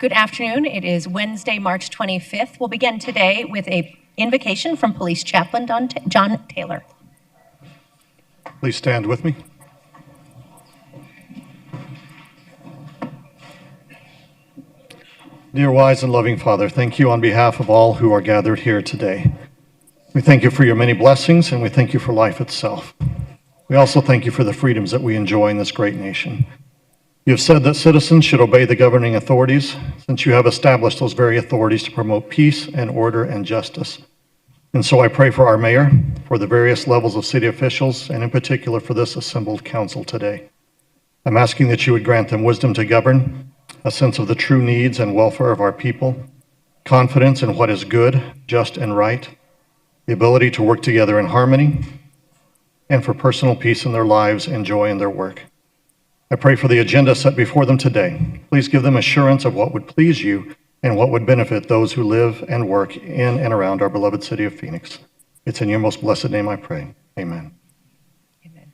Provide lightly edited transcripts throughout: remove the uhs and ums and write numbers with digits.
Good afternoon. It is Wednesday, March 25th. We'll begin today with an invocation from Police Chaplain John Taylor. Please stand with me. Dear wise and loving Father, thank you on behalf of all who are gathered here today. We thank you for your many blessings, and we thank you for life itself. We also thank you for the freedoms that we enjoy in this great nation. You have said that citizens should obey the governing authorities, since you have established those very authorities to promote peace and order and justice. And so I pray for our mayor, for the various levels of city officials, and in particular for this assembled council today. I'm asking that you would grant them wisdom to govern, a sense of the true needs and welfare of our people, confidence in what is good, just, and right, the ability to work together in harmony, and for personal peace in their lives and joy in their work. I pray for the agenda set before them today. Please give them assurance of what would please you and what would benefit those who live and work in and around our beloved city of Phoenix. It's in your most blessed name I pray. Amen. Amen.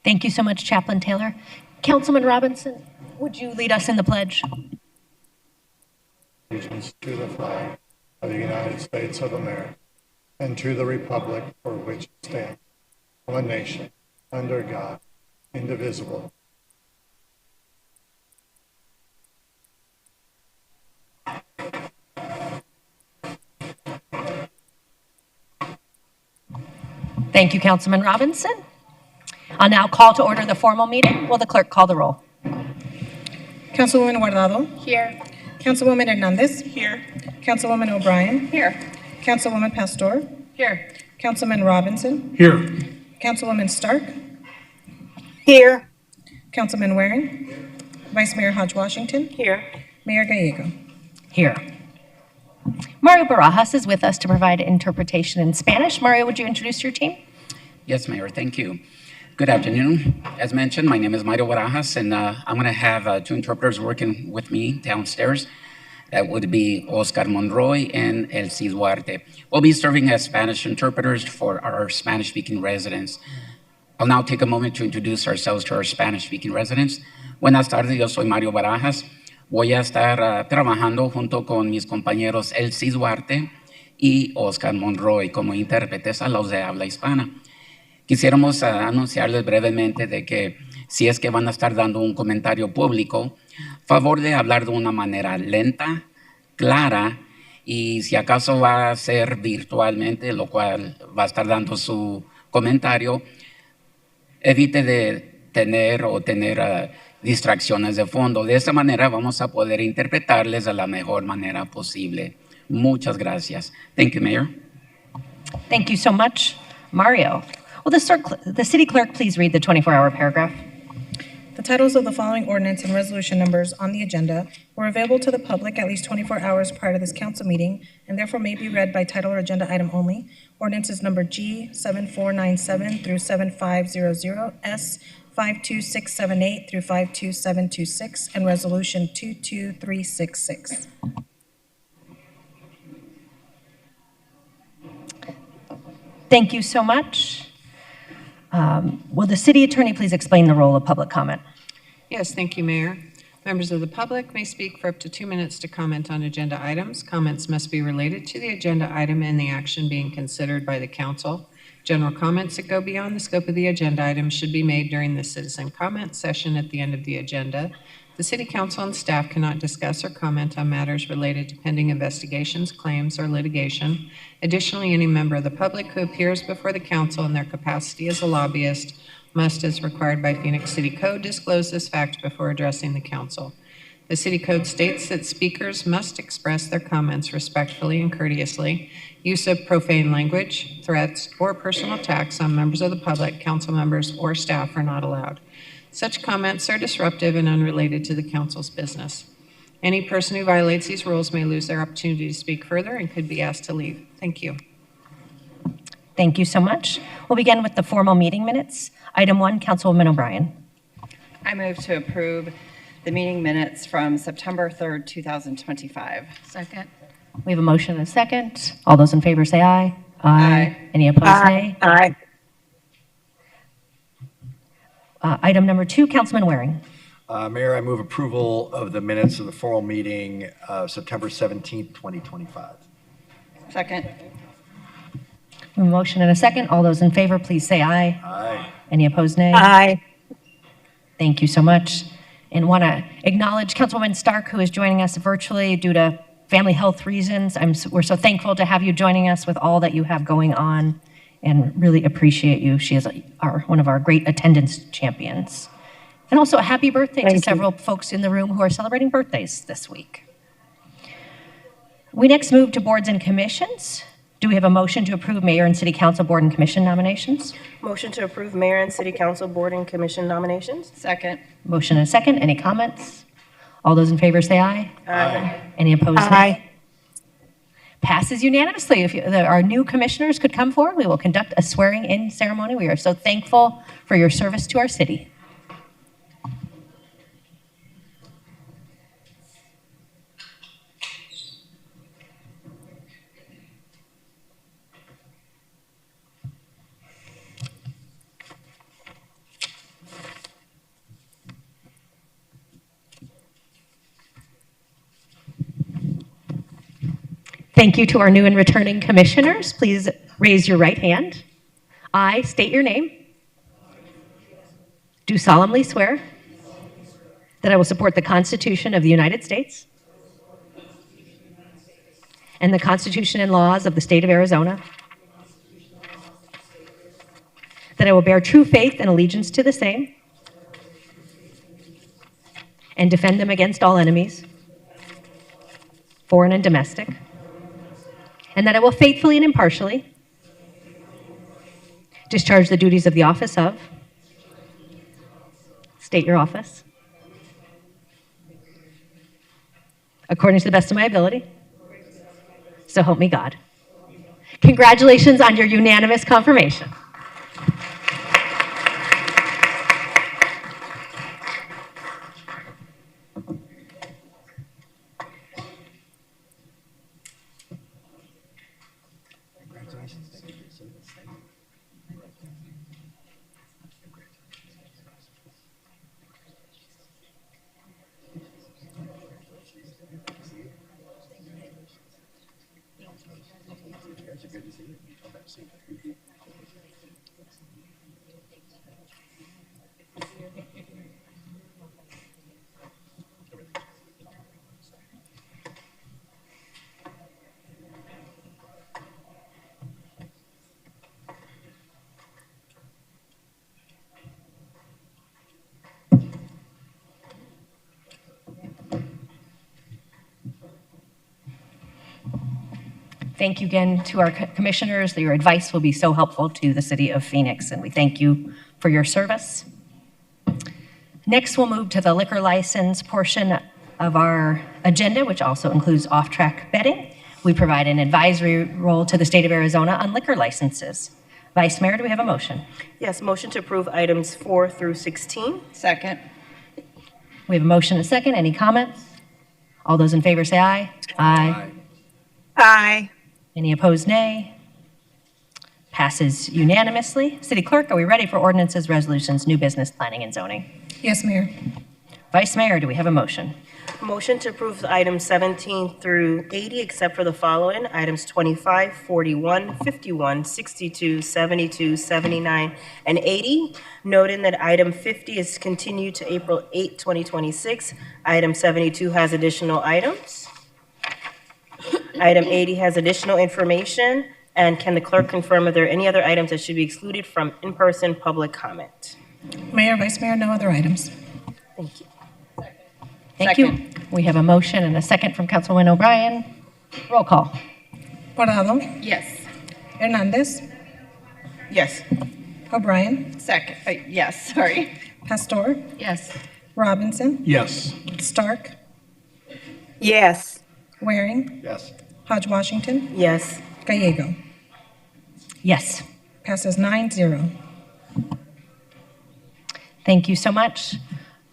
Thank you so much, Chaplain Taylor. Councilman Robinson, would you lead us in the pledge? Allegiance to the flag of the United States of America and to the republic for which it stands, one nation, under God, indivisible. Thank you, Councilman Robinson. I'll now call to order the formal meeting. Will the clerk call the roll? Councilwoman Guardado. Here. Councilwoman Hernandez. Here. Councilwoman O'Brien. Here. Councilwoman Pastor. Here. Councilman Robinson. Here. Councilwoman Stark. Here. Councilman Waring. Vice Mayor Hodge-Washington. Here. Mayor Gallego. Here. Mario Barajas is with us to provide interpretation in Spanish. Mario, would you introduce your team? Yes, Mayor, thank you. Good afternoon. As mentioned, my name is Mario Barajas, and I'm going to have two interpreters working with me downstairs. That would be Oscar Monroy and El Cid Duarte. We'll be serving as Spanish interpreters for our Spanish-speaking residents. I'll now take a moment to introduce ourselves to our Spanish-speaking residents. Buenas tardes, yo soy Mario Barajas. Voy a estar trabajando junto con mis compañeros El Cid Duarte y Oscar Monroy como intérpretes a los de habla hispana. Quisiéramos anunciarles brevemente de que si es que van a estar dando un comentario público, favor de hablar de una manera lenta, clara, y si acaso va a ser virtualmente, lo cual va a estar dando su comentario, evite de tener distracciones de fondo. De esta manera vamos a poder interpretarles de la mejor manera posible. Muchas gracias. Thank you, Mayor. Thank you so much, Mario. Will the city clerk please read the 24-hour paragraph? The titles of the following ordinance and resolution numbers on the agenda were available to the public at least 24 hours prior to this council meeting and therefore may be read by title or agenda item only. Ordinances number G 7497 through 7500, S 52678 through 52726, and resolution 22366. Thank you so much. Will the city attorney please explain the role of public comment? Yes, thank you, Mayor. Members of the public may speak for up to 2 minutes to comment on agenda items. Comments must be related to the agenda item and the action being considered by the council. General comments that go beyond the scope of the agenda item should be made during the citizen comment session at the end of the agenda. The City Council and staff cannot discuss or comment on matters related to pending investigations, claims, or litigation. Additionally, any member of the public who appears before the council in their capacity as a lobbyist must, as required by Phoenix City Code, disclose this fact before addressing the council. The City Code states that speakers must express their comments respectfully and courteously. Use of profane language, threats, or personal attacks on members of the public, council members, or staff are not allowed. Such comments are disruptive and unrelated to the council's business. Any person who violates these rules may lose their opportunity to speak further and could be asked to leave. Thank you. Thank you so much. We'll begin with the formal meeting minutes. Item 1, Councilwoman O'Brien. I move to approve the meeting minutes from September 3rd, 2025. Second. We have a motion and a second. All those in favor say aye. Aye. Any opposed, nay? Aye. Item number 2, Councilman Waring. Mayor, I move approval of the minutes of the formal meeting of September 17th, 2025. Second. A motion and a second. All those in favor, please say aye. Aye. Any opposed, nay? Aye. Thank you so much. And want to acknowledge Councilwoman Stark, who is joining us virtually due to family health reasons. We're so thankful to have you joining us with all that you have going on and really appreciate you. She is one of our great attendance champions. And also a happy birthday to several folks in the room who are celebrating birthdays this week. We next move to boards and commissions. Do we have a motion to approve mayor and city council board and commission nominations? Motion to approve mayor and city council board and commission nominations. Second. Motion and a second. Any comments? All those in favor say aye. Aye. Any opposed? Nay? Aye. Passes unanimously. If our new commissioners could come forward, we will conduct a swearing-in ceremony. We are so thankful for your service to our city. Thank you to our new and returning commissioners. Please raise your right hand. I state your name. Do solemnly swear that I will support the Constitution of the United States and the Constitution and laws of the state of Arizona, that I will bear true faith and allegiance to the same and defend them against all enemies, foreign and domestic, and that I will faithfully and impartially discharge the duties of the office of, state your office, according to the best of my ability. So help me God. Congratulations on your unanimous confirmation. Thank you again to our commissioners. Your advice will be so helpful to the city of Phoenix, and we thank you for your service. Next, we'll move to the liquor license portion of our agenda, which also includes off-track betting. We provide an advisory role to the state of Arizona on liquor licenses. Vice Mayor, do we have a motion? Yes, motion to approve items 4 through 16. Second. We have a motion and a second. Any comments? All those in favor say aye. Aye. Aye. Any opposed, nay? Passes unanimously. City Clerk, are we ready for ordinances, resolutions, new business, planning, and zoning? Yes, Mayor. Vice Mayor, do we have a motion? Motion to approve items 17 through 80, except for the following: items 25, 41, 51, 62, 72, 79, and 80. Noting that item 50 is continued to April 8, 2026. Item 72 has additional items. Item 80 has additional information. And can the clerk confirm if there are any other items that should be excluded from in-person public comment? Mayor, Vice Mayor, no other items. Thank you. Thank you. We have a motion and a second from Councilwoman O'Brien. Roll call. Morado, Yes. Hernandez, Yes. O'Brien, Second. Yes, sorry. Pastor, Yes. Robinson, Yes. Stark, Yes. Waring, Yes. Hodge Washington, Yes. Gallego. Yes. Passes 9-0. Thank you so much.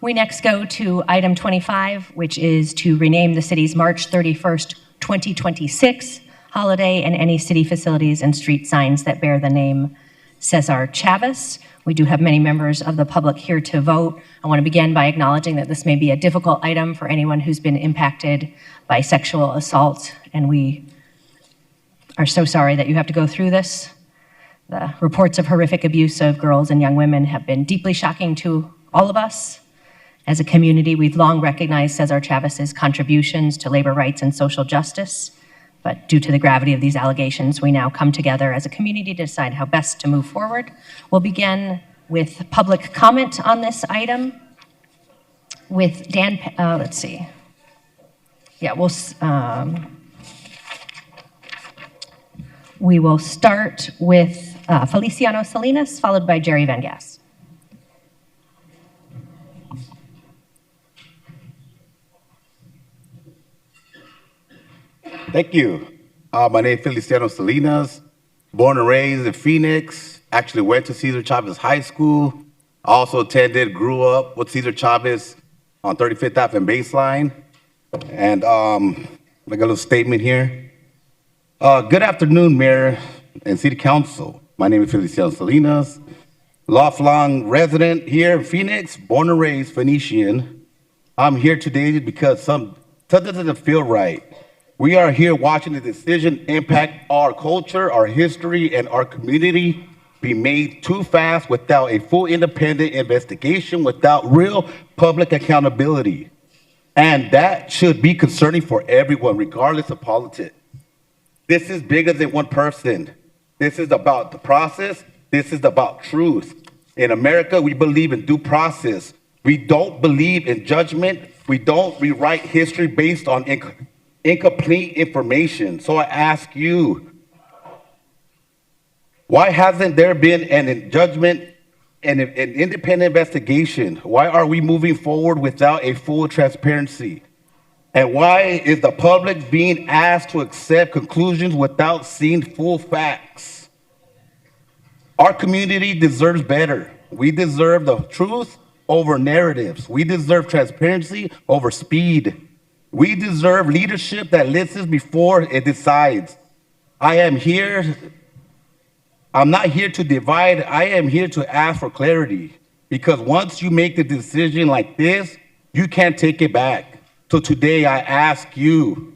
We next go to item 25, which is to rename the city's March 31st, 2026 holiday and any city facilities and street signs that bear the name Cesar Chavez. We do have many members of the public here to vote. I want to begin by acknowledging that this may be a difficult item for anyone who's been impacted by sexual assault, and we are so sorry that you have to go through this. The reports of horrific abuse of girls and young women have been deeply shocking to all of us. As a community, we've long recognized Cesar Chavez's contributions to labor rights and social justice, but due to the gravity of these allegations, we now come together as a community to decide how best to move forward. We'll begin with public comment on this item with Dan, let's see. Yeah, we will start with Feliciano Salinas, followed by Jerry Van Gass. Thank you. My name is Feliciano Salinas, born and raised in Phoenix. Actually went to Cesar Chavez High School. Also grew up with Cesar Chavez on 35th Ave and Baseline. And make a little statement here. Good afternoon, Mayor and City Council. My name is Feliciano Salinas, lifelong resident here in Phoenix, born and raised Phoenician. I'm here today because something doesn't feel right. We are here watching the decision impact our culture, our history, and our community be made too fast without a full independent investigation, without real public accountability. And that should be concerning for everyone, regardless of politics. This is bigger than one person. This is about the process. This is about truth. In America, we believe in due process. We don't believe in judgment. We don't rewrite history based on incomplete information. So I ask you, why hasn't there been an judgment and an independent investigation? Why are we moving forward without a full transparency? And why is the public being asked to accept conclusions without seeing full facts? Our community deserves better. We deserve the truth over narratives. We deserve transparency over speed. We deserve leadership that listens before it decides. I'm not here to divide. I am here to ask for clarity. Because once you make the decision like this, you can't take it back. So today I ask you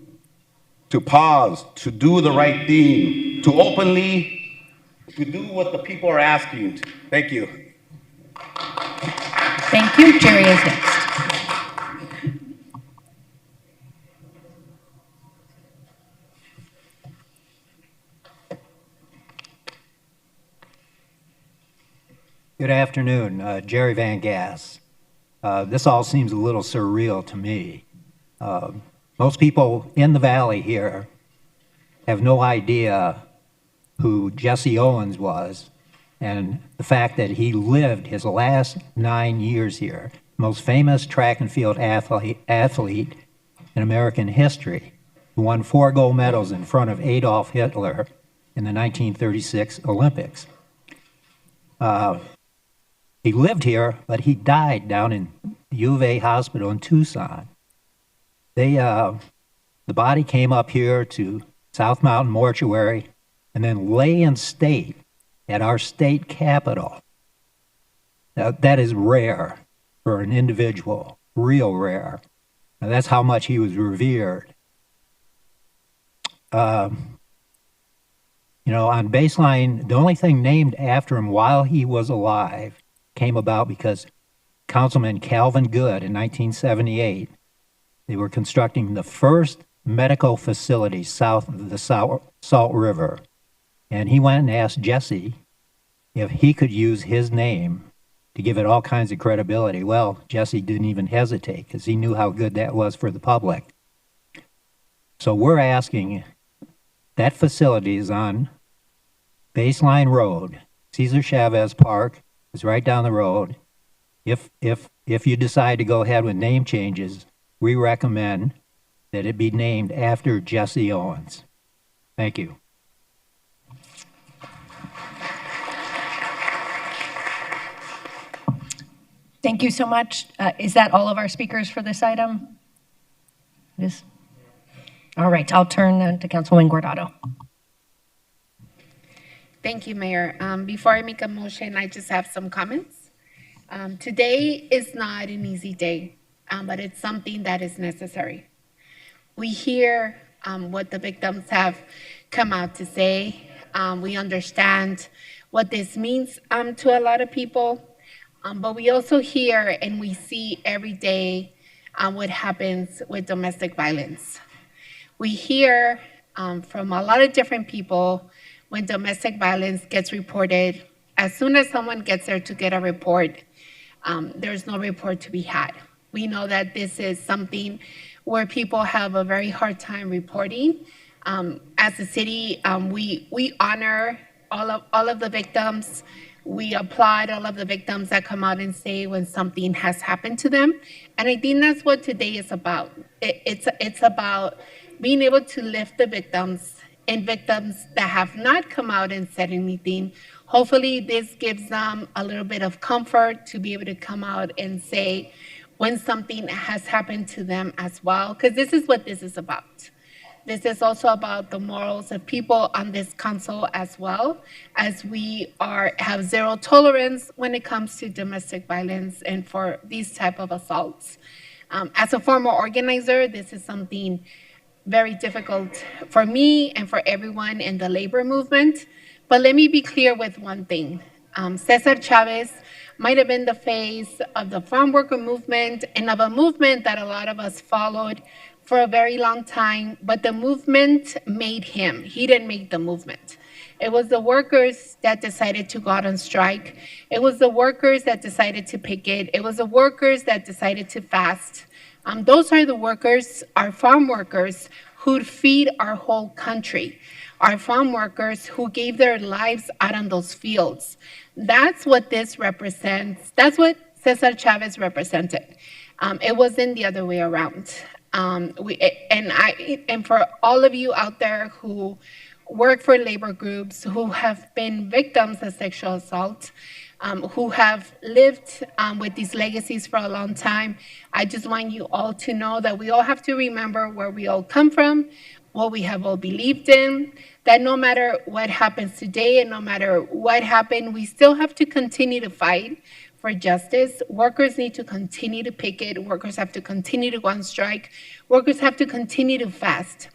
to pause, to do the right thing, to do what the people are asking. Thank you. Thank you. Jerry is next. Good afternoon, Jerry Van Gass. This all seems a little surreal to me. Most people in the valley here have no idea who Jesse Owens was, and the fact that he lived his last 9 years here, most famous track and field athlete in American history, who won 4 gold medals in front of Adolf Hitler in the 1936 Olympics. He lived here, but he died down in U of A Hospital in Tucson. The body came up here to South Mountain Mortuary and then lay in state at our state capitol. Now, that is rare for an individual, real rare. And that's how much he was revered. On Baseline, the only thing named after him while he was alive came about because Councilman Calvin Good in 1978, they were constructing the first medical facility south of the Salt River. And he went and asked Jesse if he could use his name to give it all kinds of credibility. Well, Jesse didn't even hesitate because he knew how good that was for the public. So we're asking, that facility is on Baseline Road, Cesar Chavez Park is right down the road. If you decide to go ahead with name changes, we recommend that it be named after Jesse Owens. Thank you. Thank you so much. Is that all of our speakers for this item? It is? All right, I'll turn to Councilwoman Guardado. Thank you, Mayor. Before I make a motion, I just have some comments. Today is not an easy day, but it's something that is necessary. We hear what the victims have come out to say. We understand what this means to a lot of people, but we also hear and we see every day what happens with domestic violence. We hear from a lot of different people when domestic violence gets reported. As soon as someone gets there to get a report, there's no report to be had. We know that this is something where people have a very hard time reporting. As a city, we honor all of the victims. We applaud all of the victims that come out and say when something has happened to them. And I think that's what today is about. It's about being able to lift the victims and victims that have not come out and said anything. Hopefully this gives them a little bit of comfort to be able to come out and say when something has happened to them as well, because this is what this is about. This is also about the morals of people on this council as well, as we have zero tolerance when it comes to domestic violence and for these type of assaults. As a former organizer, this is something very difficult for me and for everyone in the labor movement. But let me be clear with one thing. Cesar Chavez might have been the face of the farm worker movement and of a movement that a lot of us followed for a very long time, but the movement made him. He didn't make the movement. It was the workers that decided to go out on strike. It was the workers that decided to picket. It was the workers that decided to fast. Those are the workers, our farm workers, who feed our whole country. Our farm workers who gave their lives out on those fields. That's what this represents. That's what Cesar Chavez represented. It wasn't the other way around. And for all of you out there who work for labor groups, who have been victims of sexual assault, who have lived with these legacies for a long time, I just want you all to know that we all have to remember where we all come from, what we have all believed in, that no matter what happens today and no matter what happened, we still have to continue to fight for justice. Workers need to continue to picket. Workers have to continue to go on strike. Workers have to continue to fast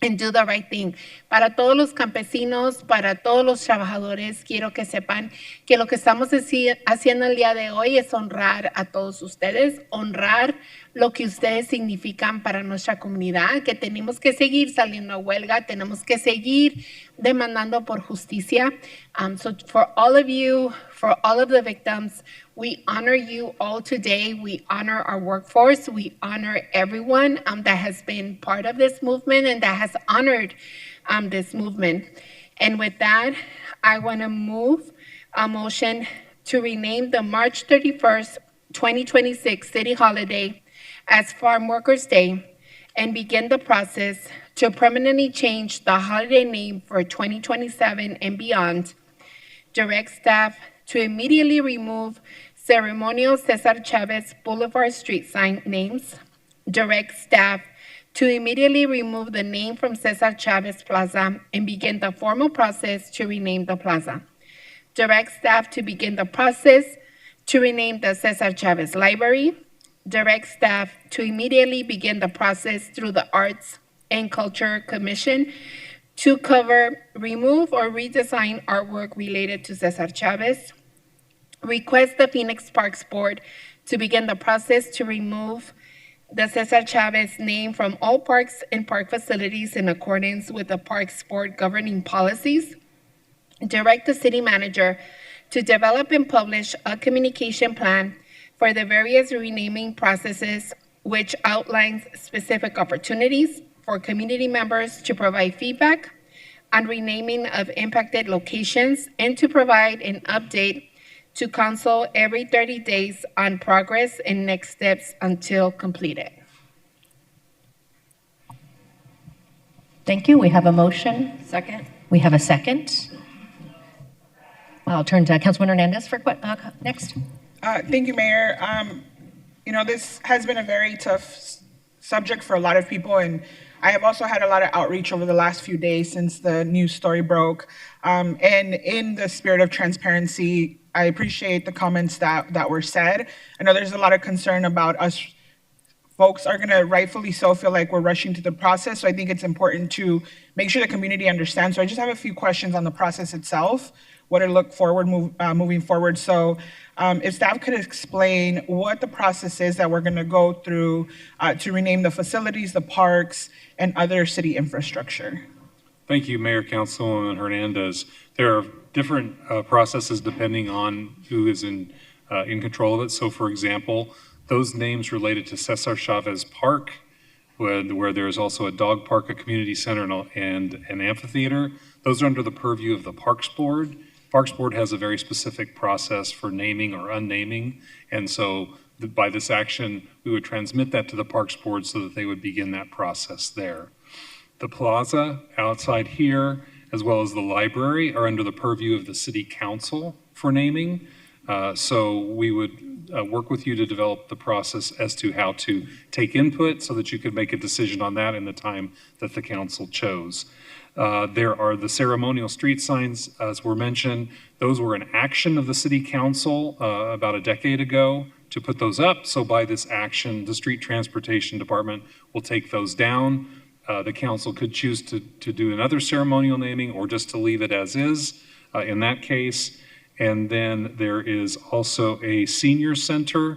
and do the right thing. Para todos los campesinos, para todos los trabajadores, quiero que sepan que lo que estamos haciendo el día de hoy es honrar a todos ustedes, honrar lo que ustedes significan para nuestra comunidad, que tenemos que seguir saliendo a huelga, tenemos que seguir demandando por justicia. So for all of you, for all of the victims, we honor you all today. We honor our workforce. We honor everyone that has been part of this movement and that has honored this movement. And with that, I want to move a motion to rename the March 31st, 2026 city holiday as Farm Workers' Day and begin the process to permanently change the holiday name for 2027 and beyond. Direct staff to immediately remove ceremonial Cesar Chavez Boulevard street sign names. Direct staff to immediately remove the name from Cesar Chavez Plaza and begin the formal process to rename the plaza. Direct staff to begin the process to rename the Cesar Chavez Library. Direct staff to immediately begin the process through the Arts and Culture Commission to cover, remove, or redesign artwork related to Cesar Chavez. Request the Phoenix Parks Board to begin the process to remove the Cesar Chavez name from all parks and park facilities in accordance with the Parks Board governing policies. Direct the city manager to develop and publish a communication plan for the various renaming processes, which outlines specific opportunities for community members to provide feedback on renaming of impacted locations and to provide an update to council every 30 days on progress and next steps until completed. Thank you. We have a motion. Second. We have a second. I'll turn to Councilman Hernandez for next. Thank you, Mayor. You know, this has been a very tough subject for a lot of people, and I have also had a lot of outreach over the last few days since the news story broke. And in the spirit of transparency, I appreciate the comments that were said. I know there's a lot of concern about us. Folks are going to rightfully so feel like we're rushing to the process. So I think it's important to make sure the community understands. So I just have a few questions on the process itself, what to look forward, moving forward. So if staff could explain what the process is that we're going to go through to rename the facilities, the parks, and other city infrastructure. Thank you, Mayor, Councilwoman Hernandez. There are different processes depending on who is in control of it. So, for example, those names related to Cesar Chavez Park, where there's also a dog park, a community center, and an amphitheater, those are under the purview of the Parks Board. Parks Board has a very specific process for naming or unnaming, and so by this action, we would transmit that to the Parks Board so that they would begin that process there. The plaza outside here, as well as the library, are under the purview of the City Council for naming. So we would work with you to develop the process as to how to take input so that you could make a decision on that in the time that the council chose. There are the ceremonial street signs, as were mentioned. Those were an action of the City Council about a decade ago to put those up. So by this action, the Street Transportation Department will take those down. The council could choose to do another ceremonial naming or just to leave it as is in that case. And then there is also a senior center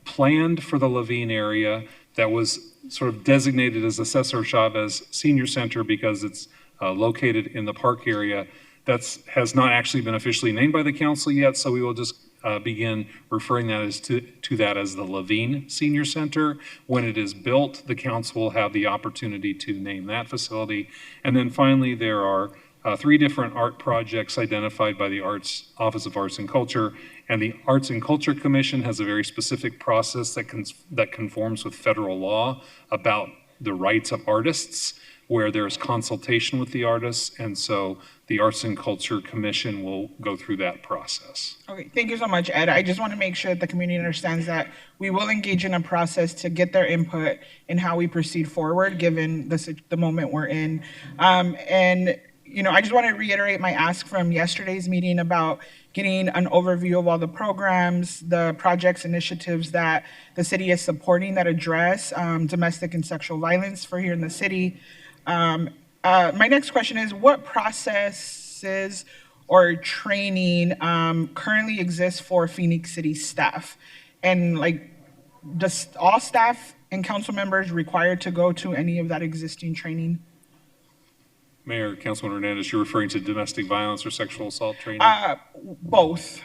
planned for the Levine area that was sort of designated as the Cesar Chavez Senior Center because it's located in the park area. That has not actually been officially named by the council yet, so we will just begin referring that as to that as the Levine Senior Center. When it is built, the council will have the opportunity to name that facility. And then finally, there are 3 different art projects identified by the Office of Arts and Culture, and the Arts and Culture Commission has a very specific process that conforms with federal law about the rights of artists, where there's consultation with the artists, and so the Arts and Culture Commission will go through that process. Okay, thank you so much, Ed. I just want to make sure that the community understands that we will engage in a process to get their input in how we proceed forward, given the moment we're in. And you know, I just want to reiterate my ask from yesterday's meeting about getting an overview of all the programs, the projects, initiatives that the city is supporting that address domestic and sexual violence for here in the city. My next question is, what processes or training currently exists for Phoenix City staff? And like, does all staff and council members required to go to any of that existing training? Mayor, Councilman Hernandez, you're referring to domestic violence or sexual assault training? Both.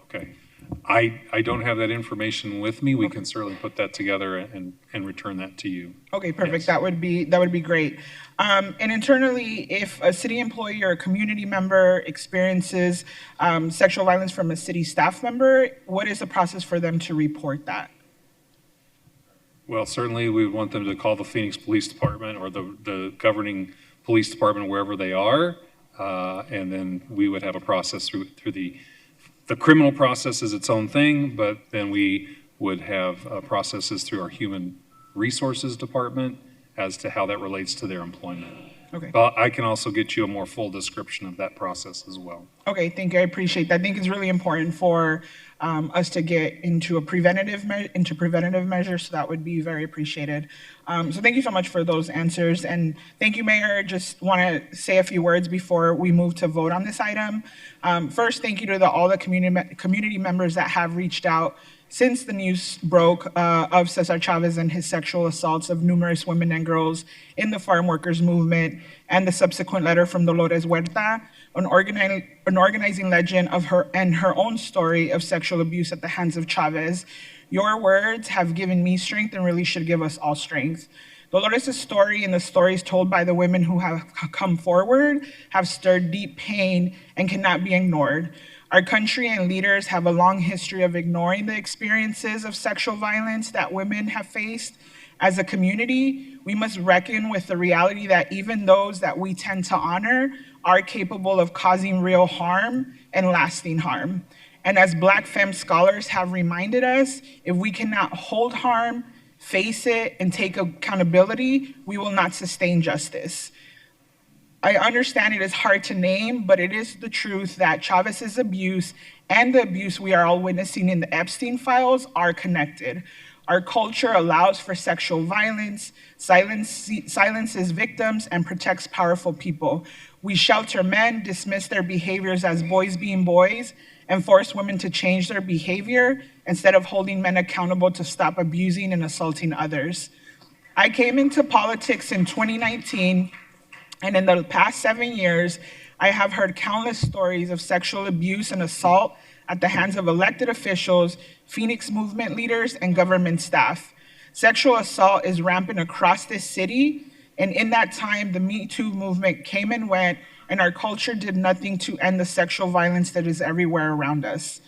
Okay. I don't have that information with me. We can certainly put that together and return that to you. Okay, perfect. Yes. That would be great. And internally, if a city employee or a community member experiences sexual violence from a city staff member, what is the process for them to report that? Well, certainly we would want them to call the Phoenix Police Department or the governing police department wherever they are, and then we would have a process through the criminal process is its own thing, but then we would have processes through our human resources department as to how that relates to their employment. Okay. But I can also get you a more full description of that process as well. Okay, thank you. I appreciate that. I think it's really important for us to get into preventative measures, so that would be very appreciated. So thank you so much for those answers, and thank you, Mayor. Just want to say a few words before we move to vote on this item. First, thank you to all the community members that have reached out since the news broke of Cesar Chavez and his sexual assaults of numerous women and girls in the farm workers movement, and the subsequent letter from Dolores Huerta, an organizing legend of her and her own story of sexual abuse at the hands of Chavez. Your words have given me strength and really should give us all strength. Dolores' story and the stories told by the women who have come forward have stirred deep pain and cannot be ignored. Our country and leaders have a long history of ignoring the experiences of sexual violence that women have faced. As a community, we must reckon with the reality that even those that we tend to honor are capable of causing real harm and lasting harm. And as Black femme scholars have reminded us, if we cannot hold harm, face it, and take accountability, we will not sustain justice. I understand it is hard to name, but it is the truth that Chavez's abuse and the abuse we are all witnessing in the Epstein files are connected. Our culture allows for sexual violence, silences victims, and protects powerful people. We shelter men, dismiss their behaviors as boys being boys, and force women to change their behavior instead of holding men accountable to stop abusing and assaulting others. I came into politics in 2019, and in the past 7 years, I have heard countless stories of sexual abuse and assault at the hands of elected officials, Phoenix movement leaders, and government staff. Sexual assault is rampant across this city, and in that time, the Me Too movement came and went, and our culture did nothing to end the sexual violence that is everywhere around us.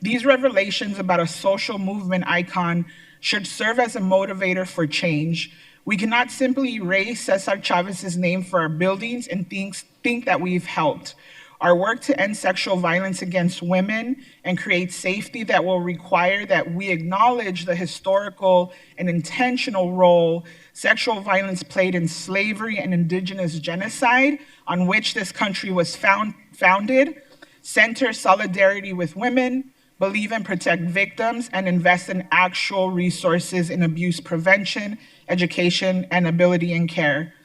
These revelations about a social movement icon should serve as a motivator for change. We cannot simply erase Cesar Chavez's name for our buildings and think that we've helped. Our work to end sexual violence against women and create safety that will require that we acknowledge the historical and intentional role sexual violence played in slavery and indigenous genocide on which this country was founded, center solidarity with women, believe and protect victims, and invest in actual resources in abuse prevention, education, and ability and care.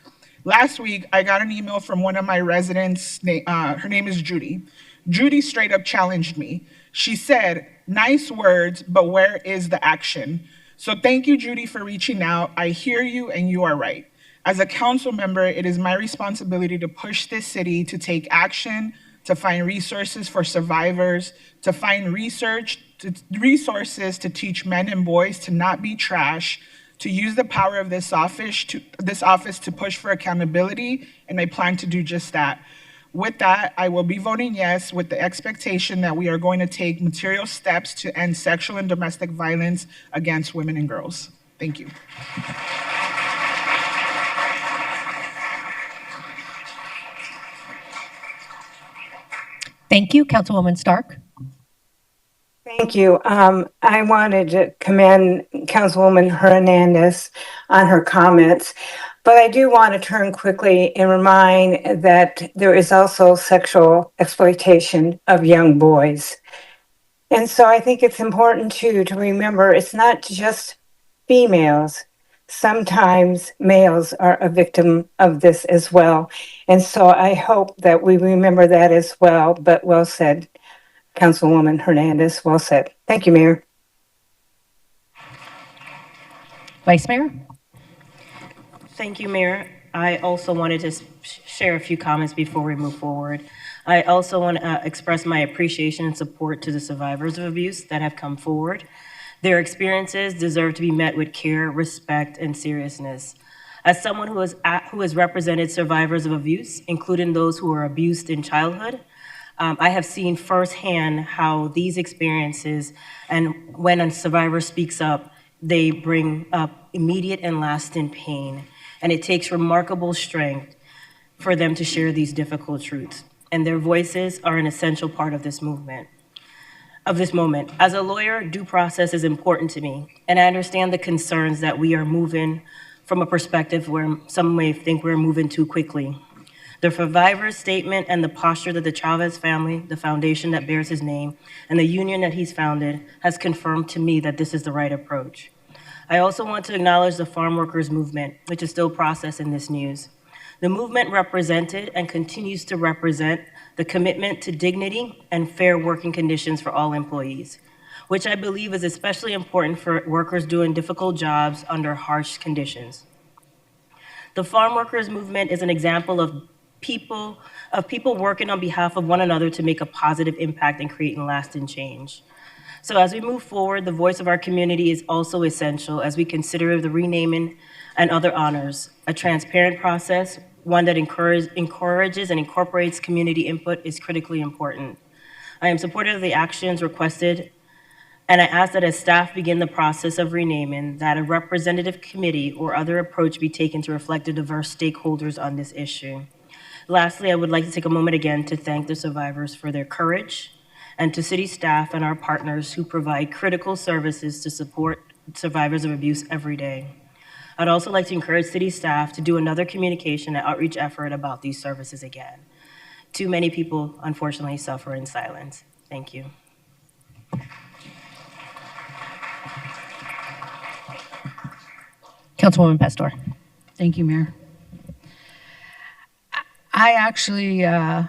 Last week, I got an email from one of my residents. Her name is Judy. Judy straight up challenged me. She said, "Nice words, but where is the action?" So thank you, Judy, for reaching out. I hear you, and you are right. As a council member, it is my responsibility to push this city to take action, to find resources for survivors, to find resources to teach men and boys to not be trash, to use the power of this office to push for accountability, and I plan to do just that. With that, I will be voting yes with the expectation that we are going to take material steps to end sexual and domestic violence against women and girls. Thank you. Thank you. Councilwoman Stark. Thank you. I wanted to commend Councilwoman Hernandez on her comments, but I do want to turn quickly and remind that there is also sexual exploitation of young boys. And so I think it's important too to remember it's not just females. Sometimes males are a victim of this as well. And so I hope that we remember that as well, but well said. Councilwoman Hernandez, well said. Thank you, Mayor. Vice Mayor? Thank you, Mayor. I also wanted to share a few comments before we move forward. I also want to express my appreciation and support to the survivors of abuse that have come forward. Their experiences deserve to be met with care, respect, and seriousness. As someone who has represented survivors of abuse, including those who were abused in childhood, I have seen firsthand how these experiences, and when a survivor speaks up, they bring up immediate and lasting pain. And it takes remarkable strength for them to share these difficult truths. And their voices are an essential part of this movement. This moment. As a lawyer, due process is important to me, and I understand the concerns that we are moving from a perspective where some may think we're moving too quickly. The survivor's statement and the posture that the Chavez family, the foundation that bears his name, and the union that he's founded has confirmed to me that this is the right approach. I also want to acknowledge the farm workers movement, which is still processing this news. The movement represented and continues to represent the commitment to dignity and fair working conditions for all employees, which I believe is especially important for workers doing difficult jobs under harsh conditions. The farm workers movement is an example of people working on behalf of one another to make a positive impact and creating lasting change. So as we move forward, the voice of our community is also essential as we consider the renaming and other honors. A transparent process, one that encourages and incorporates community input, is critically important. I am supportive of the actions requested, and I ask that as staff begin the process of renaming, that a representative committee or other approach be taken to reflect the diverse stakeholders on this issue. Lastly, I would like to take a moment again to thank the survivors for their courage, and to city staff and our partners who provide critical services to support survivors of abuse every day. I'd also like to encourage city staff to do another communication and outreach effort about these services again. Too many people, unfortunately, suffer in silence. Thank you. Councilwoman Pastor. Thank you, Mayor. I actually, I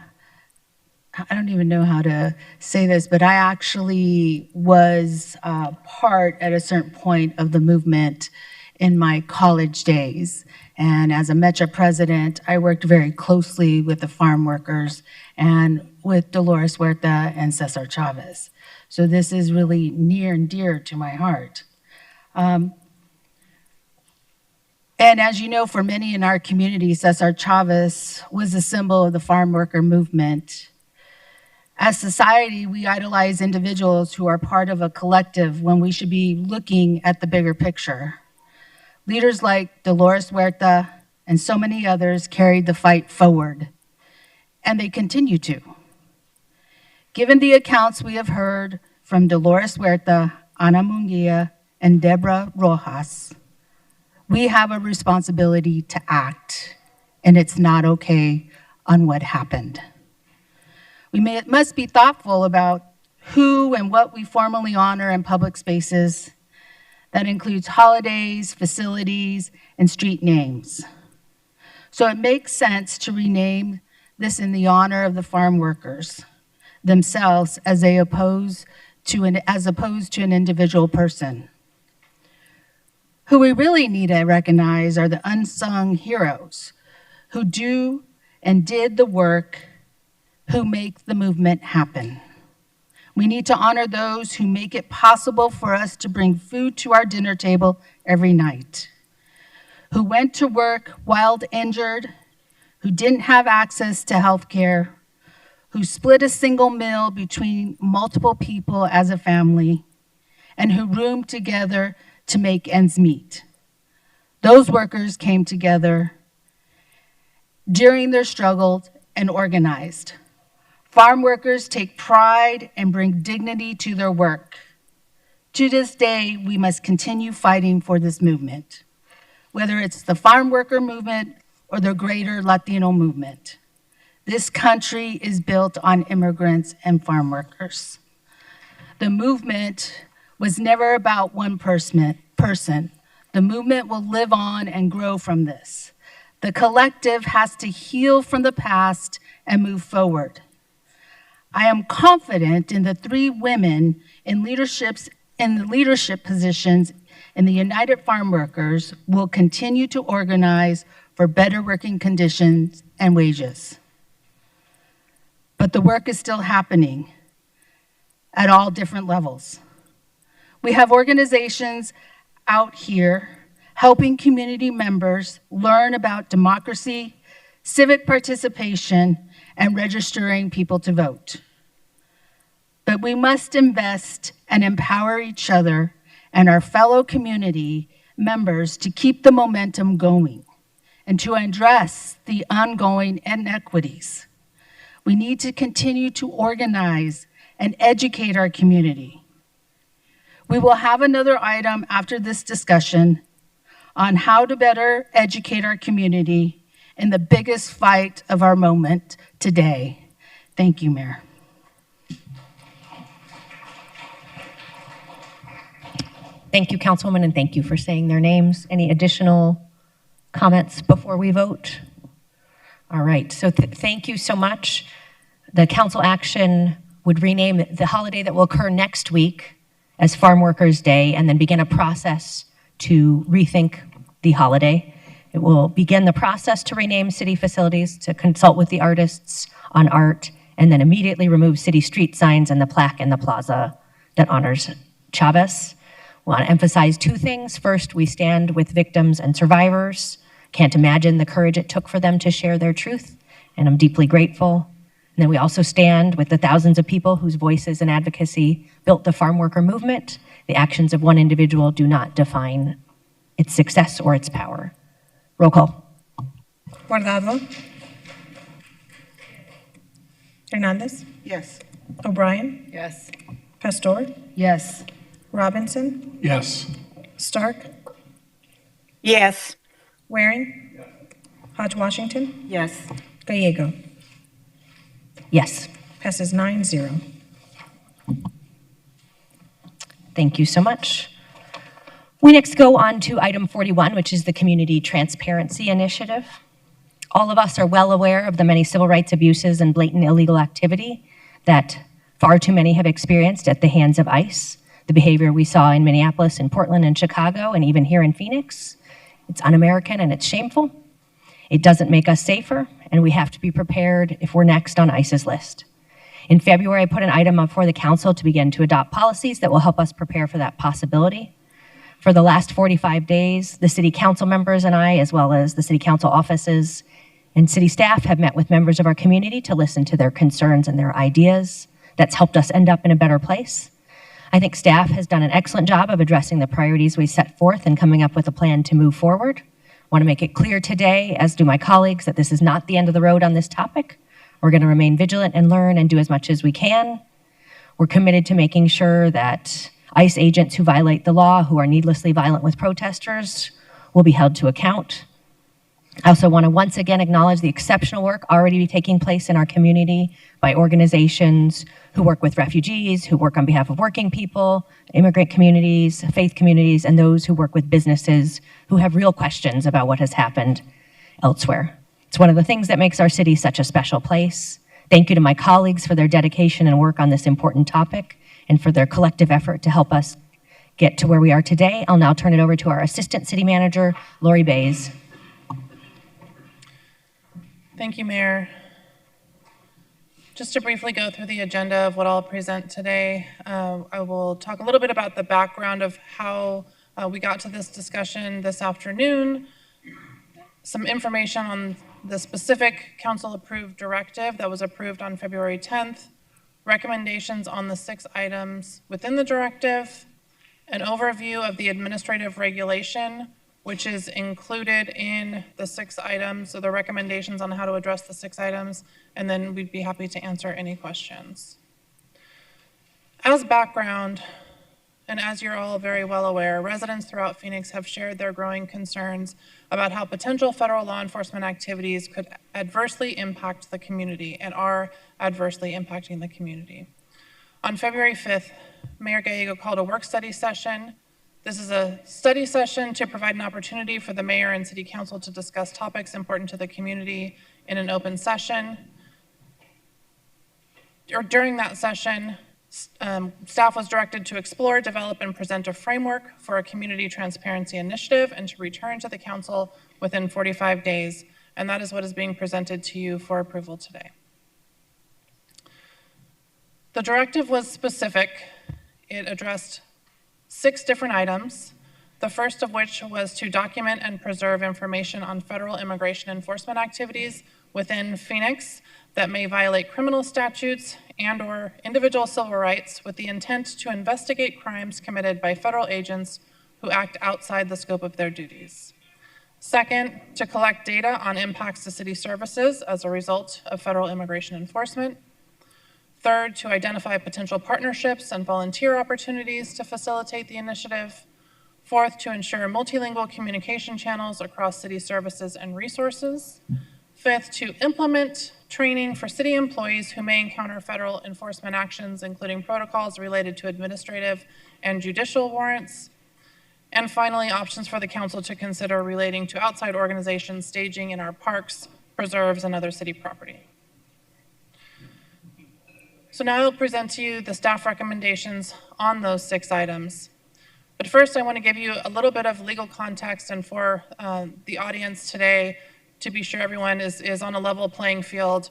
don't even know how to say this, but I actually was part at a certain point of the movement in my college days. And as a Metro president, I worked very closely with the farm workers and with Dolores Huerta and Cesar Chavez. So this is really near and dear to my heart. And as you know, for many in our community, Cesar Chavez was a symbol of the farm worker movement. As society, we idolize individuals who are part of a collective when we should be looking at the bigger picture. Leaders like Dolores Huerta and so many others carried the fight forward, and they continue to. Given the accounts we have heard from Dolores Huerta, Ana Munguia, and Deborah Rojas, we have a responsibility to act, and it's not okay on what happened. We must be thoughtful about who and what we formally honor in public spaces. That includes holidays, facilities, and street names. So it makes sense to rename this in the honor of the farm workers themselves as opposed to an individual person. Who we really need to recognize are the unsung heroes who do and did the work, who make the movement happen. We need to honor those who make it possible for us to bring food to our dinner table every night, who went to work while injured, who didn't have access to health care, who split a single meal between multiple people as a family, and who roomed together to make ends meet. Those workers came together during their struggle and organized. Farm workers take pride and bring dignity to their work. To this day, we must continue fighting for this movement, whether it's the farm worker movement or the greater Latino movement. This country is built on immigrants and farm workers. The movement was never about one person. The movement will live on and grow from this. The collective has to heal from the past and move forward. I am confident in the 3 women in the leadership positions in the United Farm Workers will continue to organize for better working conditions and wages. But the work is still happening at all different levels. We have organizations out here helping community members learn about democracy, civic participation, and registering people to vote. But we must invest and empower each other and our fellow community members to keep the momentum going and to address the ongoing inequities. We need to continue to organize and educate our community. We will have another item after this discussion on how to better educate our community in the biggest fight of our moment today. Thank you, Mayor. Thank you, Councilwoman, and thank you for saying their names. Any additional comments before we vote? All right, so thank you so much. The council action would rename the holiday that will occur next week as Farm Workers Day and then begin a process to rethink the holiday. It will begin the process to rename city facilities, to consult with the artists on art, and then immediately remove city street signs and the plaque in the plaza that honors Chavez. We want to emphasize 2 things. First, we stand with victims and survivors. Can't imagine the courage it took for them to share their truth, and I'm deeply grateful. And then we also stand with the thousands of people whose voices and advocacy built the farm worker movement. The actions of one individual do not define its success or its power. Roll call. Guardado. Hernandez. Yes. O'Brien. Yes. Pastor. Yes. Robinson. Yes. Stark, Yes. Waring, Hodge Washington, Yes. Gallego. Yes. Passes 9-0. Thank you so much. We next go on to item 41, which is the Community Transparency Initiative. All of us are well aware of the many civil rights abuses and blatant illegal activity that far too many have experienced at the hands of ICE. The behavior we saw in Minneapolis and Portland and Chicago and even here in Phoenix. It's un-American and it's shameful. It doesn't make us safer, and we have to be prepared if we're next on ICE's list. In February, I put an item up for the council to begin to adopt policies that will help us prepare for that possibility. For the last 45 days, the city council members and I, as well as the city council offices and city staff, have met with members of our community to listen to their concerns and their ideas. That's helped us end up in a better place. I think staff has done an excellent job of addressing the priorities we set forth and coming up with a plan to move forward. I want to make it clear today, as do my colleagues, that this is not the end of the road on this topic. We're going to remain vigilant and learn and do as much as we can. We're committed to making sure that ICE agents who violate the law, who are needlessly violent with protesters, will be held to account. I also want to once again acknowledge the exceptional work already taking place in our community by organizations who work with refugees, who work on behalf of working people, immigrant communities, faith communities, and those who work with businesses who have real questions about what has happened elsewhere. It's one of the things that makes our city such a special place. Thank you to my colleagues for their dedication and work on this important topic and for their collective effort to help us get to where we are today. I'll now turn it over to our Assistant City Manager, Lori Bays. Thank you, Mayor. Just to briefly go through the agenda of what I'll present today, I will talk a little bit about the background of how we got to this discussion this afternoon, some information on the specific council-approved directive that was approved on February 10th, recommendations on the 6 items within the directive, an overview of the administrative regulation, which is included in the 6 items, so the recommendations on how to address the 6 items, and then we'd be happy to answer any questions. As background, and as you're all very well aware, residents throughout Phoenix have shared their growing concerns about how potential federal law enforcement activities could adversely impact the community and are adversely impacting the community. On February 5th, Mayor Gallego called a work study session. This is a study session to provide an opportunity for the mayor and city council to discuss topics important to the community in an open session. During that session, staff was directed to explore, develop, and present a framework for a community transparency initiative and to return to the council within 45 days. And that is what is being presented to you for approval today. The directive was specific. It addressed 6 different items, the first of which was to document and preserve information on federal immigration enforcement activities within Phoenix that may violate criminal statutes and/or individual civil rights with the intent to investigate crimes committed by federal agents who act outside the scope of their duties. Second, to collect data on impacts to city services as a result of federal immigration enforcement. Third, to identify potential partnerships and volunteer opportunities to facilitate the initiative. Fourth, to ensure multilingual communication channels across city services and resources. Fifth, to implement training for city employees who may encounter federal enforcement actions, including protocols related to administrative and judicial warrants. And finally, options for the council to consider relating to outside organizations staging in our parks, preserves, and other city property. So now I'll present to you the staff recommendations on those 6 items. But first, I want to give you a little bit of legal context and for the audience today to be sure everyone is on a level playing field.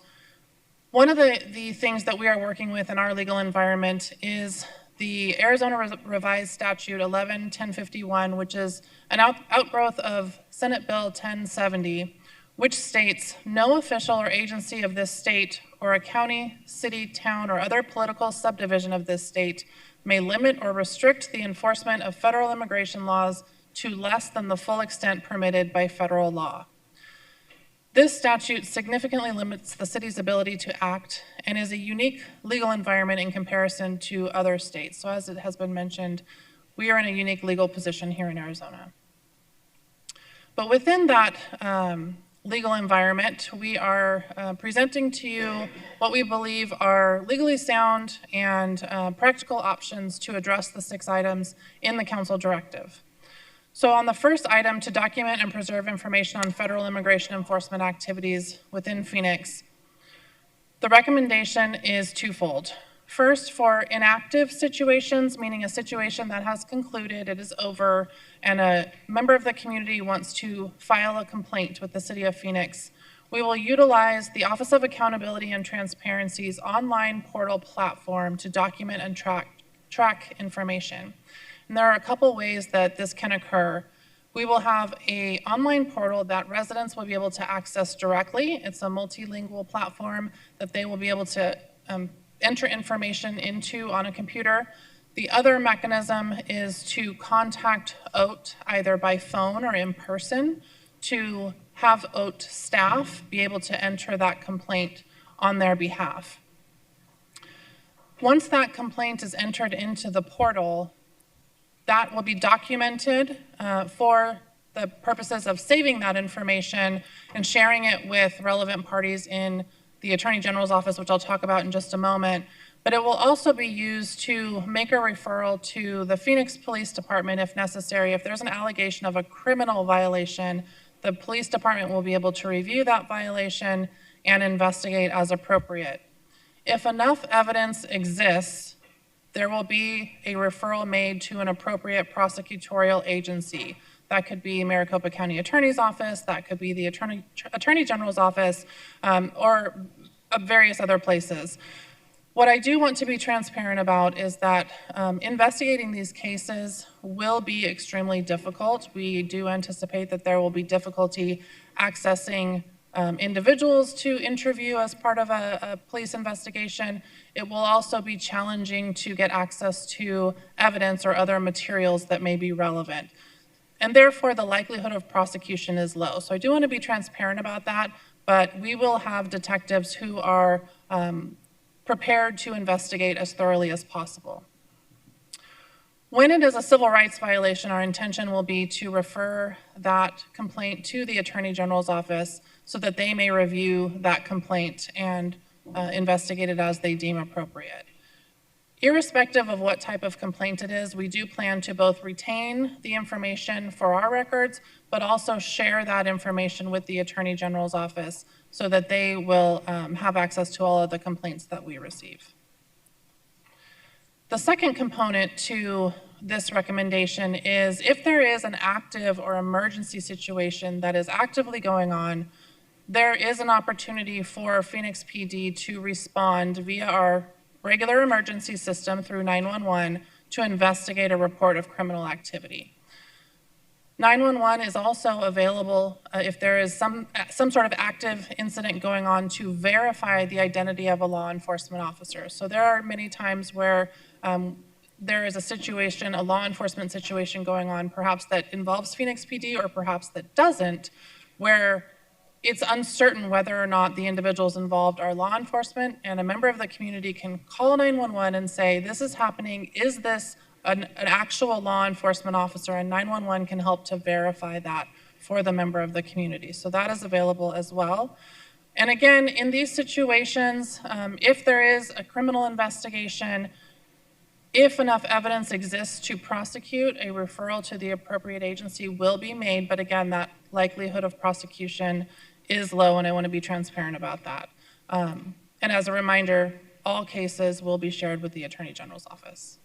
One of the things that we are working with in our legal environment is the Arizona Revised Statute 11-1051, which is an outgrowth of Senate Bill 1070, which states, no official or agency of this state or a county, city, town, or other political subdivision of this state may limit or restrict the enforcement of federal immigration laws to less than the full extent permitted by federal law. This statute significantly limits the city's ability to act and is a unique legal environment in comparison to other states. So as it has been mentioned, we are in a unique legal position here in Arizona. But within that legal environment, we are presenting to you what we believe are legally sound and practical options to address the 6 items in the council directive. So on the first item, to document and preserve information on federal immigration enforcement activities within Phoenix, the recommendation is twofold. First, for inactive situations, meaning a situation that has concluded, it is over, and a member of the community wants to file a complaint with the City of Phoenix, we will utilize the Office of Accountability and Transparency's online portal platform to document and track information. And there are a couple ways that this can occur. We will have an online portal that residents will be able to access directly. It's a multilingual platform that they will be able to enter information into on a computer. The other mechanism is to contact OAT either by phone or in person to have OAT staff be able to enter that complaint on their behalf. Once that complaint is entered into the portal, that will be documented for the purposes of saving that information and sharing it with relevant parties in the Attorney General's office, which I'll talk about in just a moment. But it will also be used to make a referral to the Phoenix Police Department if necessary. If there's an allegation of a criminal violation, the police department will be able to review that violation and investigate as appropriate. If enough evidence exists, there will be a referral made to an appropriate prosecutorial agency. That could be Maricopa County Attorney's Office, that could be the Attorney General's Office, or various other places. What I do want to be transparent about is that investigating these cases will be extremely difficult. We do anticipate that there will be difficulty accessing individuals to interview as part of a police investigation. It will also be challenging to get access to evidence or other materials that may be relevant. And therefore, the likelihood of prosecution is low. So I do want to be transparent about that, but we will have detectives who are prepared to investigate as thoroughly as possible. When it is a civil rights violation, our intention will be to refer that complaint to the Attorney General's office so that they may review that complaint and investigate it as they deem appropriate. Irrespective of what type of complaint it is, we do plan to both retain the information for our records, but also share that information with the Attorney General's office so that they will have access to all of the complaints that we receive. The second component to this recommendation is if there is an active or emergency situation that is actively going on, there is an opportunity for Phoenix PD to respond via our regular emergency system through 911 to investigate a report of criminal activity. 911 is also available if there is some sort of active incident going on to verify the identity of a law enforcement officer. So there are many times where there is a situation, a law enforcement situation going on, perhaps that involves Phoenix PD or perhaps that doesn't, where it's uncertain whether or not the individuals involved are law enforcement, and a member of the community can call 911 and say, this is happening, is this an actual law enforcement officer? And 911 can help to verify that for the member of the community. So that is available as well. And again, in these situations, if there is a criminal investigation, if enough evidence exists to prosecute, a referral to the appropriate agency will be made. But again, that likelihood of prosecution is low, and I want to be transparent about that. And as a reminder, all cases will be shared with the Attorney General's office.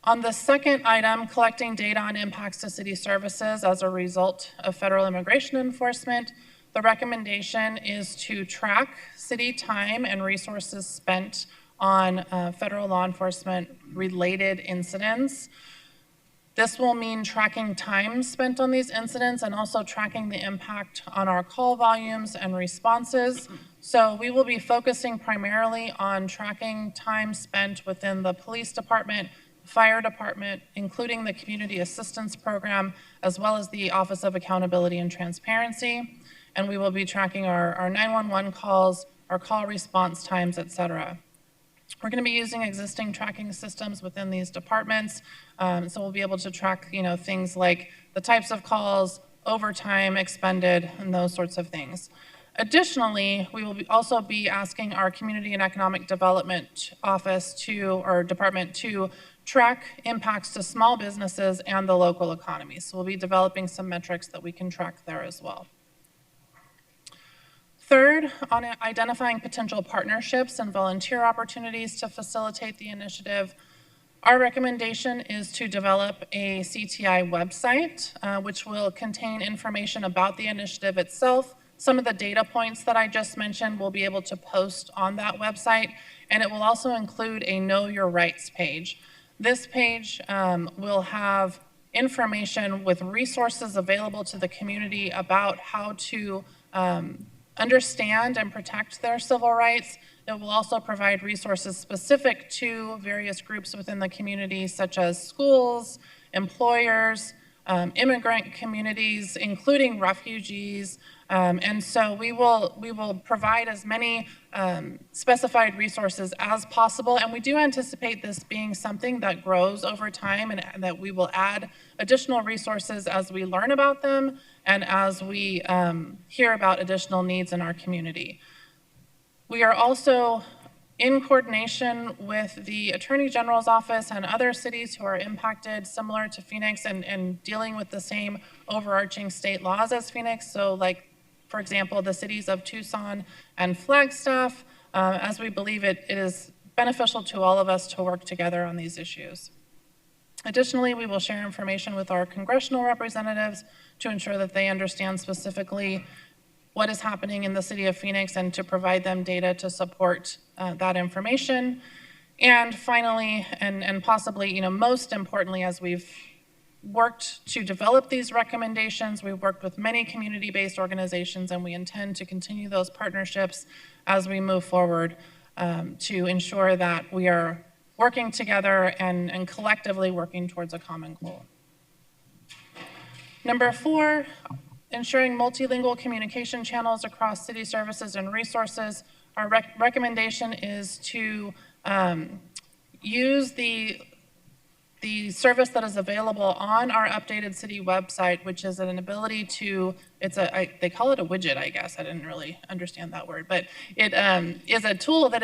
On the second item, collecting data on impacts to city services as a result of federal immigration enforcement, the recommendation is to track city time and resources spent on federal law enforcement related incidents. This will mean tracking time spent on these incidents and also tracking the impact on our call volumes and responses. So we will be focusing primarily on tracking time spent within the police department, fire department, including the community assistance program, as well as the Office of Accountability and Transparency. And we will be tracking our 911 calls, our call response times, et cetera. We're going to be using existing tracking systems within these departments, so we'll be able to track, things like the types of calls, overtime expended, and those sorts of things. Additionally, we will also be asking our Community and Economic Development Office or department to track impacts to small businesses and the local economy. So we'll be developing some metrics that we can track there as well. Third, on identifying potential partnerships and volunteer opportunities to facilitate the initiative, our recommendation is to develop a CTI website, which will contain information about the initiative itself. Some of the data points that I just mentioned we'll be able to post on that website, and it will also include a Know Your Rights page. This page will have information with resources available to the community about how to understand and protect their civil rights. It will also provide resources specific to various groups within the community, such as schools, employers, immigrant communities, including refugees. And so we will provide as many specified resources as possible. And we do anticipate this being something that grows over time and that we will add additional resources as we learn about them and as we hear about additional needs in our community. We are also in coordination with the Attorney General's office and other cities who are impacted similar to Phoenix and dealing with the same overarching state laws as Phoenix. So like, for example, the cities of Tucson and Flagstaff, as we believe it is beneficial to all of us to work together on these issues. Additionally, we will share information with our congressional representatives to ensure that they understand specifically what is happening in the city of Phoenix and to provide them data to support that information. And finally, and possibly, most importantly, as we've worked to develop these recommendations, we've worked with many community-based organizations, and we intend to continue those partnerships as we move forward to ensure that we are working together and collectively working towards a common goal. Number 4, ensuring multilingual communication channels across city services and resources. Our recommendation is to use the service that is available on our updated city website, which is an ability to, they call it a widget, I guess. I didn't really understand that word, but it is a tool that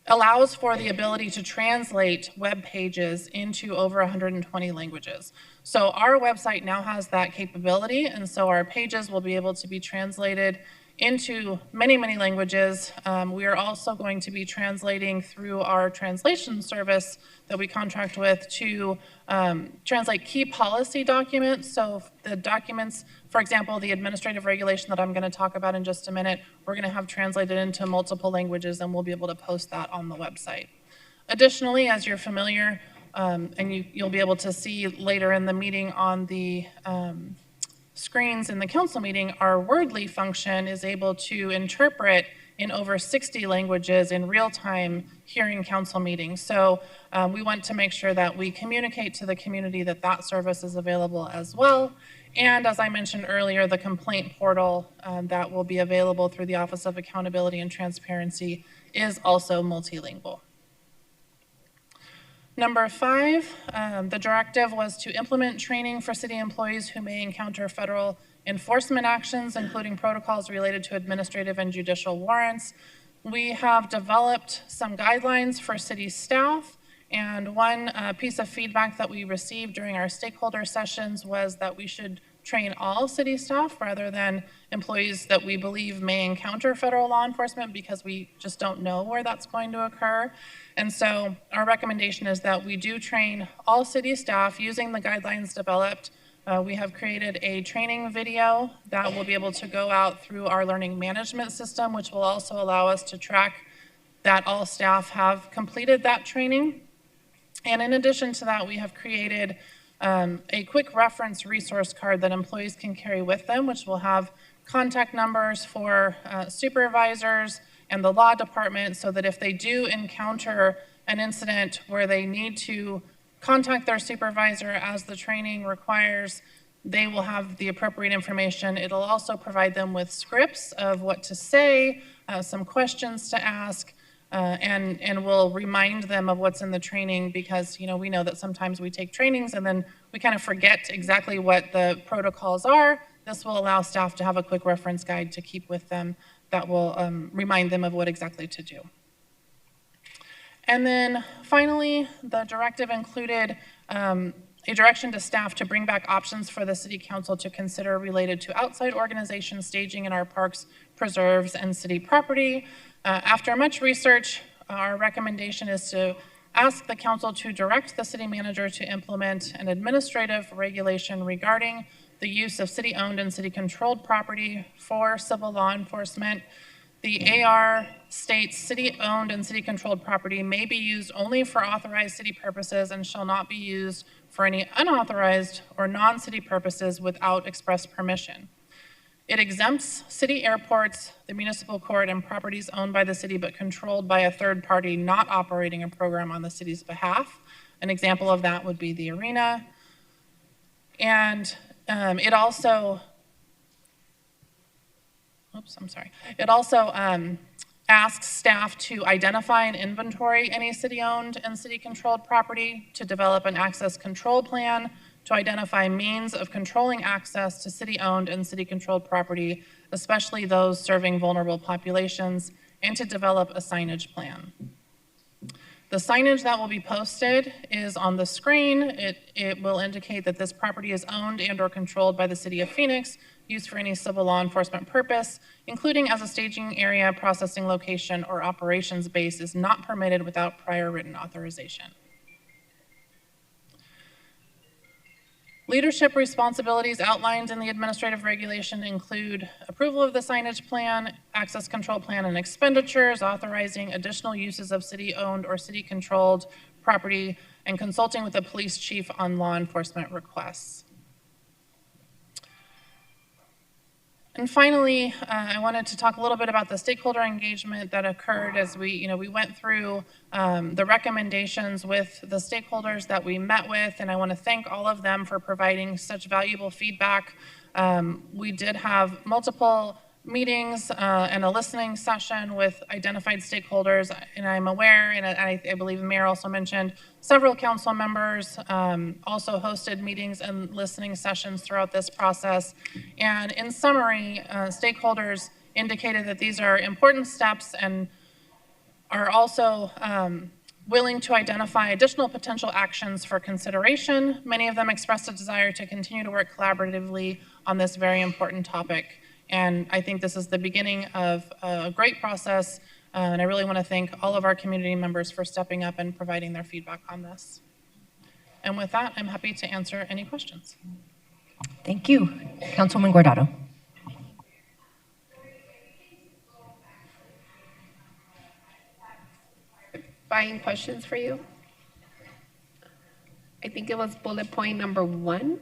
allows for the ability to translate web pages into over 120 languages. So our website now has that capability, and so our pages will be able to be translated into many, many languages. We are also going to be translating through our translation service that we contract with to translate key policy documents. So the documents, for example, the administrative regulation that I'm going to talk about in just a minute, we're going to have translated into multiple languages, and we'll be able to post that on the website. Additionally, as you're familiar, and you'll be able to see later in the meeting on the screens in the council meeting, our Wordly function is able to interpret in over 60 languages in real time hearing council meetings. So we want to make sure that we communicate to the community that that service is available as well. And as I mentioned earlier, the complaint portal that will be available through the Office of Accountability and Transparency is also multilingual. Number 5, the directive was to implement training for city employees who may encounter federal enforcement actions, including protocols related to administrative and judicial warrants. We have developed some guidelines for city staff, and one piece of feedback that we received during our stakeholder sessions was that we should train all city staff rather than employees that we believe may encounter federal law enforcement, because we just don't know where that's going to occur. And so our recommendation is that we do train all city staff using the guidelines developed. We have created a training video that will be able to go out through our learning management system, which will also allow us to track that all staff have completed that training. And in addition to that, we have created a quick reference resource card that employees can carry with them, which will have contact numbers for supervisors and the law department, so that if they do encounter an incident where they need to contact their supervisor as the training requires, they will have the appropriate information. It'll also provide them with scripts of what to say, some questions to ask, and we'll remind them of what's in the training because, we know that sometimes we take trainings and then we kind of forget exactly what the protocols are. This will allow staff to have a quick reference guide to keep with them that will remind them of what exactly to do. And then finally, the directive included a direction to staff to bring back options for the City Council to consider related to outside organization staging in our parks, preserves, and city property. After much research, our recommendation is to ask the council to direct the city manager to implement an administrative regulation regarding the use of city-owned and city-controlled property for civil law enforcement. The AR states city-owned and city-controlled property may be used only for authorized city purposes and shall not be used for any unauthorized or non-city purposes without express permission. It exempts city airports, the municipal court, and properties owned by the city but controlled by a third party not operating a program on the city's behalf. An example of that would be the arena. And it also asks staff to identify and inventory any city-owned and city-controlled property, to develop an access control plan, to identify means of controlling access to city-owned and city-controlled property, especially those serving vulnerable populations, and to develop a signage plan. The signage that will be posted is on the screen. It will indicate that this property is owned and or controlled by the City of Phoenix, used for any civil law enforcement purpose, including as a staging area, processing location, or operations base, is not permitted without prior written authorization. Leadership responsibilities outlined in the administrative regulation include approval of the signage plan, access control plan, and expenditures, authorizing additional uses of city-owned or city-controlled property, and consulting with the police chief on law enforcement requests. And finally, I wanted to talk a little bit about the stakeholder engagement that occurred as we went through the recommendations with the stakeholders that we met with, and I want to thank all of them for providing such valuable feedback. We did have multiple meetings and a listening session with identified stakeholders, and I'm aware, and I believe the mayor also mentioned, several council members also hosted meetings and listening sessions throughout this process. And in summary, stakeholders indicated that these are important steps and are also willing to identify additional potential actions for consideration. Many of them expressed a desire to continue to work collaboratively on this very important topic. And I think this is the beginning of a great process, and I really want to thank all of our community members for stepping up and providing their feedback on this. And with that, I'm happy to answer any questions. Thank you. Councilwoman Guardado. Buying questions for you. I think it was bullet point number 1.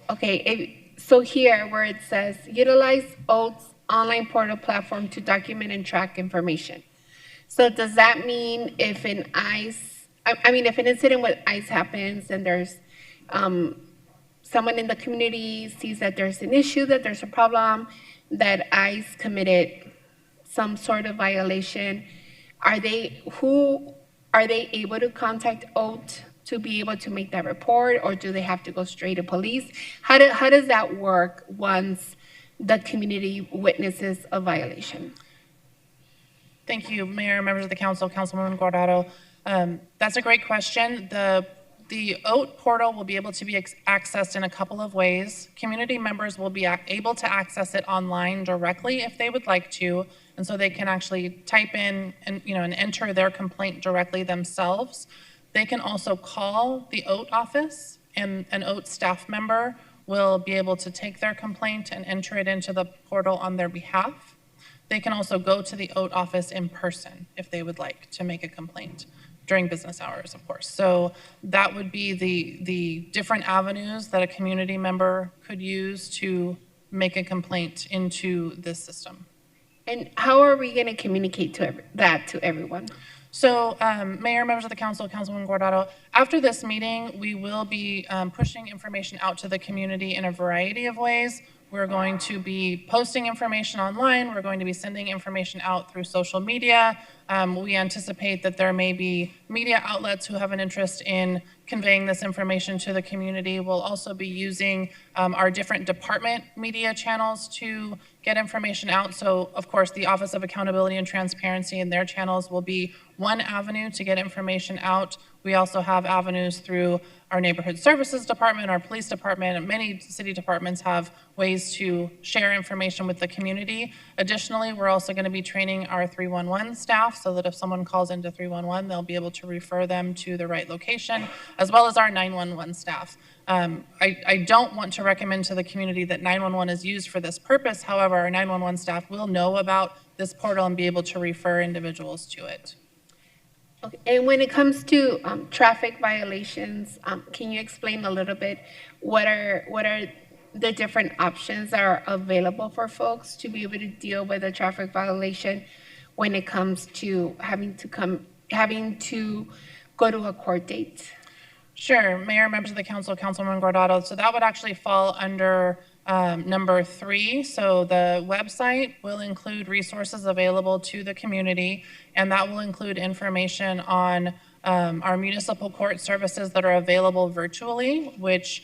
Okay, so here where it says, utilize OAT's online portal platform to document and track information. So does that mean if an if an incident with ICE happens and there's someone in the community sees that there's an issue, that there's a problem, that ICE committed some sort of violation, are they able to contact OAT to be able to make that report, or do they have to go straight to police? How does that work once the community witnesses a violation? Thank you, Mayor, members of the council, Councilwoman Guardado. That's a great question. The OAT portal will be able to be accessed in a couple of ways. Community members will be able to access it online directly if they would like to, and so they can actually type in and enter their complaint directly themselves. They can also call the OAT office, and an OAT staff member will be able to take their complaint and enter it into the portal on their behalf. They can also go to the OAT office in person if they would like to make a complaint during business hours, of course. So that would be the different avenues that a community member could use to make a complaint into this system. And how are we going to communicate that to everyone? So, Mayor, members of the council, Councilwoman Guardado, after this meeting, we will be pushing information out to the community in a variety of ways. We're going to be posting information online. We're going to be sending information out through social media. We anticipate that there may be media outlets who have an interest in conveying this information to the community. We'll also be using our different department media channels to get information out. So, of course, the Office of Accountability and Transparency and their channels will be one avenue to get information out. We also have avenues through our Neighborhood Services Department, our Police Department, and many city departments have ways to share information with the community. Additionally, we're also going to be training our 311 staff so that if someone calls into 311, they'll be able to refer them to the right location, as well as our 911 staff. I don't want to recommend to the community that 911 is used for this purpose. However, our 911 staff will know about this portal and be able to refer individuals to it. Okay. And when it comes to traffic violations, can you explain a little bit what are the different options that are available for folks to be able to deal with a traffic violation when it comes to having to go to a court date? Sure, Mayor, members of the council, Councilwoman Guardado. So that would actually fall under number 3. So the website will include resources available to the community, and that will include information on our municipal court services that are available virtually, which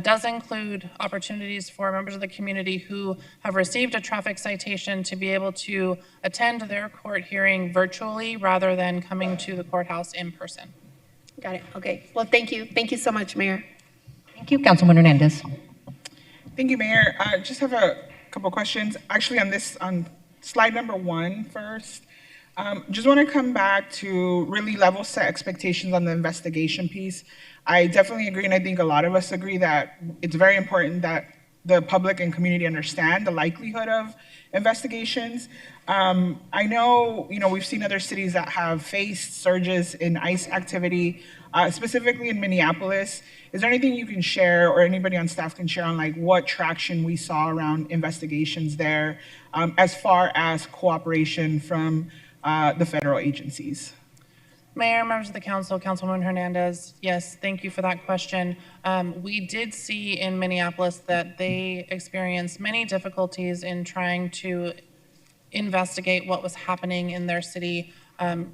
does include opportunities for members of the community who have received a traffic citation to be able to attend their court hearing virtually rather than coming to the courthouse in person. Got it. Okay. Well, thank you. Thank you so much, Mayor. Thank you, Councilwoman Hernandez. Thank you, Mayor. I just have a couple questions. Actually, on slide number 1 first. Just want to come back to really level set expectations on the investigation piece. I definitely agree, and I think a lot of us agree that it's very important that the public and community understand the likelihood of investigations. I know, we've seen other cities that have faced surges in ICE activity, specifically in Minneapolis. Is there anything you can share or anybody on staff can share on like what traction we saw around investigations there as far as cooperation from the federal agencies? Mayor, members of the council, Councilwoman Hernandez, yes, thank you for that question. We did see in Minneapolis that they experienced many difficulties in trying to investigate what was happening in their city,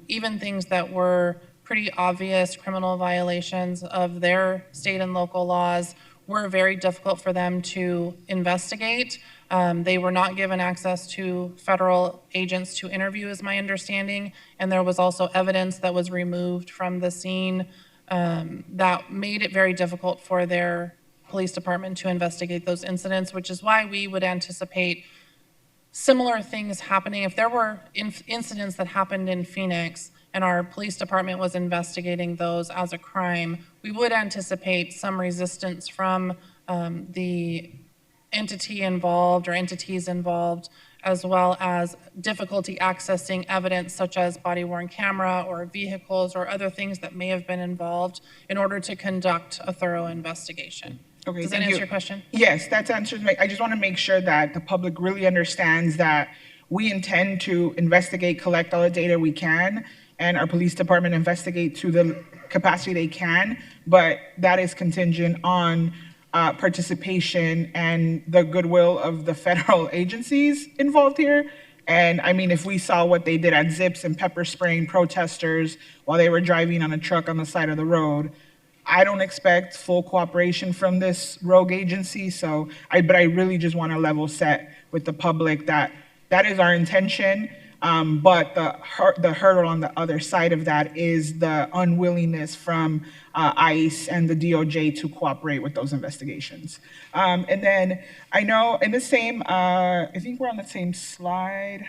even things that were pretty obvious criminal violations of their state and local laws were very difficult for them to investigate. They were not given access to federal agents to interview, is my understanding, and there was also evidence that was removed from the scene that made it very difficult for their police department to investigate those incidents, which is why we would anticipate similar things happening. If there were incidents that happened in Phoenix and our police department was investigating those as a crime, we would anticipate some resistance from the entity involved or entities involved, as well as difficulty accessing evidence such as body-worn camera or vehicles or other things that may have been involved in order to conduct a thorough investigation. Okay, Does that answer your question? Yes, that answers I just want to make sure that the public really understands that we intend to investigate, collect all the data we can, and our police department investigate to the capacity they can, but that is contingent on participation and the goodwill of the federal agencies involved here. And I mean, if we saw what they did at Zips and pepper spraying protesters while they were driving on a truck on the side of the road, I don't expect full cooperation from this rogue agency. But I really just want to level set with the public that that is our intention. But the hurdle on the other side of that is the unwillingness from ICE and the DOJ to cooperate with those investigations. And then I know in the same, I think we're on the same slide.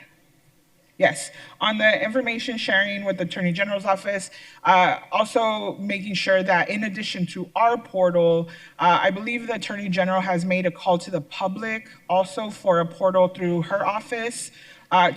Yes, on the information sharing with the Attorney General's office, also making sure that in addition to our portal, I believe the Attorney General has made a call to the public also for a portal through her office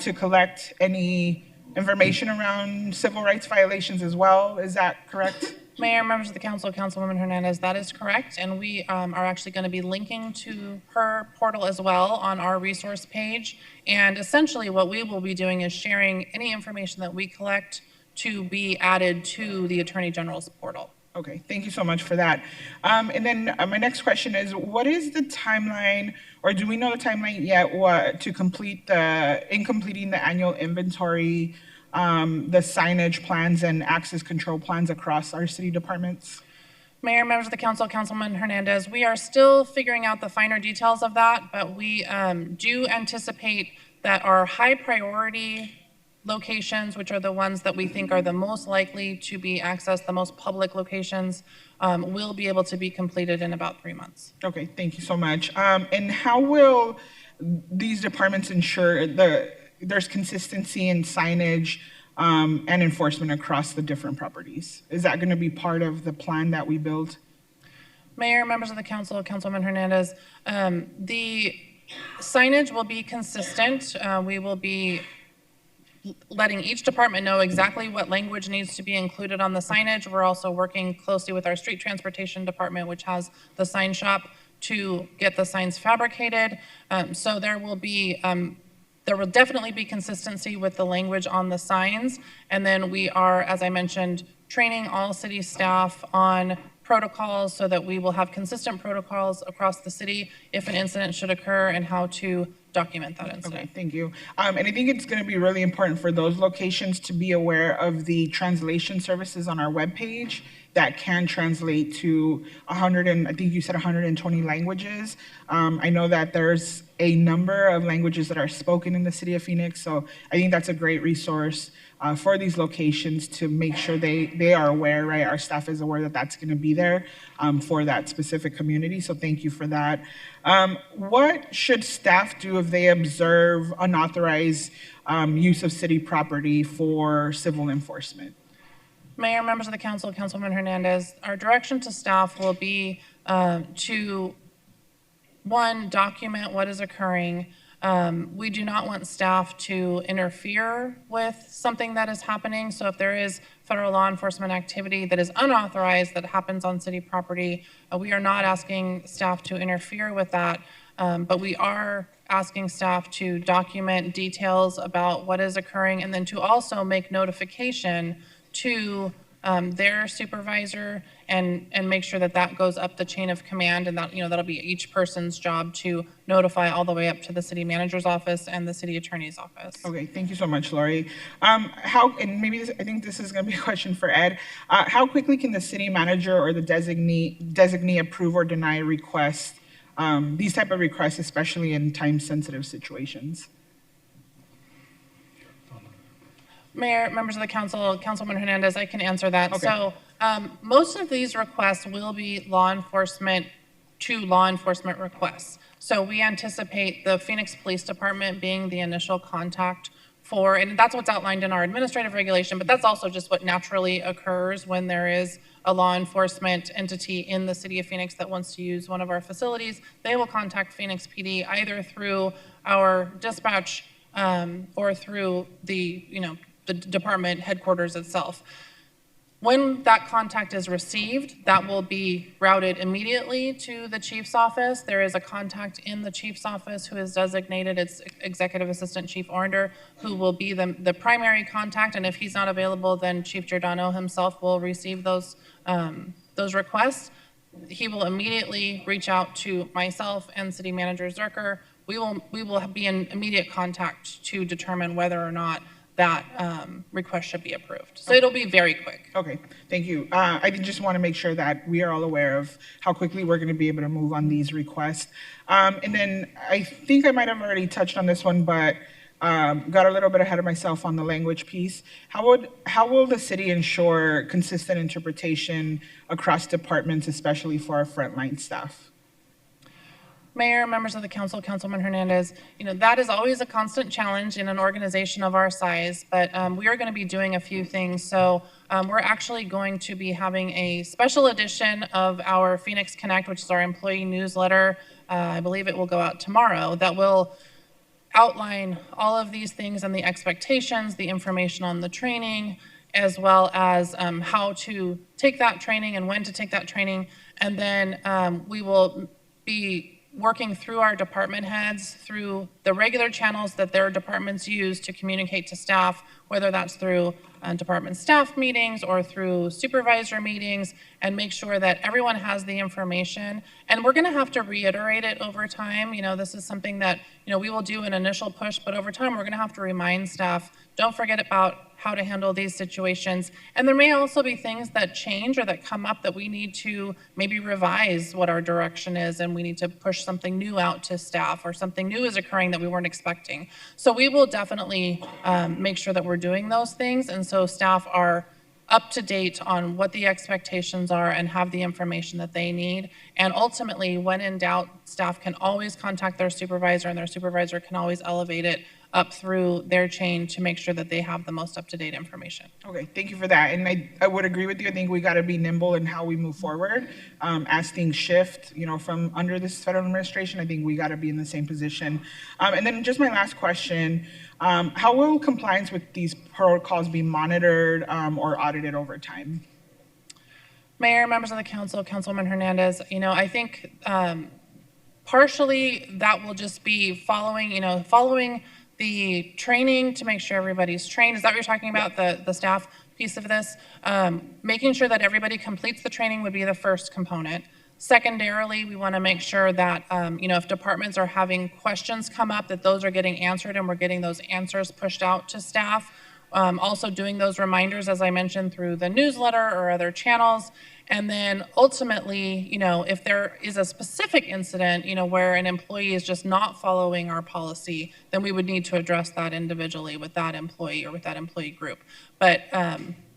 to collect any information around civil rights violations as well. Is that correct? Mayor, members of the council, Councilwoman Hernandez, that is correct. And we are actually going to be linking to her portal as well on our resource page. And essentially what we will be doing is sharing any information that we collect to be added to the Attorney General's portal. Okay, thank you so much for that. And then my next question is, what is the timeline, or do we know the timeline yet, to complete completing the annual inventory, the signage plans and access control plans across our city departments? Mayor, members of the council, Councilman Hernandez, we are still figuring out the finer details of that, but we do anticipate that our high priority locations, which are the ones that we think are the most likely to be accessed, the most public locations, will be able to be completed in about 3 months. Okay, thank you so much. And how will these departments ensure there's consistency in signage and enforcement across the different properties? Is that going to be part of the plan that we build? Mayor, members of the council, Councilman Hernandez, the signage will be consistent. We will be letting each department know exactly what language needs to be included on the signage. We're also working closely with our street transportation department, which has the sign shop, to get the signs fabricated. So there will definitely be consistency with the language on the signs. And then we are, as I mentioned, training all city staff on protocols so that we will have consistent protocols across the city if an incident should occur and how to document that incident. Okay, thank you. And I think it's going to be really important for those locations to be aware of the translation services on our webpage that can translate to I think you said 120 languages. I know that there's a number of languages that are spoken in the city of Phoenix, so I think that's a great resource for these locations to make sure they are aware, right? Our staff is aware that that's going to be there for that specific community, so thank you for that. What should staff do if they observe unauthorized use of city property for civil enforcement? Mayor, members of the council, Councilman Hernandez, our direction to staff will be to, one, document what is occurring. We do not want staff to interfere with something that is happening. So if there is federal law enforcement activity that is unauthorized that happens on city property, we are not asking staff to interfere with that, but we are asking staff to document details about what is occurring and then to also make notification to their supervisor and make sure that that goes up the chain of command, and that that'll be each person's job to notify all the way up to the city manager's office and the city attorney's office. Okay, thank you so much, Lori. And maybe I think this is going to be a question for Ed. How quickly can the city manager or the designee approve or deny requests, these type of requests, especially in time-sensitive situations? Mayor, members of the council, Councilman Hernandez, I can answer that. Okay. So most of these requests will be law enforcement requests. So we anticipate the Phoenix Police Department being the initial contact for, and that's what's outlined in our administrative regulation, but that's also just what naturally occurs when there is a law enforcement entity in the city of Phoenix that wants to use one of our facilities. They will contact Phoenix PD either through our dispatch or through the department headquarters itself. When that contact is received, that will be routed immediately to the chief's office. There is a contact in the chief's office who is designated. It's Executive Assistant Chief Ornder, who will be the primary contact, and if he's not available, then Chief Giordano himself will receive those requests. He will immediately reach out to myself and City Manager Zerker. We will be in immediate contact to determine whether or not that request should be approved. So it'll be very quick. Okay, thank you. I just want to make sure that we are all aware of how quickly we're going to be able to move on these requests. And then I think I might have already touched on this one, but got a little bit ahead of myself on the language piece. How will the city ensure consistent interpretation across departments, especially for our frontline staff? Mayor, members of the council, Councilman Hernandez, that is always a constant challenge in an organization of our size, but we are going to be doing a few things. So we're actually going to be having a special edition of our Phoenix Connect, which is our employee newsletter. I believe it will go out tomorrow, that will outline all of these things and the expectations, the information on the training, as well as how to take that training and when to take that training. And then we will be working through our department heads, through the regular channels that their departments use to communicate to staff, whether that's through department staff meetings or through supervisor meetings, and make sure that everyone has the information. And we're gonna have to reiterate it over time. This is something that, we will do an initial push, but over time, we're gonna have to remind staff, don't forget about how to handle these situations. And there may also be things that change or that come up that we need to maybe revise what our direction is, and we need to push something new out to staff, or something new is occurring that we weren't expecting. So we will definitely make sure that we're doing those things, and so staff are up to date on what the expectations are and have the information that they need. And ultimately, when in doubt, staff can always contact their supervisor, and their supervisor can always elevate it up through their chain to make sure that they have the most up-to-date information. Okay, thank you for that. And I would agree with you. I think we got to be nimble in how we move forward. As things shift, from under this federal administration, I think we got to be in the same position. And then just my last question, how will compliance with these protocols be monitored or audited over time? Mayor, members of the council, Councilwoman Hernandez, I think partially that will just be following the training to make sure everybody's trained. Is that what you're talking about, the staff piece of this? Making sure that everybody completes the training would be the first component. Secondarily, we want to make sure that, if departments are having questions come up, that those are getting answered and we're getting those answers pushed out to staff. Also doing those reminders, as I mentioned, through the newsletter or other channels. And then ultimately, if there is a specific incident, where an employee is just not following our policy, then we would need to address that individually with that employee or with that employee group. But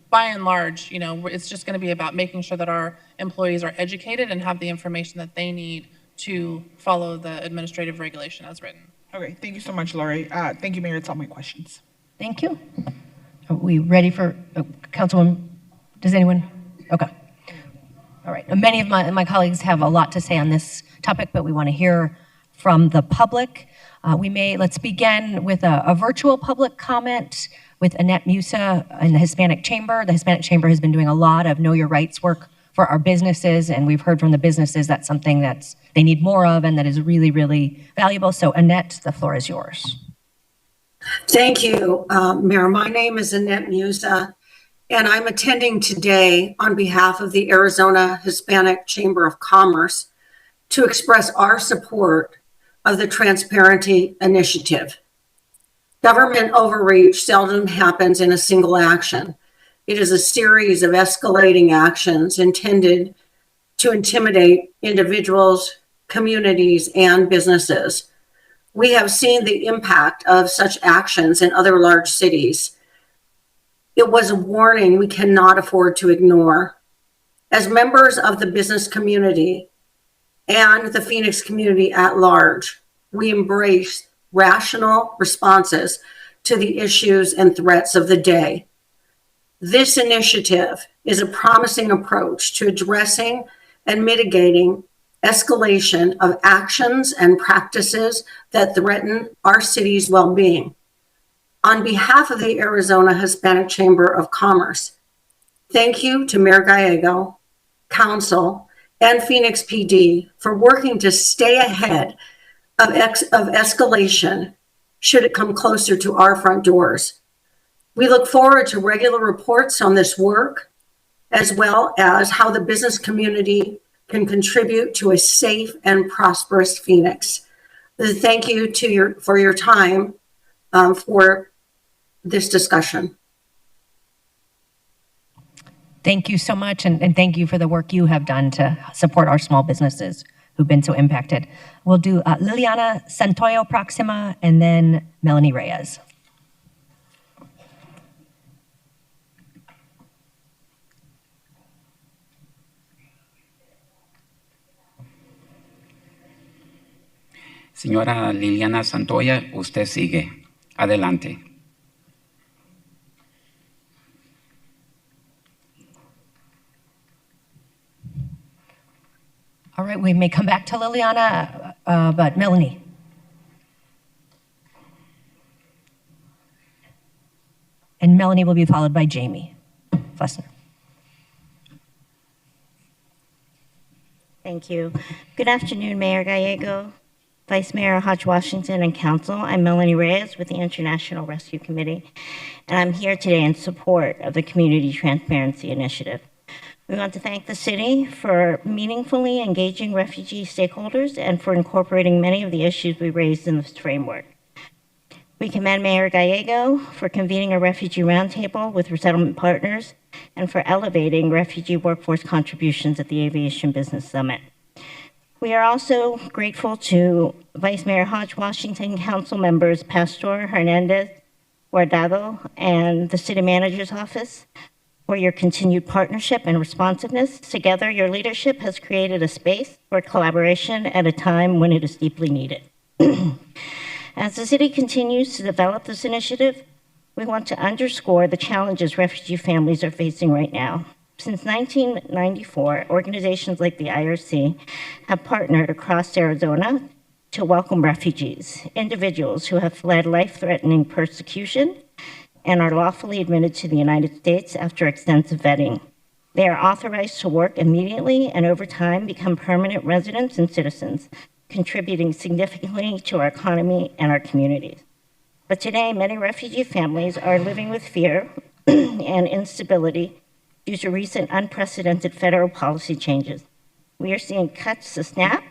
by and large, it's just going to be about making sure that our employees are educated and have the information that they need to follow the administrative regulation as written. Okay, thank you so much, Lori. Thank you, Mayor. That's all my questions. Thank you. Are we ready for Councilwoman? Does anyone? Okay. All right. Many of my colleagues have a lot to say on this topic, but we want to hear from the public. Let's begin with a virtual public comment with Annette Musa in the Hispanic Chamber. The Hispanic Chamber has been doing a lot of Know Your Rights work for our businesses, and we've heard from the businesses that's something that they need more of and that is really, really valuable. So Annette, the floor is yours. Thank you, Mayor. My name is Annette Musa, and I'm attending today on behalf of the Arizona Hispanic Chamber of Commerce to express our support of the Transparency Initiative. Government overreach seldom happens in a single action. It is a series of escalating actions intended to intimidate individuals, communities, and businesses. We have seen the impact of such actions in other large cities. It was a warning we cannot afford to ignore. As members of the business community and the Phoenix community at large, we embrace rational responses to the issues and threats of the day. This initiative is a promising approach to addressing and mitigating escalation of actions and practices that threaten our city's well-being. On behalf of the Arizona Hispanic Chamber of Commerce, thank you to Mayor Gallego, Council, and Phoenix PD for working to stay ahead of escalation should it come closer to our front doors. We look forward to regular reports on this work, as well as how the business community can contribute to a safe and prosperous Phoenix. Thank you for your time for this discussion. Thank you so much, and thank you for the work you have done to support our small businesses who've been so impacted. We'll do Liliana Santoyo Proxima and then Melanie Reyes. Señora Liliana Santoya, usted sigue. Adelante. All right, we may come back to Liliana, but Melanie. And Melanie will be followed by Jamie Flessner. Thank you. Good afternoon, Mayor Gallego, Vice Mayor Hodge Washington and Council, I'm Melanie Reyes with the International Rescue Committee, and I'm here today in support of the Community Transparency Initiative. We want to thank the city for meaningfully engaging refugee stakeholders and for incorporating many of the issues we raised in this framework. We commend Mayor Gallego for convening a refugee roundtable with resettlement partners and for elevating refugee workforce contributions at the Aviation Business Summit. We are also grateful to Vice Mayor Hodge Washington, Council members Pastor, Hernandez, Guardado, and the City Manager's Office for your continued partnership and responsiveness. Together, your leadership has created a space for collaboration at a time when it is deeply needed. As the city continues to develop this initiative, we want to underscore the challenges refugee families are facing right now. Since 1994, organizations like the IRC have partnered across Arizona to welcome refugees, individuals who have fled life-threatening persecution and are lawfully admitted to the United States after extensive vetting. They are authorized to work immediately and over time become permanent residents and citizens, contributing significantly to our economy and our communities. But today, many refugee families are living with fear and instability due to recent unprecedented federal policy changes. We are seeing cuts to SNAP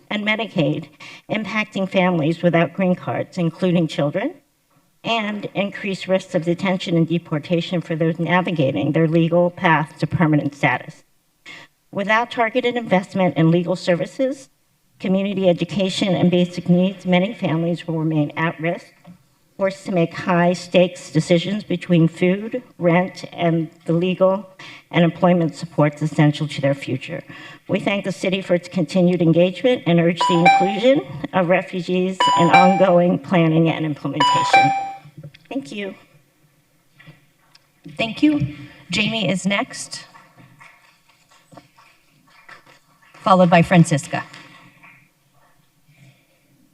and Medicaid impacting families without green cards, including children, and increased risks of detention and deportation for those navigating their legal path to permanent status. Without targeted investment in legal services, community education, and basic needs, many families will remain at risk, forced to make high-stakes decisions between food, rent, and the legal and employment supports essential to their future. We thank the city for its continued engagement and urge the inclusion of refugees in ongoing planning and implementation. Thank you. Thank you. Jamie is next, followed by Francisca.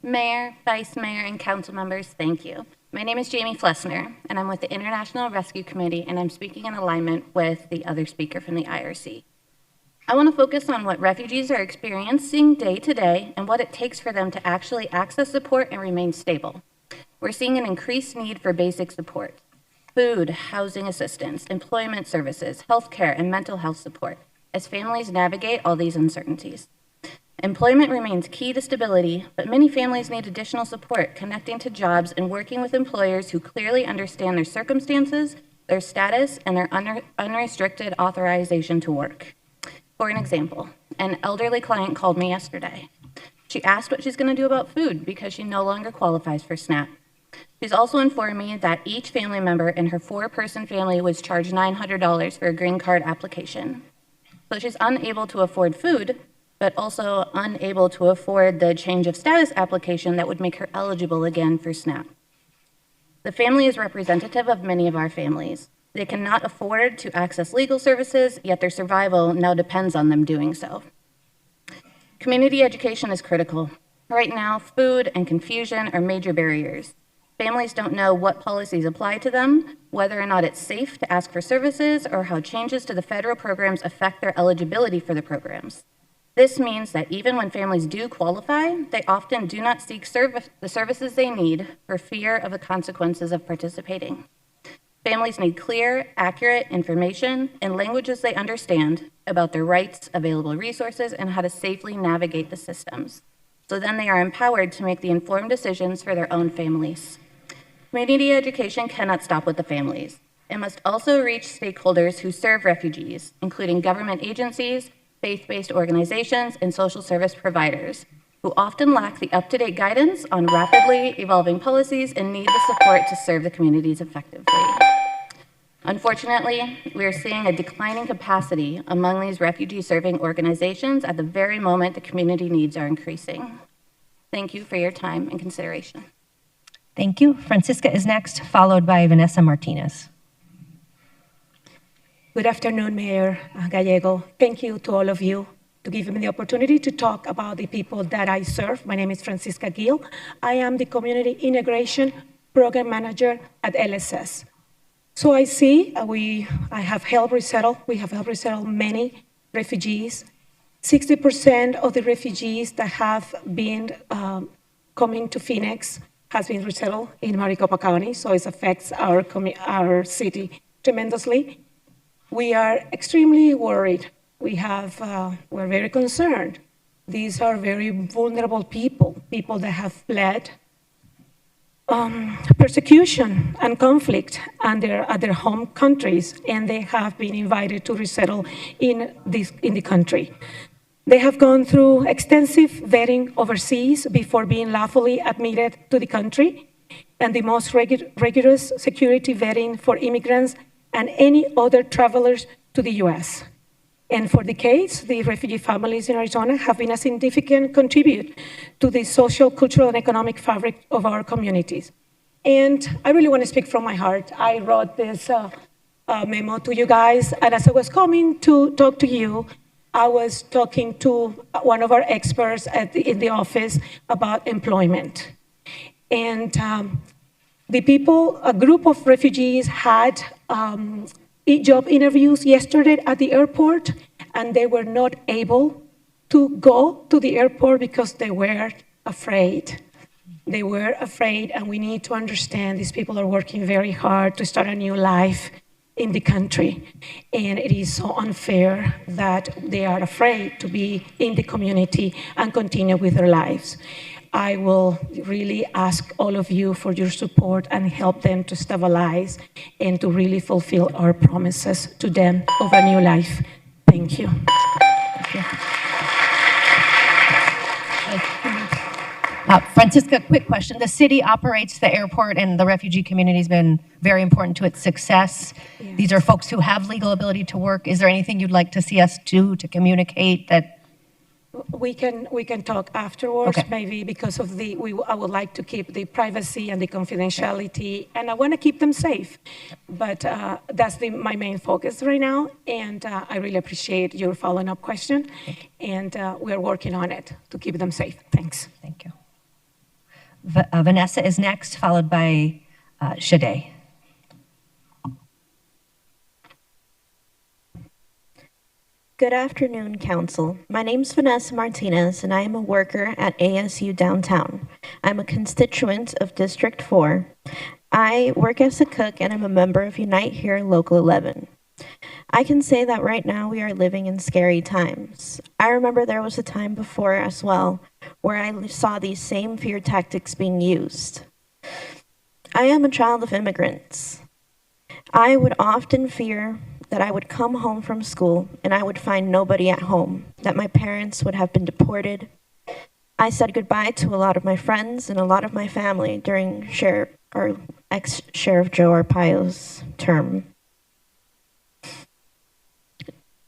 Mayor, Vice Mayor, and Council members, thank you. My name is Jamie Flessner, and I'm with the International Rescue Committee, and I'm speaking in alignment with the other speaker from the IRC. I want to focus on what refugees are experiencing day to day and what it takes for them to actually access support and remain stable. We're seeing an increased need for basic support: food, housing assistance, employment services, healthcare, and mental health support as families navigate all these uncertainties. Employment remains key to stability, but many families need additional support connecting to jobs and working with employers who clearly understand their circumstances, their status, and their unrestricted authorization to work. For an example, an elderly client called me yesterday. She asked what she's going to do about food because she no longer qualifies for SNAP. She's also informed me that each family member in her 4-person family was charged $900 for a green card application. So she's unable to afford food, but also unable to afford the change of status application that would make her eligible again for SNAP. The family is representative of many of our families. They cannot afford to access legal services, yet their survival now depends on them doing so. Community education is critical. Right now, food and confusion are major barriers. Families don't know what policies apply to them, whether or not it's safe to ask for services, or how changes to the federal programs affect their eligibility for the programs. This means that even when families do qualify, they often do not seek the services they need for fear of the consequences of participating. Families need clear, accurate information in languages they understand about their rights, available resources, and how to safely navigate the systems. So then they are empowered to make the informed decisions for their own families. Community education cannot stop with the families. It must also reach stakeholders who serve refugees, including government agencies, faith-based organizations, and social service providers, who often lack the up-to-date guidance on rapidly evolving policies and need the support to serve the communities effectively. Unfortunately, we are seeing a declining capacity among these refugee-serving organizations at the very moment the community needs are increasing. Thank you for your time and consideration. Thank you. Francisca is next, followed by Vanessa Martinez. Good afternoon, Mayor Gallego. Thank you to all of you to give me the opportunity to talk about the people that I serve. My name is Francisca Gill. I am the Community Integration Program Manager at LSS. So I see we have helped resettle many refugees 60% of the refugees that have been coming to Phoenix has been resettled in Maricopa County, so it affects our city tremendously. We are extremely worried. We're very concerned. These are very vulnerable people that have fled persecution and conflict at their home countries, and they have been invited to resettle in the country. They have gone through extensive vetting overseas before being lawfully admitted to the country, and the most rigorous security vetting for immigrants and any other travelers to the U.S. And for decades, the refugee families in Arizona have been a significant contributor to the social, cultural, and economic fabric of our communities. And I really want to speak from my heart. I wrote this memo to you guys, and as I was coming to talk to you, I was talking to one of our experts in the office about employment. And a group of refugees had job interviews yesterday at the airport, and they were not able to go to the airport because they were afraid. They were afraid, and we need to understand these people are working very hard to start a new life in the country. And it is so unfair that they are afraid to be in the community and continue with their lives. I will really ask all of you for your support and help them to stabilize and to really fulfill our promises to them of a new life. Thank you. Thank you. Francisca, quick question. The city operates the airport, and the refugee community has been very important to its success. Yes. These are folks who have legal ability to work. Is there anything you'd like to see us do to communicate that? We can talk afterwards, okay. Maybe because of I would like to keep the privacy and the confidentiality, and I want to keep them safe. But that's my main focus right now, and I really appreciate your following up question, and we're working on it to keep them safe. Thanks. Thank you. Vanessa is next, followed by Shade. Good afternoon, Council. My name is Vanessa Martinez, and I am a worker at ASU Downtown. I'm a constituent of District 4. I work as a cook, and I'm a member of Unite Here Local 11. I can say that right now we are living in scary times. I remember there was a time before as well where I saw these same fear tactics being used. I am a child of immigrants. I would often fear that I would come home from school and I would find nobody at home, that my parents would have been deported. I said goodbye to a lot of my friends and a lot of my family during ex-Sheriff Joe Arpaio's term.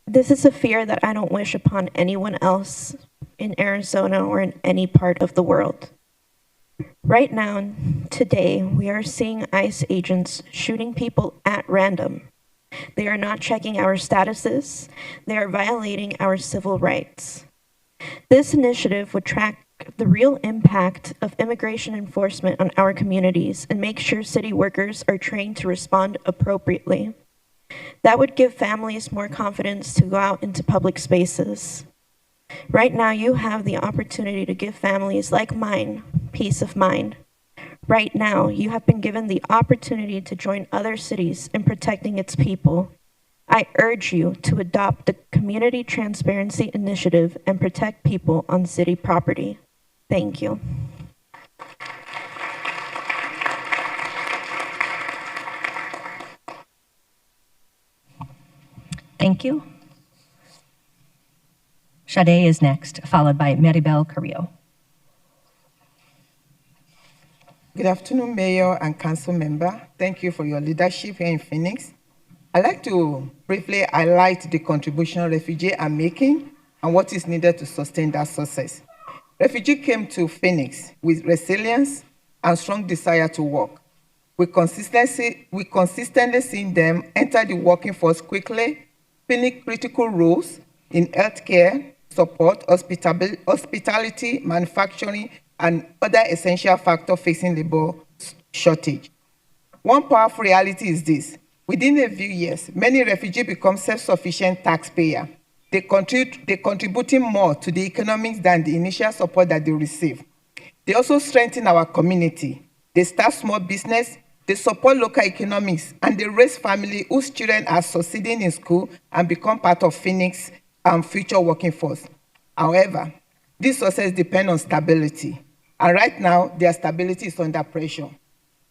This is a fear that I don't wish upon anyone else in Arizona or in any part of the world. Right now, today, we are seeing ICE agents shooting people at random. They are not checking our statuses. They are violating our civil rights. This initiative would track the real impact of immigration enforcement on our communities and make sure city workers are trained to respond appropriately. That would give families more confidence to go out into public spaces. Right now, you have the opportunity to give families like mine peace of mind. Right now, you have been given the opportunity to join other cities in protecting its people. I urge you to adopt the Community Transparency Initiative and protect people on city property. Thank you. Thank you. Shade is next, followed by Maribel Carrillo. Good afternoon, Mayor and Council member. Thank you for your leadership here in Phoenix. I'd like to briefly highlight the contribution refugees are making and what is needed to sustain that success. Refugees came to Phoenix with resilience and strong desire to work. We consistently seen them enter the working force quickly, filling critical roles in healthcare, support, hospitality, manufacturing, and other essential factors facing labor shortage. One powerful reality is this. Within a few years, many refugees become self-sufficient taxpayers. They're contributing more to the economics than the initial support that they receive. They also strengthen our community. They start small business, they support local economics, and they raise families whose children are succeeding in school and become part of Phoenix future working force. However, this success depends on stability. And right now, their stability is under pressure.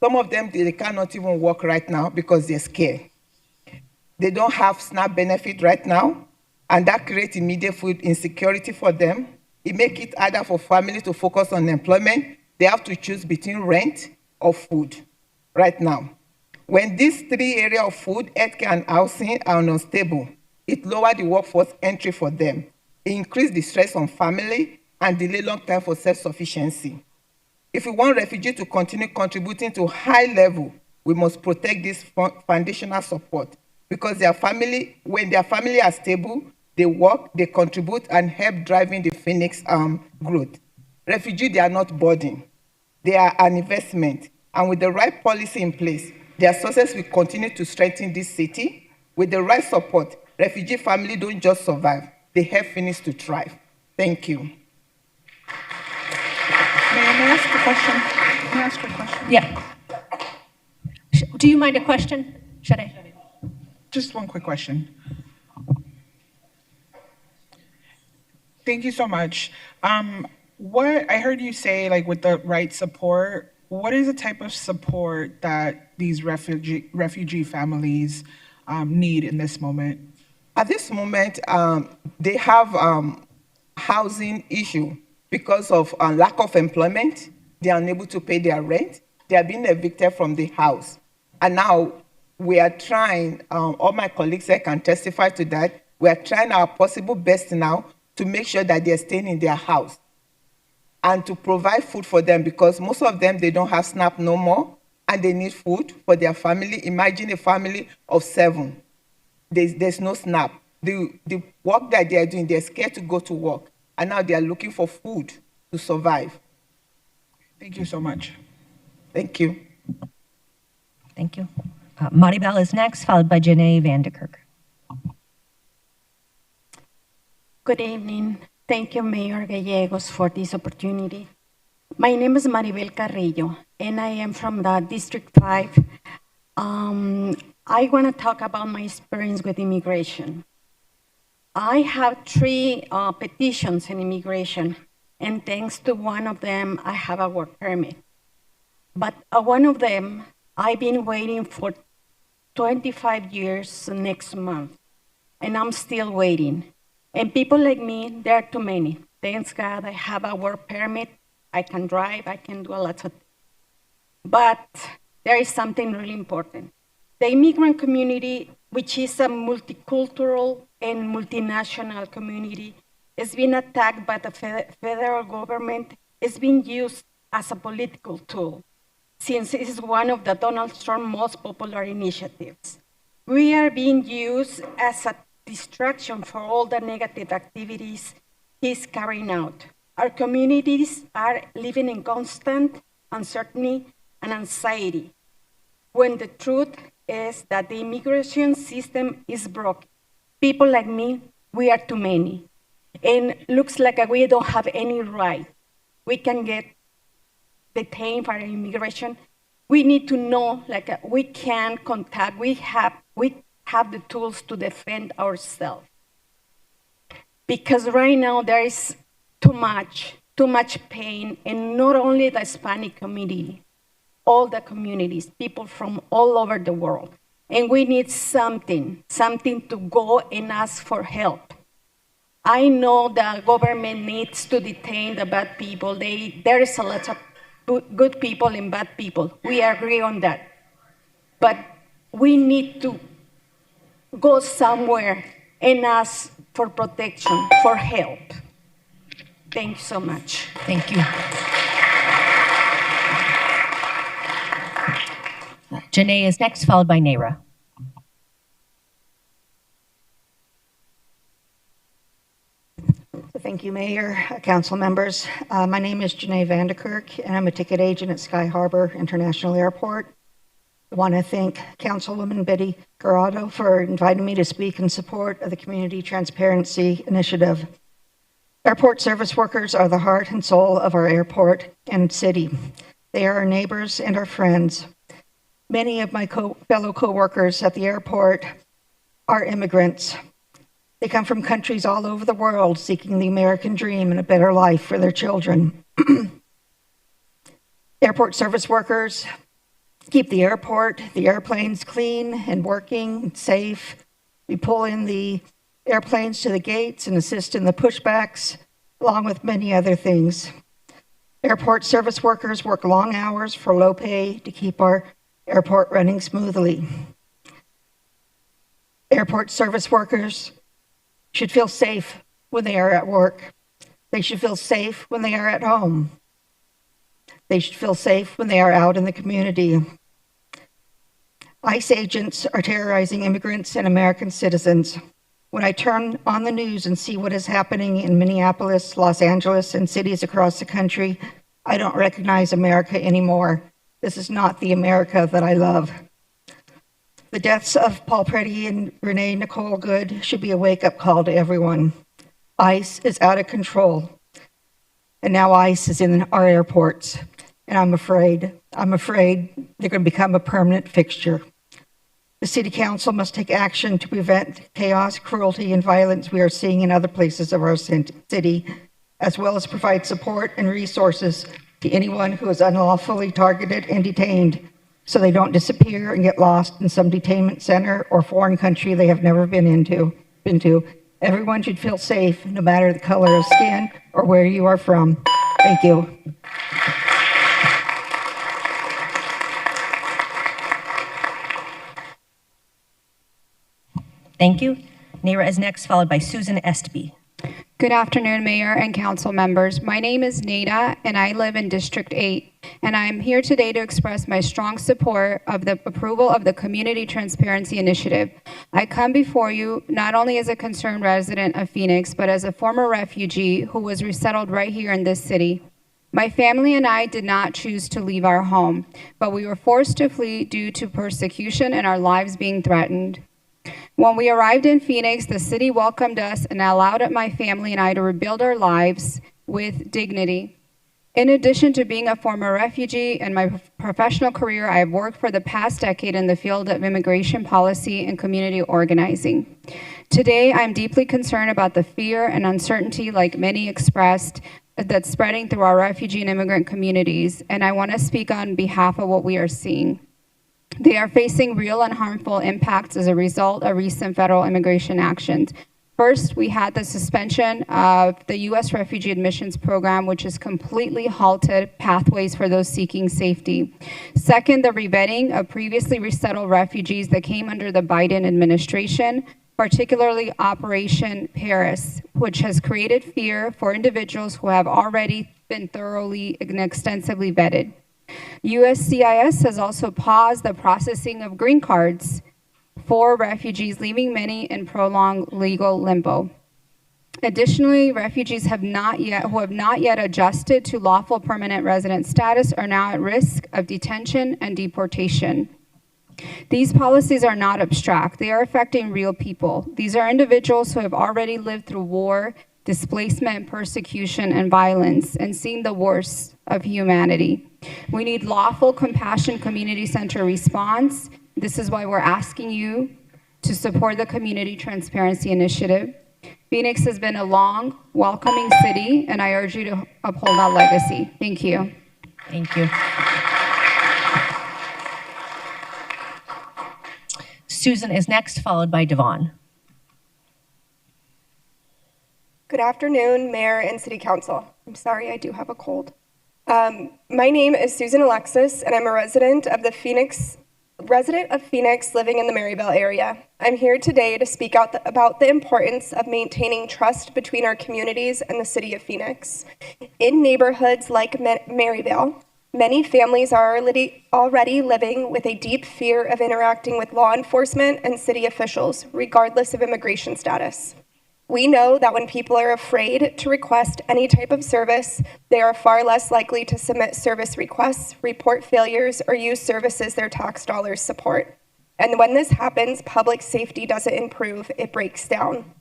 Some of them, they cannot even work right now because they're scared. They don't have SNAP benefit right now, and that creates immediate food insecurity for them. It makes it harder for families to focus on employment. They have to choose between rent or food right now. When these three areas of food, healthcare, and housing are unstable, it lowers the workforce entry for them. It increases the stress on family and delay long time for self-sufficiency. If we want refugees to continue contributing to high level, we must protect this foundational support because when their family are stable, they work, they contribute, and help driving the Phoenix growth. Refugees, they are not burden. They are an investment. And with the right policy in place, their success will continue to strengthen this city. With the right support, refugee families don't just survive, they help Phoenix to thrive. Thank you. May I ask a question? May I ask a question? Yeah. Do you mind a question, Shade? Just one quick question. Thank you so much. What I heard you say, like with the right support, what is the type of support that these refugee families need in this moment? At this moment, they have housing issue because of lack of employment. They are unable to pay their rent. They are being evicted from the house. And now we are trying, all my colleagues here can testify to that, we are trying our possible best now to make sure that they're staying in their house and to provide food for them because most of them, they don't have SNAP no more and they need food for their family. Imagine a family of 7. There's no SNAP. The work that they are doing, they're scared to go to work. And now they are looking for food to survive. Thank you so much. Thank you. Thank you. Maribel is next, followed by Janae Vanderkirk. Good evening. Thank you, Mayor Gallegos, for this opportunity. My name is Maribel Carrillo, and I am from the District 5. I want to talk about my experience with immigration. I have 3 petitions in immigration, and thanks to one of them, I have a work permit. But one of them, I've been waiting for 25 years next month, and I'm still waiting. And people like me, there are too many. Thanks God, I have a work permit. I can drive, I can do a lot of things. But there is something really important. The immigrant community, which is a multicultural and multinational community, is being attacked by the federal government. It's being used as a political tool, since it is one of the Donald Trump's most popular initiatives. We are being used as a distraction for all the negative activities he's carrying out. Our communities are living in constant uncertainty and anxiety, when the truth is that the immigration system is broken. People like me, we are too many. And looks like we don't have any right. We can get detained for immigration. We need to know, we can contact, we have the tools to defend ourselves. Because right now there is too much pain, and not only the Hispanic community, all the communities, people from all over the world. And we need something to go and ask for help. I know the government needs to detain the bad people. There is a lot of good people and bad people. We agree on that. But we need to go somewhere and ask for protection, for help. Thank you so much. Thank you. Janae is next, followed by Naira. Thank you, Mayor, council members. My name is Janae Vanderkirk, and I'm a ticket agent at Sky Harbor International Airport. I want to thank Councilwoman Betty Garado for inviting me to speak in support of the Community Transparency Initiative. Airport service workers are the heart and soul of our airport and city. They are our neighbors and our friends. Many of my fellow co-workers at the airport are immigrants. They come from countries all over the world seeking the American dream and a better life for their children. Airport service workers keep the airport, the airplanes clean and working and safe. We pull in the airplanes to the gates and assist in the pushbacks, along with many other things. Airport service workers work long hours for low pay to keep our airport running smoothly. Airport service workers should feel safe when they are at work. They should feel safe when they are at home. They should feel safe when they are out in the community. ICE agents are terrorizing immigrants and American citizens. When I turn on the news and see what is happening in Minneapolis, Los Angeles, and cities across the country, I don't recognize America anymore. This is not the America that I love. The deaths of Paul Preddy and Renee Nicole Good should be a wake-up call to everyone. ICE is out of control. And now ICE is in our airports. And I'm afraid they're going to become a permanent fixture. The City Council must take action to prevent chaos, cruelty, and violence we are seeing in other places of our city, as well as provide support and resources to anyone who is unlawfully targeted and detained so they don't disappear and get lost in some detainment center or foreign country they have never been to. Everyone should feel safe, no matter the color of skin or where you are from. Thank you. Thank you. Nera is next, followed by Susan Estby. Good afternoon, Mayor and Council members. My name is Nada, and I live in District 8, and I'm here today to express my strong support of the approval of the Community Transparency Initiative. I come before you not only as a concerned resident of Phoenix, but as a former refugee who was resettled right here in this city. My family and I did not choose to leave our home, but we were forced to flee due to persecution and our lives being threatened. When we arrived in Phoenix, the city welcomed us and allowed my family and I to rebuild our lives with dignity. In addition to being a former refugee in my professional career, I have worked for the past decade in the field of immigration policy and community organizing. Today, I'm deeply concerned about the fear and uncertainty, like many expressed, that's spreading through our refugee and immigrant communities, and I want to speak on behalf of what we are seeing. They are facing real and harmful impacts as a result of recent federal immigration actions. First, we had the suspension of the U.S. Refugee Admissions Program, which has completely halted pathways for those seeking safety. Second, the revetting of previously resettled refugees that came under the Biden administration, particularly Operation Paris, which has created fear for individuals who have already been thoroughly and extensively vetted. USCIS has also paused the processing of green cards for refugees, leaving many in prolonged legal limbo. Additionally, refugees who have not yet adjusted to lawful permanent resident status are now at risk of detention and deportation. These policies are not abstract. They are affecting real people. These are individuals who have already lived through war, displacement, persecution, and violence, and seen the worst of humanity. We need lawful, compassion, community-centered response. This is why we're asking you to support the Community Transparency Initiative. Phoenix has been a long, welcoming city, and I urge you to uphold that legacy. Thank you. Thank you. Susan is next, followed by Devon. Good afternoon, Mayor and City Council. I'm sorry, I do have a cold. My name is Susan Alexis, and I'm a resident of Phoenix, living in the Maryville area. I'm here today to speak out about the importance of maintaining trust between our communities and the city of Phoenix. In neighborhoods like Maryville, many families are already living with a deep fear of interacting with law enforcement and city officials, regardless of immigration status. We know that when people are afraid to request any type of service, they are far less likely to submit service requests, report failures, or use services their tax dollars support. And when this happens, public safety doesn't improve, it breaks down.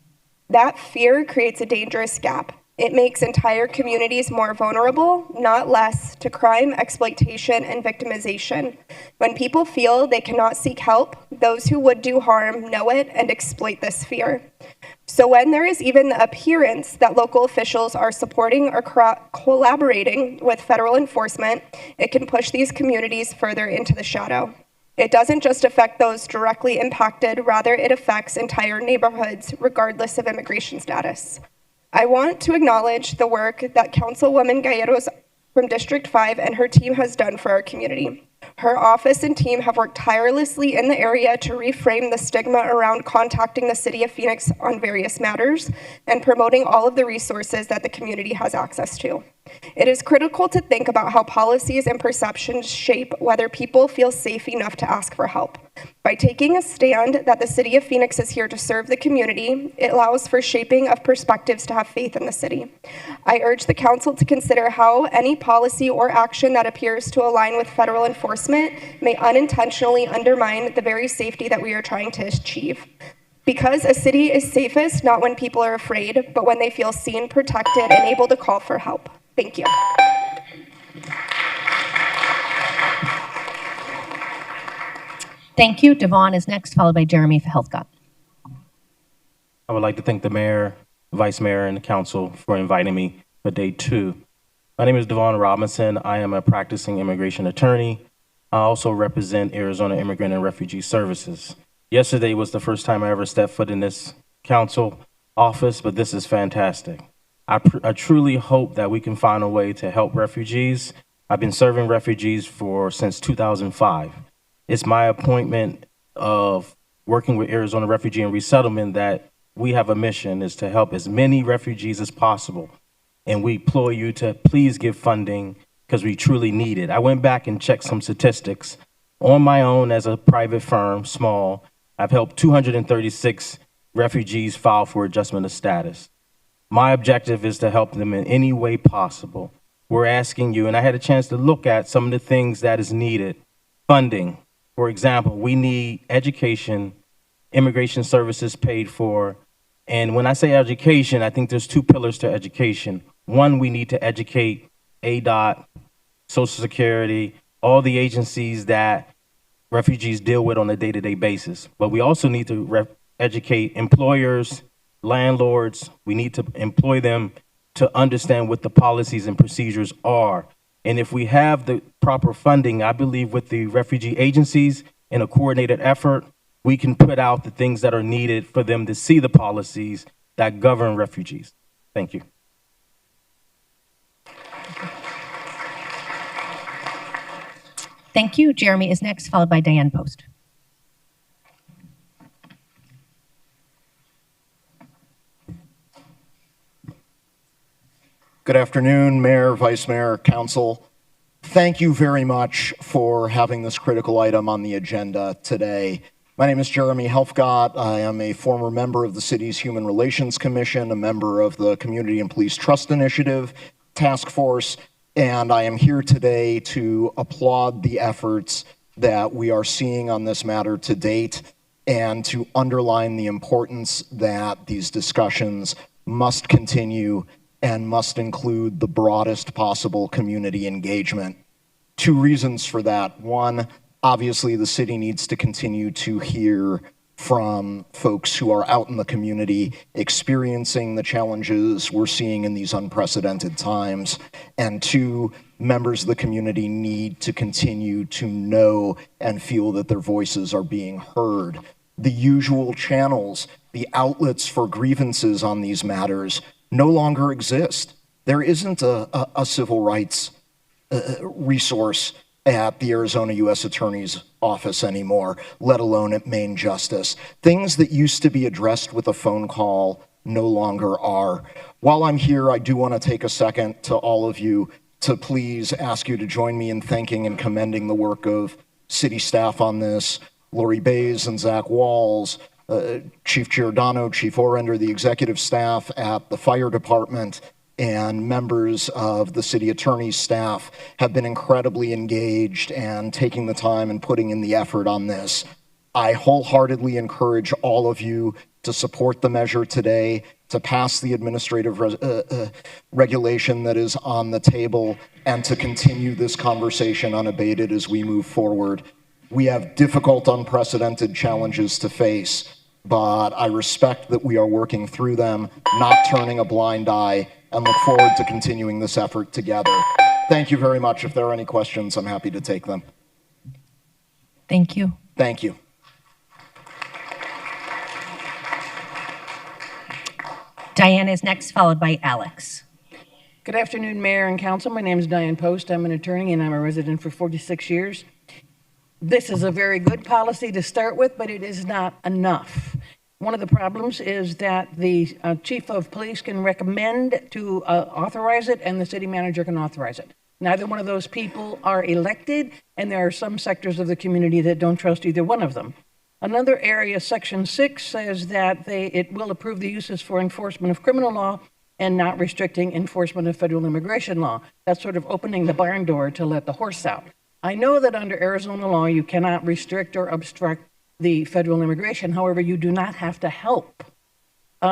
That fear creates a dangerous gap. It makes entire communities more vulnerable, not less, to crime, exploitation, and victimization. When people feel they cannot seek help, those who would do harm know it and exploit this fear. So when there is even the appearance that local officials are supporting or collaborating with federal enforcement, it can push these communities further into the shadow. It doesn't just affect those directly impacted, rather it affects entire neighborhoods, regardless of immigration status. I want to acknowledge the work that Councilwoman Gallegos from District 5 and her team has done for our community. Her office and team have worked tirelessly in the area to reframe the stigma around contacting the City of Phoenix on various matters and promoting all of the resources that the community has access to. It is critical to think about how policies and perceptions shape whether people feel safe enough to ask for help. By taking a stand that the City of Phoenix is here to serve the community, it allows for shaping of perspectives to have faith in the city. I urge the council to consider how any policy or action that appears to align with federal enforcement may unintentionally undermine the very safety that we are trying to achieve. Because a city is safest not when people are afraid, but when they feel seen, protected, and able to call for help. Thank you. Thank you. Devon is next, followed by Jeremy Helfgott. I would like to thank the mayor, vice mayor, and the council for inviting me for day 2. My name is Devon Robinson. I am a practicing immigration attorney. I also represent Arizona Immigrant and Refugee Services. Yesterday was the first time I ever stepped foot in this council office, but this is fantastic. I truly hope that we can find a way to help refugees. I've been serving refugees since 2005. It's my appointment of working with Arizona Refugee and Resettlement that we have a mission is to help as many refugees as possible. And we implore you to please give funding because we truly need it. I went back and checked some statistics. On my own as a private firm, small, I've helped 236 refugees file for adjustment of status. My objective is to help them in any way possible. We're asking you, and I had a chance to look at some of the things that is needed. Funding, for example, we need education, immigration services paid for. And when I say education, I think there's 2 pillars to education. One, we need to educate ADOT, Social Security, all the agencies that refugees deal with on a day-to-day basis. But we also need to educate employers, landlords. We need to employ them to understand what the policies and procedures are. And if we have the proper funding, I believe with the refugee agencies in a coordinated effort, we can put out the things that are needed for them to see the policies that govern refugees. Thank you. Thank you. Jeremy is next, followed by Diane Post. Good afternoon, Mayor, Vice Mayor, Council. Thank you very much for having this critical item on the agenda today. My name is Jeremy Helfgott. I am a former member of the city's Human Relations Commission, a member of the Community and Police Trust Initiative Task Force, and I am here today to applaud the efforts that we are seeing on this matter to date and to underline the importance that these discussions must continue and must include the broadest possible community engagement. 2 reasons for that. One, obviously the city needs to continue to hear from folks who are out in the community experiencing the challenges we're seeing in these unprecedented times. And 2, members of the community need to continue to know and feel that their voices are being heard. The usual channels, the outlets for grievances on these matters no longer exist. There isn't a civil rights resource at the Arizona U.S. Attorney's Office anymore, let alone at Maine Justice. Things that used to be addressed with a phone call no longer are. While I'm here, I do want to take a second to all of you to please ask you to join me in thanking and commending the work of city staff on this, Lori Bays and Zach Walls, Chief Giordano, Chief Orender, the executive staff at the fire department, and members of the city attorney's staff have been incredibly engaged and taking the time and putting in the effort on this. I wholeheartedly encourage all of you to support the measure today, to pass the administrative regulation that is on the table, and to continue this conversation unabated as we move forward. We have difficult, unprecedented challenges to face, but I respect that we are working through them, not turning a blind eye, and look forward to continuing this effort together. Thank you very much. If there are any questions, I'm happy to take them. Thank you. Thank you. Diane is next, followed by Alex. Good afternoon, Mayor and Council. My name is Diane Post. I'm an attorney and I'm a resident for 46 years. This is a very good policy to start with, but it is not enough. One of the problems is that the chief of police can recommend to authorize it and the city manager can authorize it. Neither one of those people are elected, and there are some sectors of the community that don't trust either one of them. Another area, Section 6, says that it will approve the uses for enforcement of criminal law and not restricting enforcement of federal immigration law. That's sort of opening the barn door to let the horse out. I know that under Arizona law, you cannot restrict or obstruct the federal immigration. However, you do not have to help.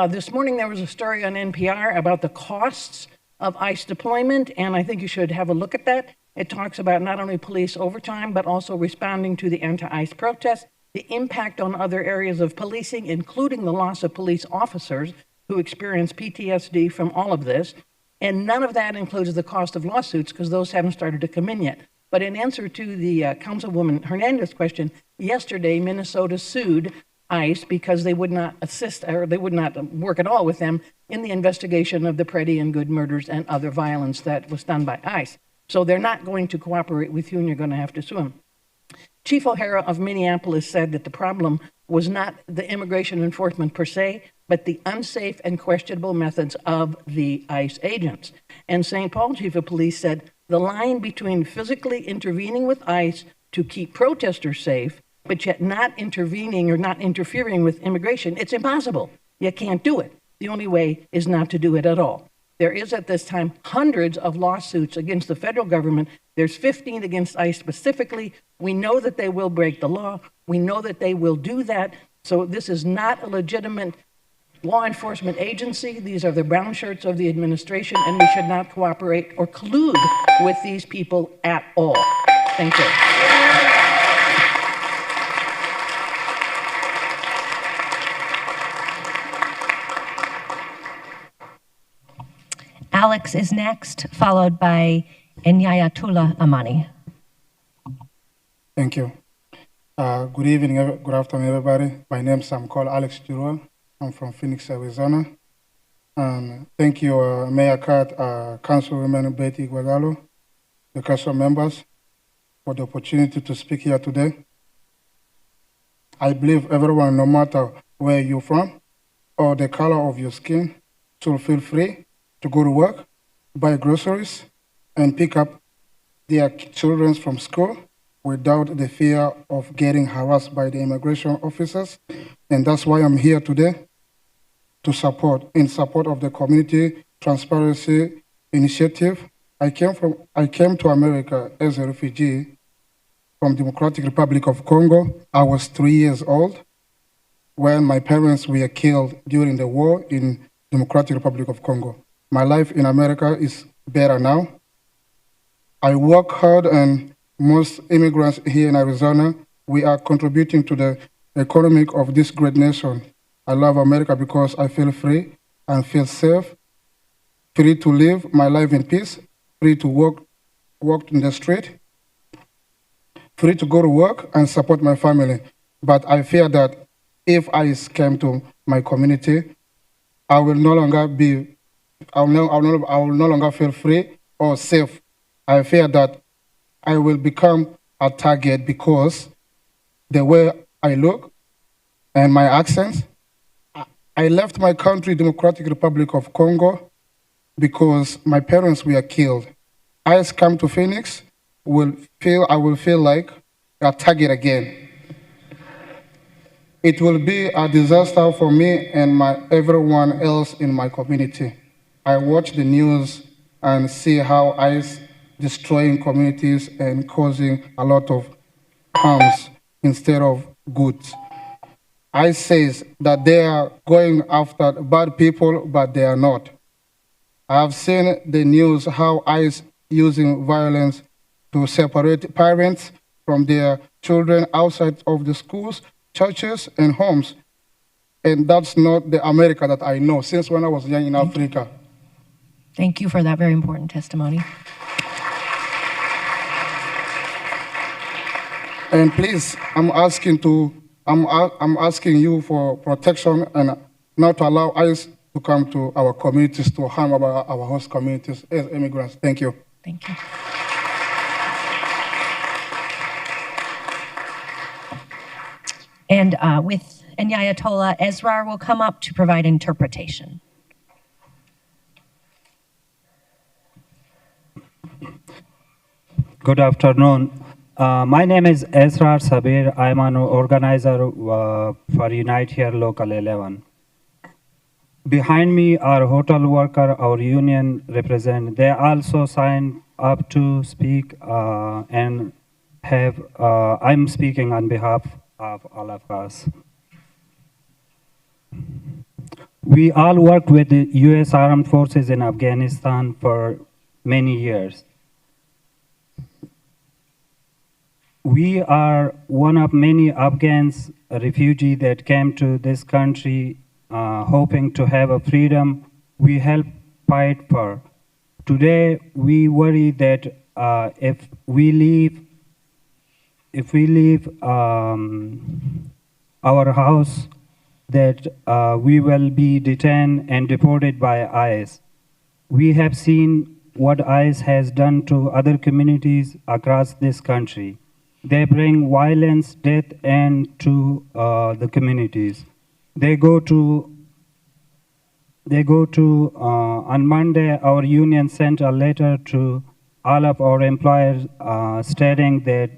This morning, there was a story on NPR about the costs of ICE deployment, and I think you should have a look at that. It talks about not only police overtime, but also responding to the anti-ICE protests, the impact on other areas of policing, including the loss of police officers who experience PTSD from all of this. And none of that includes the cost of lawsuits, because those haven't started to come in yet. But in answer to the Councilwoman Hernandez question, yesterday Minnesota sued ICE because they would not assist, or they would not work at all with them in the investigation of the Preddy and Good murders and other violence that was done by ICE. So they're not going to cooperate with you, and you're going to have to sue them. Chief O'Hara of Minneapolis said that the problem was not the immigration enforcement per se, but the unsafe and questionable methods of the ICE agents. And St. Paul Chief of Police said the line between physically intervening with ICE to keep protesters safe, but yet not intervening or not interfering with immigration, it's impossible. You can't do it. The only way is not to do it at all. There is at this time hundreds of lawsuits against the federal government. There's 15 against ICE specifically. We know that they will break the law. We know that they will do that. So this is not a legitimate law enforcement agency. These are the brown shirts of the administration, and we should not cooperate or collude with these people at all. Thank you. Alex is next, followed by Enyayatullah Amani. Thank you. Good evening, good afternoon, everybody. My name is called Alex Giroux. I'm from Phoenix, Arizona. Thank you, Mayor Kat, Councilwoman Betty Guadalo, the council members, for the opportunity to speak here today. I believe everyone, no matter where you're from or the color of your skin, should feel free to go to work, buy groceries, and pick up their children from school without the fear of getting harassed by the immigration officers. And that's why I'm here today, in support of the Community Transparency Initiative. I came to America as a refugee from Democratic Republic of Congo. I was 3 years old when my parents were killed during the war in Democratic Republic of Congo. My life in America is better now. I work hard, and most immigrants here in Arizona, we are contributing to the economy of this great nation. I love America because I feel free and feel safe, free to live my life in peace, free to walk in the street, free to go to work and support my family. But I fear that if I came to my community, I will no longer feel free or safe. I fear that I will become a target because the way I look and my accents. I left my country, Democratic Republic of Congo, because my parents were killed. I come to Phoenix, I will feel like a target again. It will be a disaster for me and everyone else in my community. I watch the news and see how ICE destroying communities and causing a lot of harms instead of goods. ICE says that they are going after bad people, but they are not. I have seen the news how ICE using violence to separate parents from their children outside of the schools, churches, and homes. And that's not the America that I know since when I was young in Africa. Thank you for that very important testimony. And please, I'm asking you for protection and not to allow ICE to come to our communities to harm our host communities as immigrants. Thank you. Thank you. And with Enyayatola, Ezrar will come up to provide interpretation. Good afternoon. My name is Esrar Sabir. I'm an organizer for Unite Here Local 11. Behind me are hotel worker, our union represent. They also signed up to speak and have, I'm speaking on behalf of all of us. We all worked with the U.S. Armed Forces in Afghanistan for many years. We are one of many Afghans refugees that came to this country hoping to have a freedom we help fight for. Today, we worry that if we leave our house, that we will be detained and deported by ICE. We have seen what ICE has done to other communities across this country. They bring violence, death, and to the communities. They go to on Monday, our union sent a letter to all of our employers stating that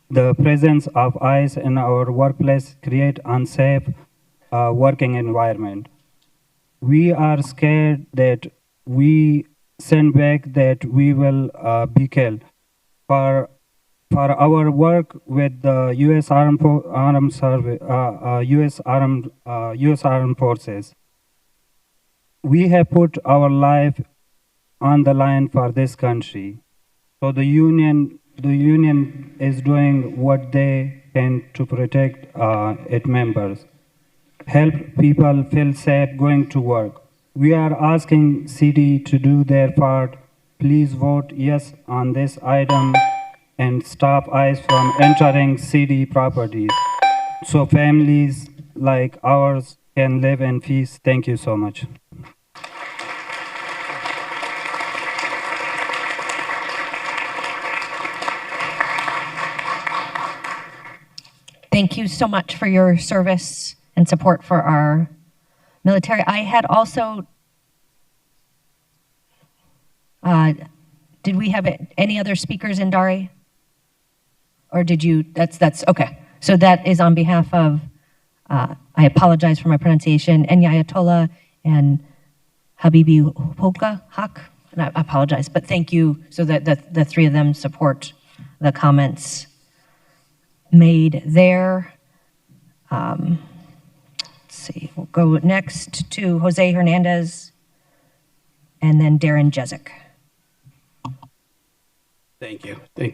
the presence of ICE in our workplace create unsafe working environment. We are scared that we send back that we will be killed. For our work with the U.S. Armed Forces, we have put our life on the line for this country. So the union is doing what they can to protect its members, help people feel safe going to work. We are asking city to do their part. Please vote yes on this item and stop ICE from entering city properties so families like ours can live in peace. Thank you so much. Thank you so much for your service and support for our military. I had also, did we have any other speakers in Dari? Or did you, that's okay. So that is on behalf of, I apologize for my pronunciation, Enyayatola and Habibi Hoka, Haq, and I apologize, but thank you, so that the three of them support the comments made there. Let's see, we'll go next to Jose Hernandez and then Darren Jezik. Thank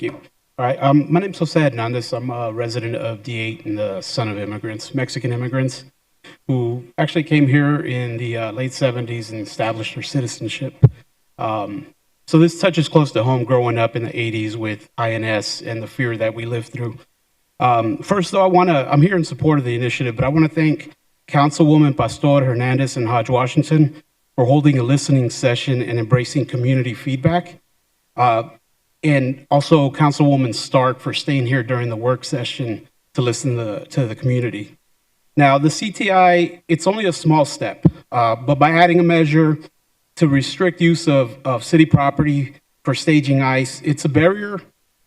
you. All right, my name's Jose Hernandez. I'm a resident of D8 and the son of immigrants, Mexican immigrants, who actually came here in the late 70s and established their citizenship. So this touches close to home growing up in the 80s with INS and the fear that we lived through. First, though, I'm here in support of the initiative, but I want to thank Councilwoman Pastor Hernandez and Hodge Washington for holding a listening session and embracing community feedback. And also Councilwoman Stark for staying here during the work session to listen to the community. Now, the CTI, it's only a small step, but by adding a measure to restrict use of city property for staging ICE, it's a barrier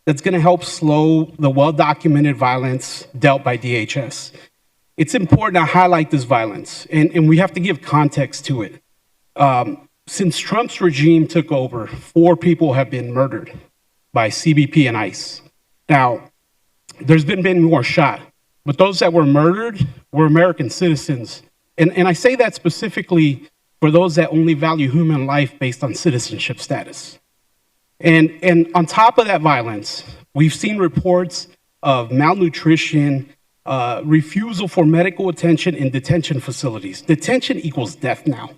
that's going to help slow the well-documented violence dealt by DHS. It's important to highlight this violence, and we have to give context to it. Since Trump's regime took over, 4 people have been murdered by CBP and ICE. Now, there's been more shot, but those that were murdered were American citizens. And I say that specifically for those that only value human life based on citizenship status. And on top of that violence, we've seen reports of malnutrition, refusal for medical attention in detention facilities. Detention equals death now.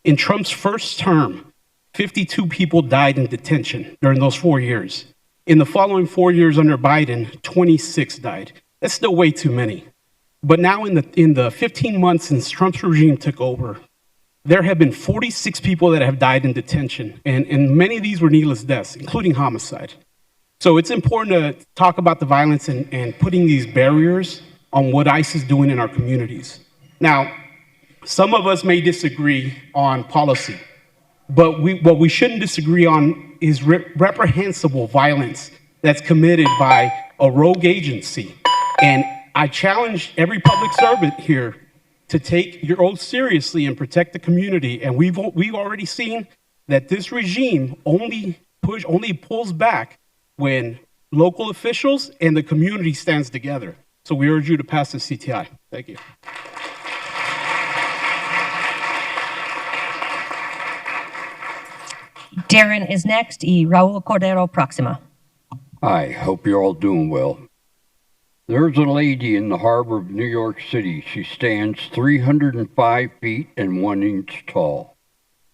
In Trump's first term, 52 people died in detention during those 4 years. In the following 4 years under Biden, 26 died. That's still way too many. But now in the 15 months since Trump's regime took over, there have been 46 people that have died in detention, and many of these were needless deaths, including homicide. So it's important to talk about the violence and putting these barriers on what ICE is doing in our communities. Now, some of us may disagree on policy, but what we shouldn't disagree on is reprehensible violence that's committed by a rogue agency. And I challenge every public servant here to take your oath seriously and protect the community. And we've already seen that this regime only pulls back when local officials and the community stands together. So we urge you to pass the CTI. Thank you. Darren is next, y Raul Cordero próxima. Hi, hope you're all doing well. There's a lady in the harbor of New York City. She stands 305 feet and 1 inch tall.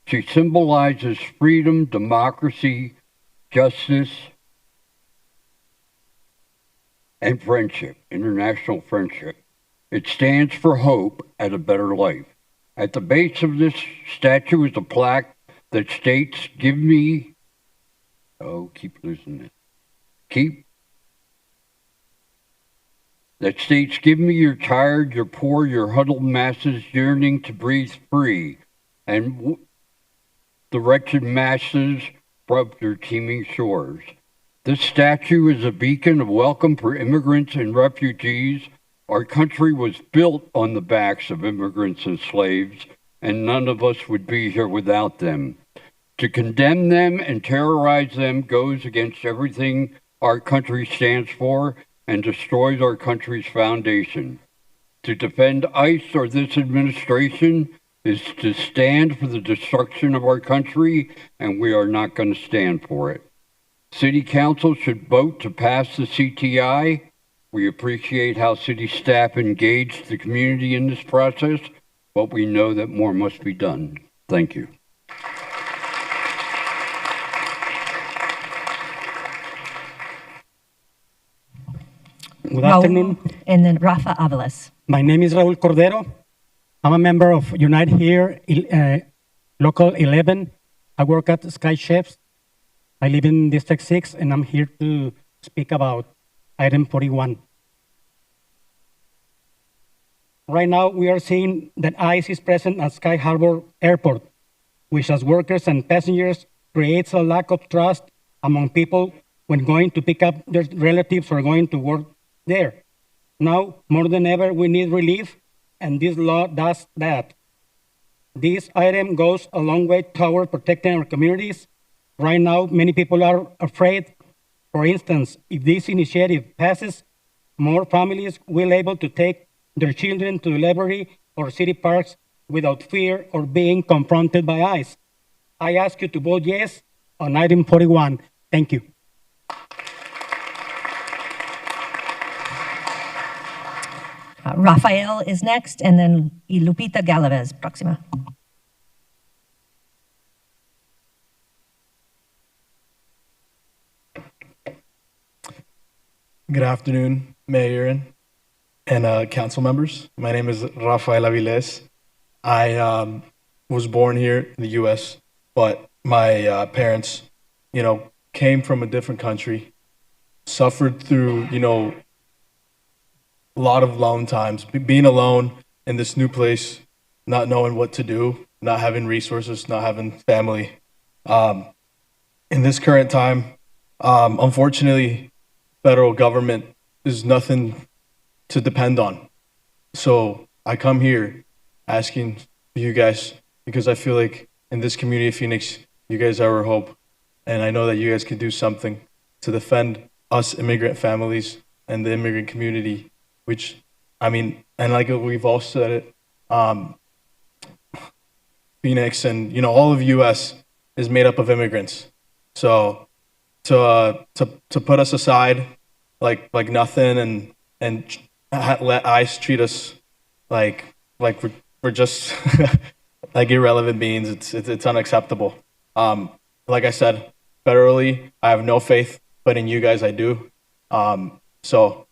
She symbolizes freedom, democracy, justice, and friendship, international friendship. It stands for hope and a better life. At the base of this statue is a plaque that states, give me, keep losing it. That states, give me your tired, your poor, your huddled masses yearning to breathe free, and the wretched masses from their teeming shores. This statue is a beacon of welcome for immigrants and refugees. Our country was built on the backs of immigrants and slaves, and none of us would be here without them. To condemn them and terrorize them goes against everything our country stands for and destroys our country's foundation. To defend ICE or this administration is to stand for the destruction of our country, and we are not going to stand for it. City Council should vote to pass the CTI. We appreciate how city staff engaged the community in this process, but we know that more must be done. Thank you. Good afternoon. And then Rafa Avalos. My name is Raul Cordero. I'm a member of Unite Here, Local 11. I work at Sky Chefs. I live in District 6, and I'm here to speak about item 41. Right now, we are seeing that ICE is present at Sky Harbor Airport, which as workers and passengers creates a lack of trust among people when going to pick up their relatives or going to work there. Now, more than ever, we need relief, and this law does that. This item goes a long way toward protecting our communities. Right now, many people are afraid. For instance, if this initiative passes, more families will be able to take their children to the library or city parks without fear or being confronted by ICE. I ask you to vote yes on item 41. Thank you. Rafael is next, and then Lupita Galvez, próxima. Good afternoon, Mayor and council members. My name is Rafael Aviles. I was born here in the U.S., but my parents, came from a different country, suffered through, a lot of lone times, being alone in this new place, not knowing what to do, not having resources, not having family. In this current time, unfortunately, federal government is nothing to depend on. So I come here asking you guys, because I feel like in this community of Phoenix, you guys are our hope. And I know that you guys can do something to defend us immigrant families and the immigrant community, which, I mean, and like we've all said it, Phoenix and, you know, all of US is made up of immigrants. So to put us aside like nothing and let ICE treat us like we're just like irrelevant beings, it's unacceptable. Like I said, federally, I have no faith, but in you guys I do. So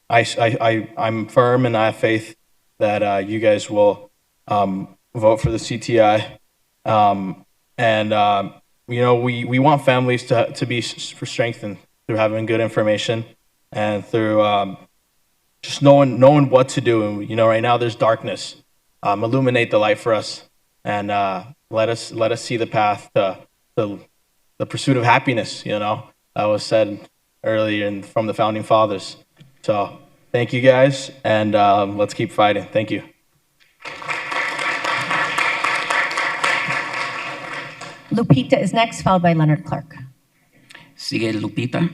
I'm firm and I have faith that you guys will vote for the CTI. You know, we want families to be strengthened through having good information and through just knowing what to do. And you know, right now there's darkness. Illuminate the light for us and let us see the path to the pursuit of happiness. You know, that was said earlier from the founding fathers. So thank you guys, and let's keep fighting. Thank you. Lupita is next, followed by Leonard Clark. Sigue Lupita.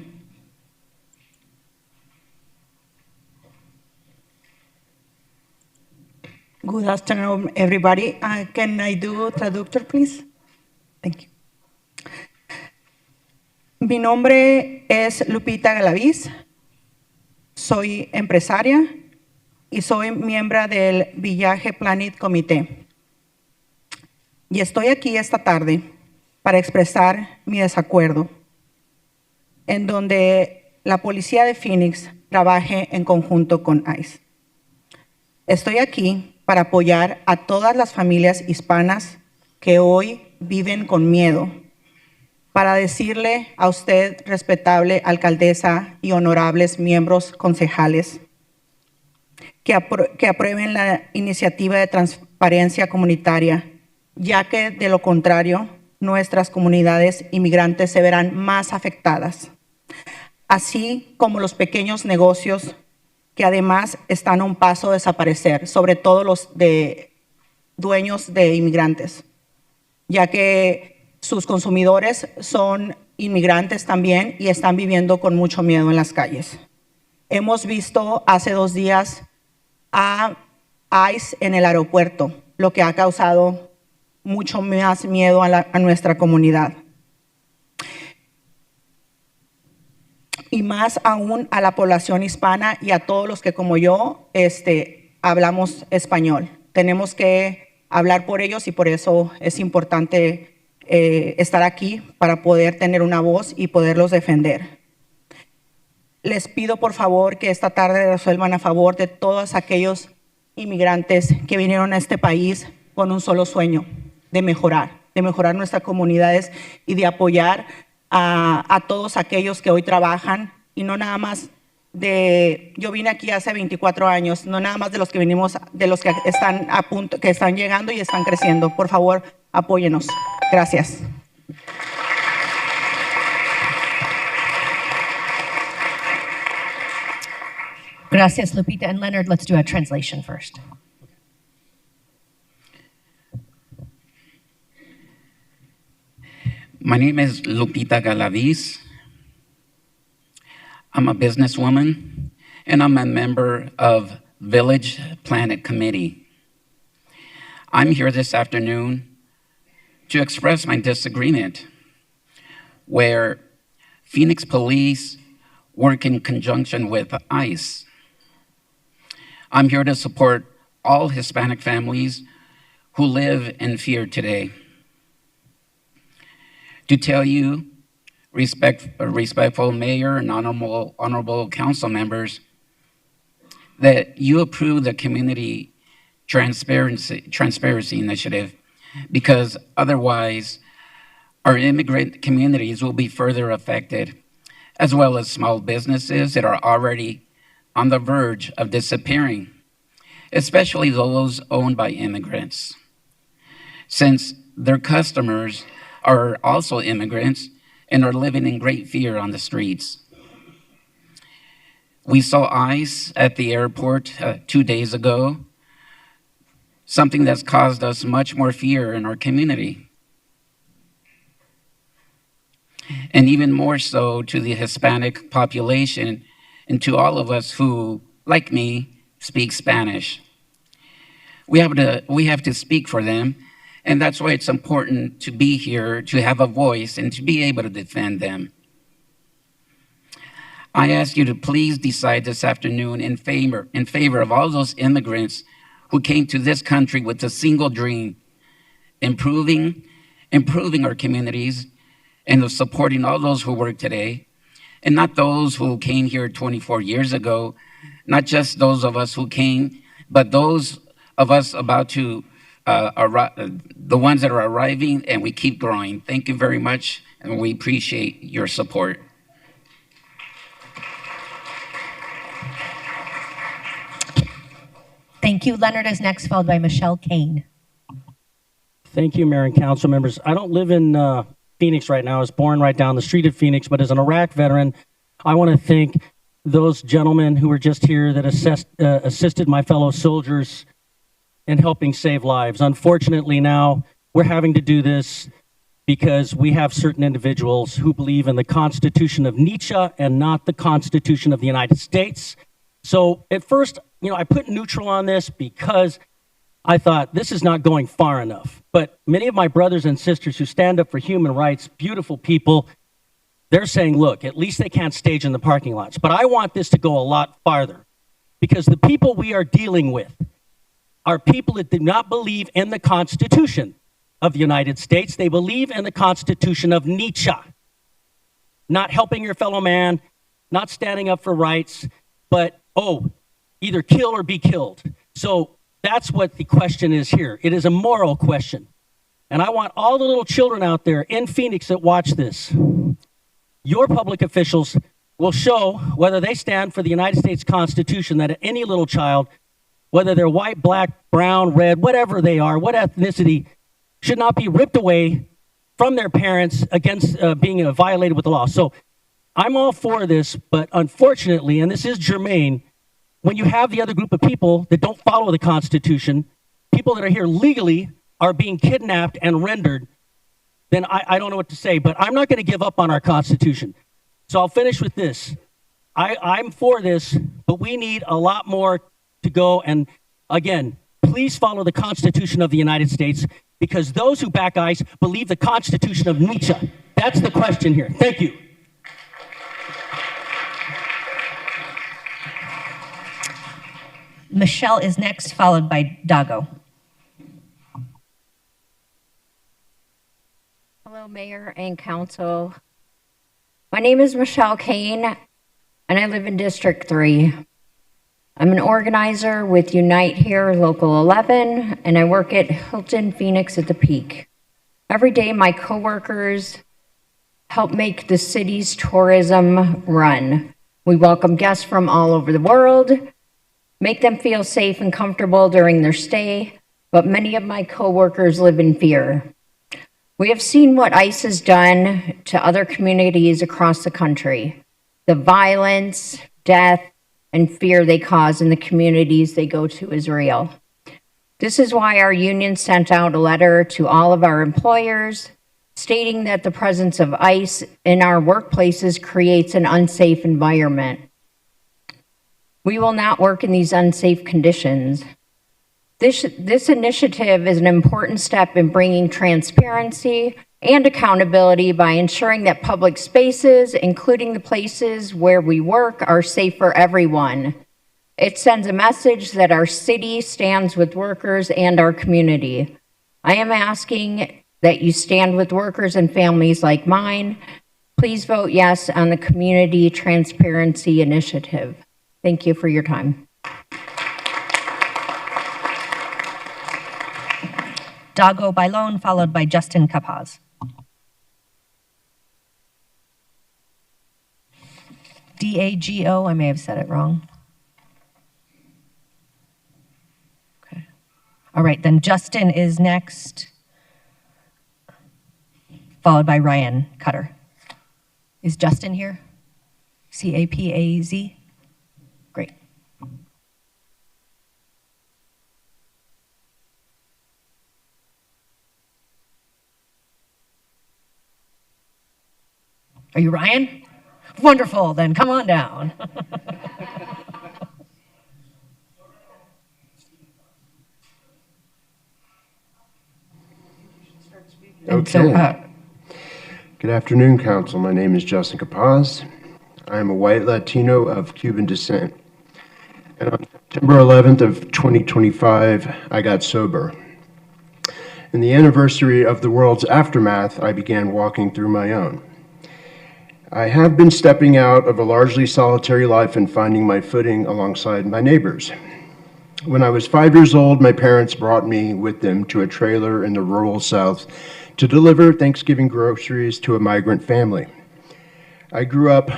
Good afternoon, everybody. Can I do traductor, please? Thank you. Mi nombre es Lupita Galaviz. Soy empresaria y soy miembro del Village Planet Comité. Y estoy aquí esta tarde para expresar mi desacuerdo en donde la policía de Phoenix trabaje en conjunto con ICE. Estoy aquí para apoyar a todas las familias hispanas que hoy viven con miedo, para decirle a usted, respetable alcaldesa y honorables miembros concejales, que aprueben la iniciativa de transparencia comunitaria, ya que de lo contrario, nuestras comunidades inmigrantes se verán más afectadas, así como los pequeños negocios que además están a un paso de desaparecer, sobre todo los de dueños de inmigrantes, ya que sus consumidores son inmigrantes también y están viviendo con mucho miedo en las calles. Hemos visto hace 2 días a ICE en el aeropuerto, lo que ha causado mucho más miedo a nuestra comunidad. Y más aún a la población hispana y a todos los que como yo hablamos español. Tenemos que hablar por ellos y por eso es importante estar aquí para poder tener una voz y poderlos defender. Les pido por favor que esta tarde resuelvan a favor de todos aquellos inmigrantes que vinieron a este país con un solo sueño, de mejorar nuestras comunidades y de apoyar a todos aquellos que hoy trabajan y no nada más yo vine aquí hace 24 años, no nada más de los que venimos, de los que están a punto, que están llegando y están creciendo. Por favor, apóyenos. Gracias. Gracias, Lupita. And Leonard, let's do a translation first. My name is Lupita Galaviz. I'm a businesswoman, and I'm a member of Village Planet Committee. I'm here this afternoon to express my disagreement where Phoenix police work in conjunction with ICE. I'm here to support all Hispanic families who live in fear today. To tell you, respectful mayor and honorable council members, that you approve the community transparency initiative, because otherwise our immigrant communities will be further affected, as well as small businesses that are already on the verge of disappearing, especially those owned by immigrants, since their customers are also immigrants and are living in great fear on the streets. We saw ICE at the airport 2 days ago, something that's caused us much more fear in our community. And even more so to the Hispanic population and to all of us who, like me, speak Spanish. We have to speak for them, and that's why it's important to be here, to have a voice, and to be able to defend them. I ask you to please decide this afternoon in favor of all those immigrants who came to this country with a single dream, improving our communities, and of supporting all those who work today, and not those who came here 24 years ago, not just those of us who came, but those of us about to the ones that are arriving, and we keep growing. Thank you very much, and we appreciate your support. Thank you. Leonard is next, followed by Michelle Kane. Thank you, Mayor and council members. I don't live in Phoenix right now. I was born right down the street of Phoenix, but as an Iraq veteran, I want to thank those gentlemen who were just here that assisted my fellow soldiers in helping save lives. Unfortunately, now we're having to do this because we have certain individuals who believe in the Constitution of Nietzsche and not the Constitution of the United States. So at first, I put neutral on this because I thought this is not going far enough. But many of my brothers and sisters who stand up for human rights, beautiful people, they're saying, look, at least they can't stage in the parking lots. But I want this to go a lot farther because the people we are dealing with are people that do not believe in the Constitution of the United States. They believe in the Constitution of Nietzsche. Not helping your fellow man, not standing up for rights, but, either kill or be killed. So that's what the question is here. It is a moral question. And I want all the little children out there in Phoenix that watch this. Your public officials will show whether they stand for the United States Constitution, that any little child, whether they're white, black, brown, red, whatever they are, what ethnicity, should not be ripped away from their parents against being violated with the law. So I'm all for this, but unfortunately, and this is germane, when you have the other group of people that don't follow the Constitution, people that are here legally are being kidnapped and rendered, then I don't know what to say, but I'm not going to give up on our Constitution. So I'll finish with this. I'm for this, but we need a lot more to go. And again, please follow the Constitution of the United States, because those who back ICE believe the Constitution of Nietzsche. That's the question here. Thank you. Michelle is next, followed by Dago. Hello, Mayor and Council. My name is Michelle Kane, and I live in District 3. I'm an organizer with Unite Here Local 11, and I work at Hilton Phoenix at the Peak. Every day, my coworkers help make the city's tourism run. We welcome guests from all over the world, make them feel safe and comfortable during their stay, but many of my coworkers live in fear. We have seen what ICE has done to other communities across the country, the violence, death, and fear they cause in the communities they go to is real. This is why our union sent out a letter to all of our employers stating that the presence of ICE in our workplaces creates an unsafe environment. We will not work in these unsafe conditions. This initiative is an important step in bringing transparency and accountability by ensuring that public spaces, including the places where we work, are safe for everyone. It sends a message that our city stands with workers and our community. I am asking that you stand with workers and families like mine. Please vote yes on the Community Transparency Initiative. Thank you for your time. Dago Bailon, followed by Justin Capaz. D-A-G-O, I may have said it wrong. Okay. All right, then Justin is next, followed by Ryan Cutter. Is Justin here? C-A-P-A-Z? Are you Ryan? Wonderful, then come on down. Okay. Good afternoon, Council. My name is Jessica Paz. I am a white Latino of Cuban descent. And on September 11th of 2025, I got sober. In the anniversary of the world's aftermath, I began walking through my own. I have been stepping out of a largely solitary life and finding my footing alongside my neighbors. When I was 5 years old, my parents brought me with them to a trailer in the rural South to deliver Thanksgiving groceries to a migrant family. I grew up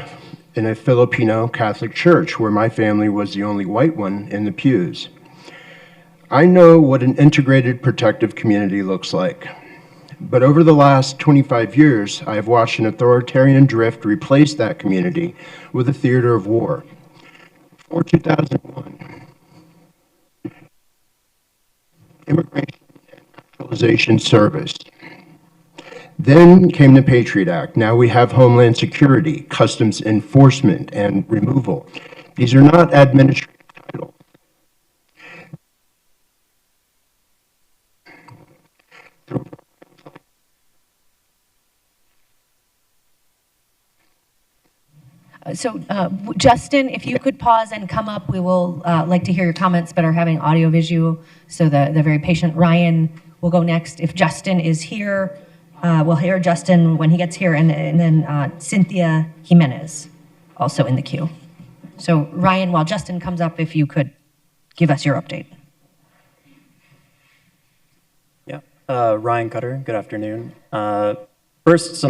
in a Filipino Catholic church where my family was the only white one in the pews. I know what an integrated protective community looks like. But over the last 25 years, I have watched an authoritarian drift replace that community with a theater of war. Before 2001, Immigration and Naturalization Service. Then came the Patriot Act. Now we have Homeland Security, Customs Enforcement, and Removal. These are not administrative titles. Justin, if you could pause and come up, we will like to hear your comments, but are having audio visual, so the very patient Ryan will go next. If Justin is here, we'll hear Justin when he gets here, and then Cynthia Jimenez, also in the queue. So Ryan, while Justin comes up, if you could give us your update. Yeah, Ryan Cutter, good afternoon. First,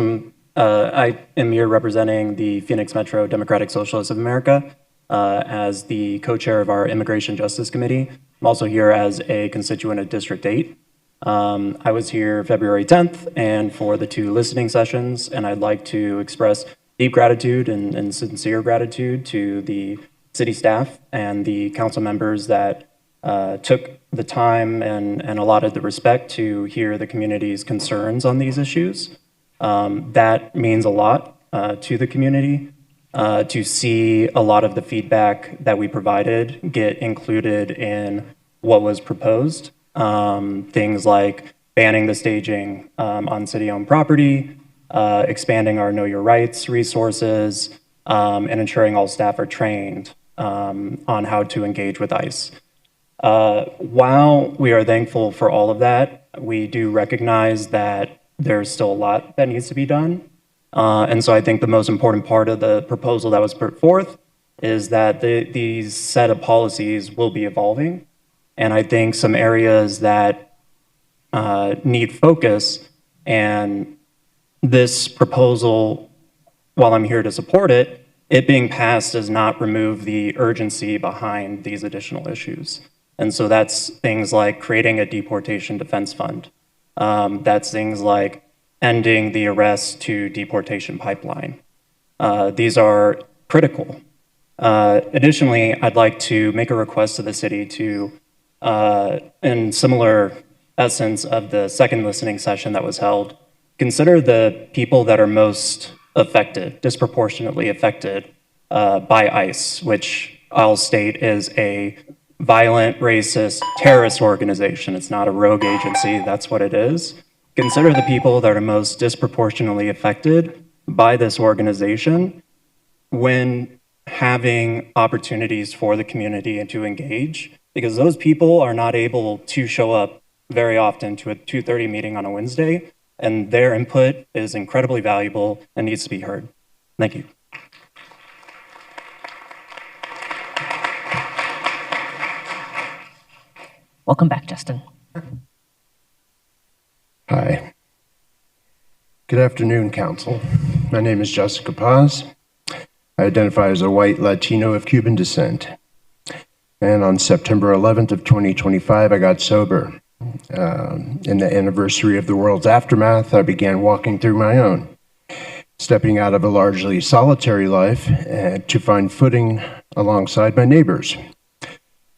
I am here representing the Phoenix Metro Democratic Socialists of America as the co-chair of our Immigration Justice Committee. I'm also here as a constituent of District 8. I was here February 10th and for the 2 listening sessions, and I'd like to express deep gratitude and sincere gratitude to the city staff and the council members that took the time and allotted the respect to hear the community's concerns on these issues. That means a lot to the community to see a lot of the feedback that we provided get included in what was proposed. Things like banning the staging on city-owned property, expanding our Know Your Rights resources, and ensuring all staff are trained on how to engage with ICE. While we are thankful for all of that, we do recognize that there's still a lot that needs to be done. And so I think the most important part of the proposal that was put forth is that these set of policies will be evolving. And I think some areas that need focus, and this proposal, while I'm here to support it, it being passed does not remove the urgency behind these additional issues. And so that's things like creating a deportation defense fund. That's things like ending the arrest to deportation pipeline. These are critical. Additionally, I'd like to make a request to the city to, in similar essence of the second listening session that was held, consider the people that are most affected, disproportionately affected by ICE, which I'll state is a violent, racist, terrorist organization. It's not a rogue agency, that's what it is. Consider the people that are most disproportionately affected by this organization when having opportunities for the community and to engage, because those people are not able to show up very often to a 2:30 meeting on a Wednesday, and their input is incredibly valuable and needs to be heard. Thank you. Welcome back, Justin. Hi. Good afternoon, Council. My name is Jessica Paz. I identify as a white Latino of Cuban descent. And on September 11th of 2025, I got sober. In the anniversary of the world's aftermath, I began walking through my own, stepping out of a largely solitary life to find footing alongside my neighbors.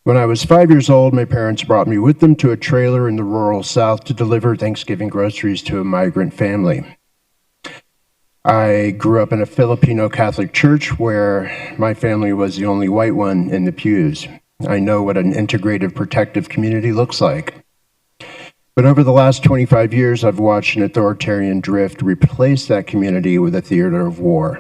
When I was 5 years old, my parents brought me with them to a trailer in the rural South to deliver Thanksgiving groceries to a migrant family. I grew up in a Filipino Catholic church where my family was the only white one in the pews. I know what an integrative, protective community looks like. But over the last 25 years, I've watched an authoritarian drift replace that community with a theater of war.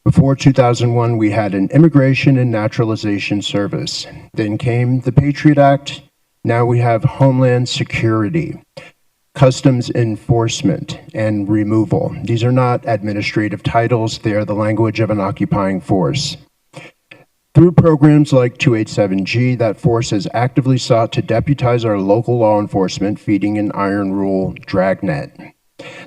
Before 2001, we had an Immigration and Naturalization Service. Then came the Patriot Act. Now we have Homeland Security, Customs Enforcement, and Removal. These are not administrative titles. They are the language of an occupying force. Through programs like 287G, that force has actively sought to deputize our local law enforcement, feeding an iron rule dragnet.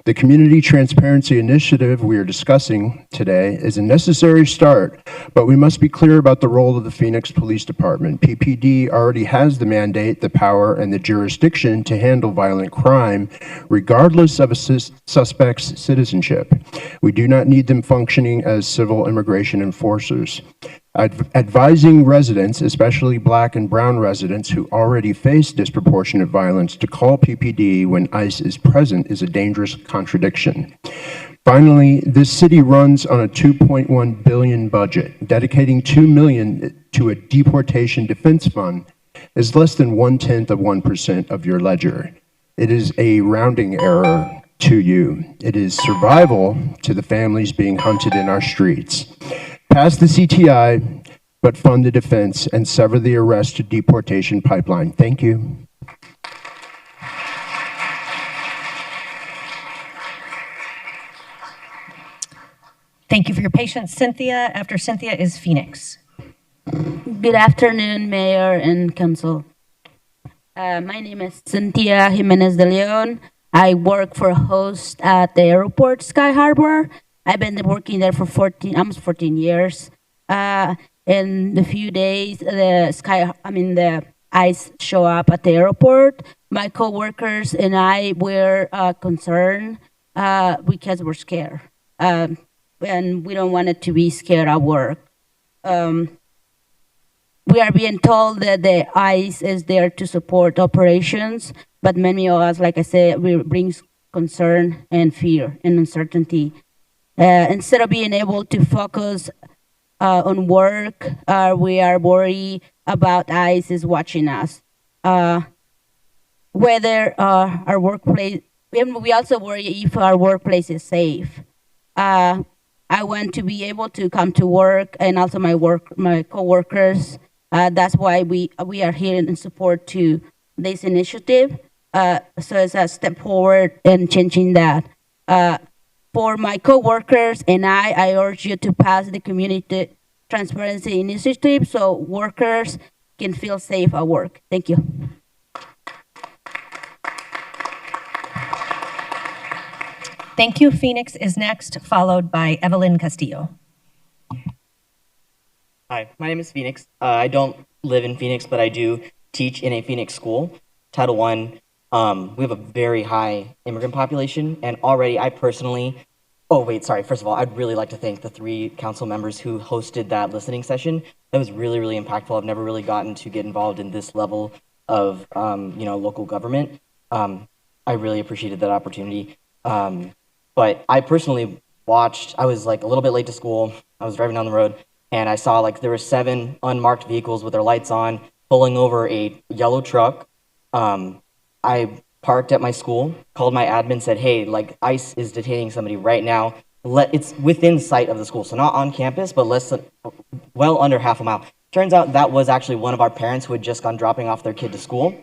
The Community Transparency Initiative we are discussing today is a necessary start, but we must be clear about the role of the Phoenix Police Department. PPD already has the mandate, the power, and the jurisdiction to handle violent crime, regardless of a suspect's citizenship. We do not need them functioning as civil immigration enforcers. Advising residents, especially Black and brown residents who already face disproportionate violence, to call PPD when ICE is present is a dangerous contradiction. Finally, this city runs on a $2.1 billion budget. Dedicating $2 million to a deportation defense fund is less than 1/10% of your ledger. It is a rounding error to you. It is survival to the families being hunted in our streets. Pass the CTI, but fund the defense and sever the arrest to deportation pipeline. Thank you. Thank you for your patience, Cynthia. After Cynthia is Phoenix. Good afternoon, Mayor and Council. My name is Cynthia Jimenez de Leon. I work for a host at the airport, Sky Harbor. I've been working there for almost 14 years. In a few days, the ICE show up at the airport. My coworkers and I were concerned because we're scared. And we don't want it to be scared at work. We are being told that the ICE is there to support operations, but many of us, like I said, brings concern and fear and uncertainty. Instead of being able to focus on work, we are worried about ICE is watching us. Whether our workplace, we also worry if our workplace is safe. I want to be able to come to work, and also my coworkers. That's why we are here in support to this initiative. So it's a step forward in changing that. For my coworkers and I urge you to pass the Community Transparency Initiative so workers can feel safe at work. Thank you. Thank you. Phoenix is next, followed by Evelyn Castillo. Hi, my name is Phoenix. I don't live in Phoenix, but I do teach in a Phoenix school, Title I. We have a very high immigrant population, and already I personally, first of all, I'd really like to thank the 3 council members who hosted that listening session. That was really, really impactful. I've never really gotten to get involved in this level of, local government. I really appreciated that opportunity. But I personally watched, I was like a little bit late to school. I was driving down the road and I saw like there were 7 unmarked vehicles with their lights on pulling over a yellow truck. I parked at my school, called my admin, said, hey, like ICE is detaining somebody right now. It's within sight of the school, so not on campus, but well under half a mile. Turns out that was actually one of our parents who had just gone dropping off their kid to school.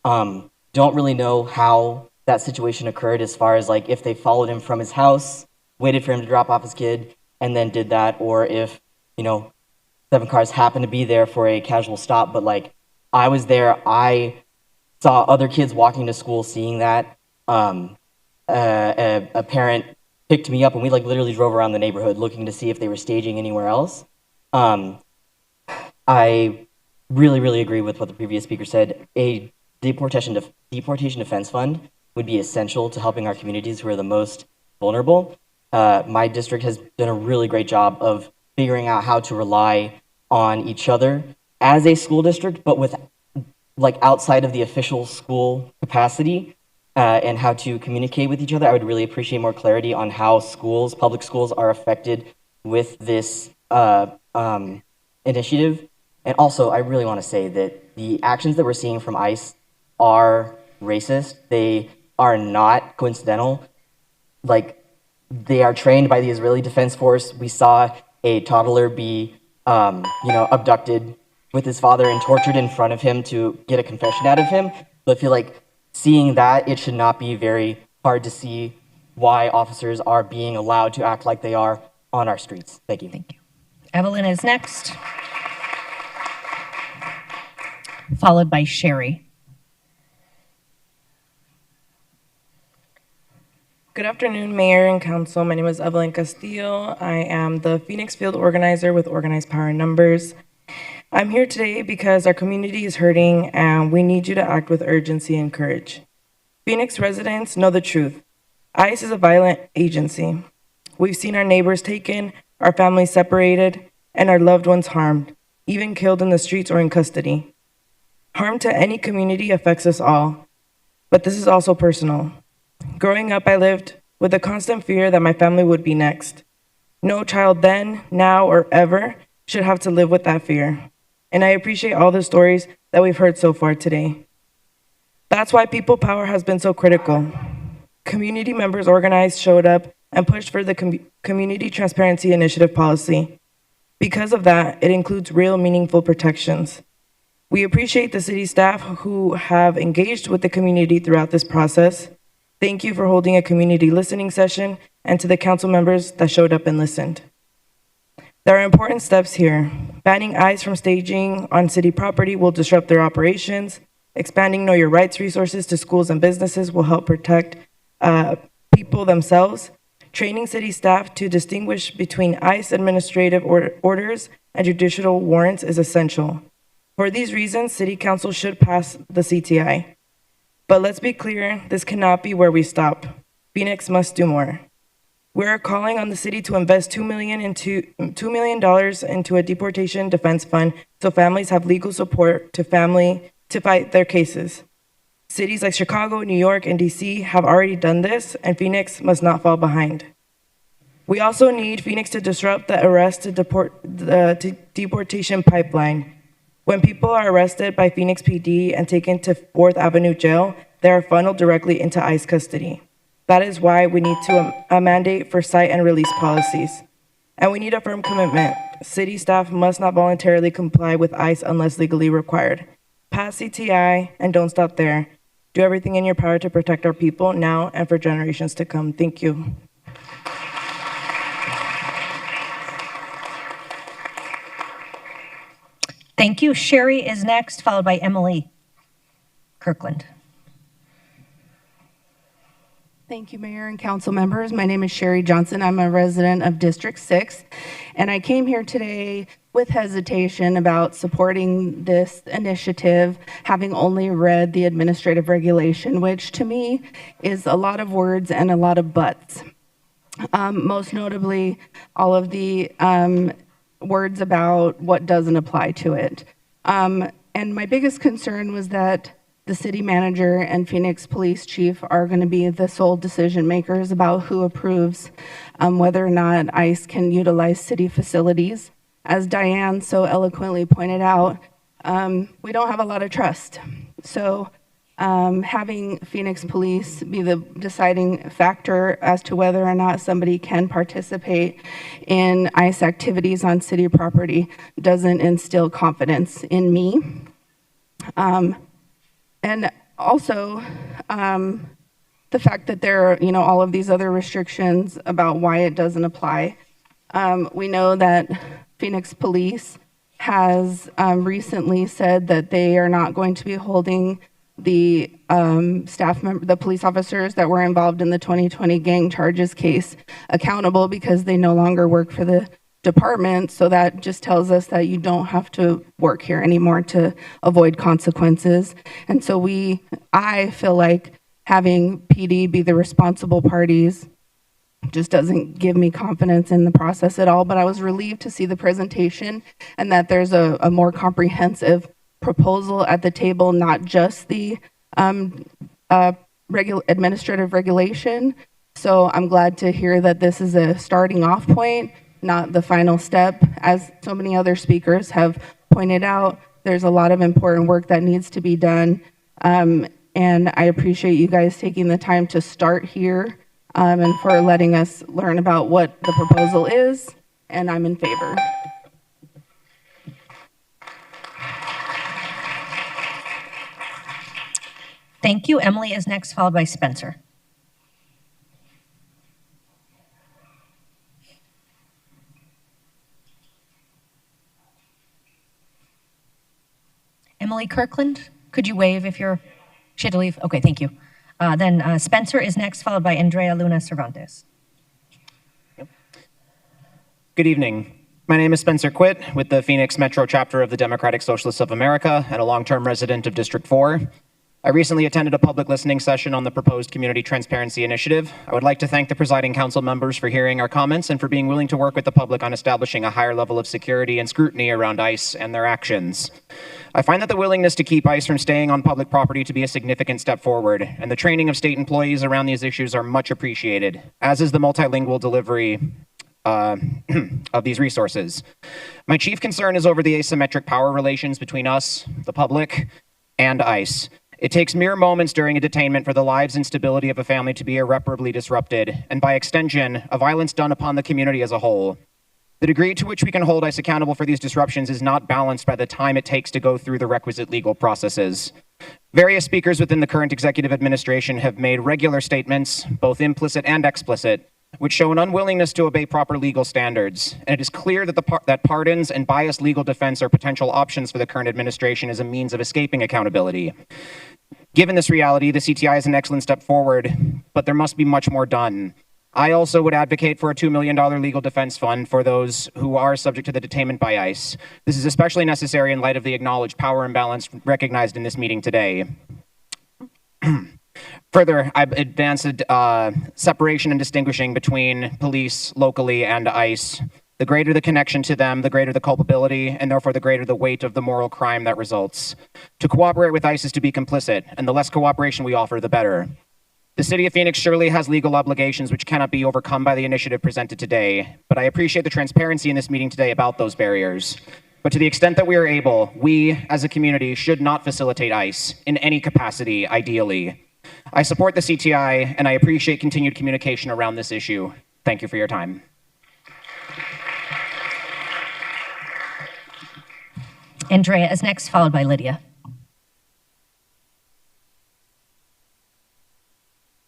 Don't really know how that situation occurred as far as like if they followed him from his house, waited for him to drop off his kid, and then did that, or if, 7 cars happened to be there for a casual stop. But like I was there, I saw other kids walking to school seeing that. A parent picked me up and we like literally drove around the neighborhood looking to see if they were staging anywhere else. I really, really agree with what the previous speaker said. A deportation defense fund would be essential to helping our communities who are the most vulnerable. My district has done a really great job of figuring out how to rely on each other as a school district, but with like outside of the official school capacity. and how to communicate with each other. I would really appreciate more clarity on how schools, public schools, are affected with this initiative. And also, I really want to say that the actions that we're seeing from ICE are racist. They are not coincidental. Like, they are trained by the Israeli Defense Force. We saw a toddler be, abducted with his father and tortured in front of him to get a confession out of him. So I feel like seeing that, it should not be very hard to see why officers are being allowed to act like they are on our streets. Thank you. Thank you. Evelyn is next, followed by Sherry. Good afternoon, Mayor and Council. My name is Evelyn Castillo. I am the Phoenix Field Organizer with Organized Power in Numbers. I'm here today because our community is hurting and we need you to act with urgency and courage. Phoenix residents know the truth. ICE is a violent agency. We've seen our neighbors taken, our families separated, and our loved ones harmed, even killed in the streets or in custody. Harm to any community affects us all, but this is also personal. Growing up, I lived with a constant fear that my family would be next. No child then, now, or ever should have to live with that fear. And I appreciate all the stories that we've heard so far today. That's why people power has been so critical. Community members organized, showed up, and pushed for the Community Transparency Initiative policy. Because of that, it includes real, meaningful protections. We appreciate the city staff who have engaged with the community throughout this process. Thank you for holding a community listening session, and to the council members that showed up and listened. There are important steps here. Banning ICE from staging on city property will disrupt their operations. Expanding Know Your Rights resources to schools and businesses will help protect people themselves. Training city staff to distinguish between ICE administrative orders and judicial warrants is essential. For these reasons, City Council should pass the CTI. But let's be clear, this cannot be where we stop. Phoenix must do more. We're calling on the city to invest $2 million into a deportation defense fund so families have legal support to fight their cases. Cities like Chicago, New York, and DC have already done this, and Phoenix must not fall behind. We also need Phoenix to disrupt the arrest to deportation pipeline. When people are arrested by Phoenix PD and taken to 4th Avenue Jail, they are funneled directly into ICE custody. That is why we need a mandate for cite and release policies. And we need a firm commitment. City staff must not voluntarily comply with ICE unless legally required. Pass CTI and don't stop there. Do everything in your power to protect our people now and for generations to come. Thank you. Thank you. Sherry is next, followed by Emily Kirkland. Thank you, Mayor and Council members. My name is Sherry Johnson. I'm a resident of District 6, and I came here today with hesitation about supporting this initiative, having only read the administrative regulation, which to me is a lot of words and a lot of buts. Most notably, all of the words about what doesn't apply to it. And my biggest concern was that the city manager and Phoenix Police Chief are going to be the sole decision makers about who approves whether or not ICE can utilize city facilities. As Diane so eloquently pointed out, we don't have a lot of trust. So having Phoenix Police be the deciding factor as to whether or not somebody can participate in ICE activities on city property doesn't instill confidence in me. And also, the fact that there are, all of these other restrictions about why it doesn't apply. We know that Phoenix Police has recently said that they are not going to be holding the the police officers that were involved in the 2020 gang charges case accountable because they no longer work for the department. So that just tells us that you don't have to work here anymore to avoid consequences. And so I feel like having PD be the responsible parties just doesn't give me confidence in the process at all. But I was relieved to see the presentation and that there's a more comprehensive proposal at the table, not just the administrative regulation. So I'm glad to hear that this is a starting off point, not the final step. As so many other speakers have pointed out, there's a lot of important work that needs to be done. And I appreciate you guys taking the time to start here and for letting us learn about what the proposal is, and I'm in favor. Thank you. Emily is next, followed by Spencer. Emily Kirkland, could you wave if you're, she had to leave? Okay, thank you. Then Spencer is next, followed by Andrea Luna Cervantes. Good evening. My name is Spencer Quitt with the Phoenix Metro chapter of the Democratic Socialists of America and a long-term resident of District 4. I recently attended a public listening session on the proposed Community Transparency Initiative. I would like to thank the presiding council members for hearing our comments and for being willing to work with the public on establishing a higher level of security and scrutiny around ICE and their actions. I find that the willingness to keep ICE from staying on public property to be a significant step forward, and the training of state employees around these issues are much appreciated, as is the multilingual delivery of these resources. My chief concern is over the asymmetric power relations between us, the public, and ICE. It takes mere moments during a detainment for the lives and stability of a family to be irreparably disrupted, and by extension, a violence done upon the community as a whole. The degree to which we can hold ICE accountable for these disruptions is not balanced by the time it takes to go through the requisite legal processes. Various speakers within the current executive administration have made regular statements, both implicit and explicit, which show an unwillingness to obey proper legal standards. And it is clear that, that pardons and biased legal defense are potential options for the current administration as a means of escaping accountability. Given this reality, the CTI is an excellent step forward, but there must be much more done. I also would advocate for a $2 million legal defense fund for those who are subject to the detainment by ICE. This is especially necessary in light of the acknowledged power imbalance recognized in this meeting today. Further, I've advanced separation and distinguishing between police locally and ICE. The greater the connection to them, the greater the culpability, and therefore the greater the weight of the moral crime that results. To cooperate with ICE is to be complicit, and the less cooperation we offer, the better. The City of Phoenix surely has legal obligations which cannot be overcome by the initiative presented today, but I appreciate the transparency in this meeting today about those barriers. But to the extent that we are able, we, as a community, should not facilitate ICE in any capacity, ideally. I support the CTI, and I appreciate continued communication around this issue. Thank you for your time. Andrea is next, followed by Lydia.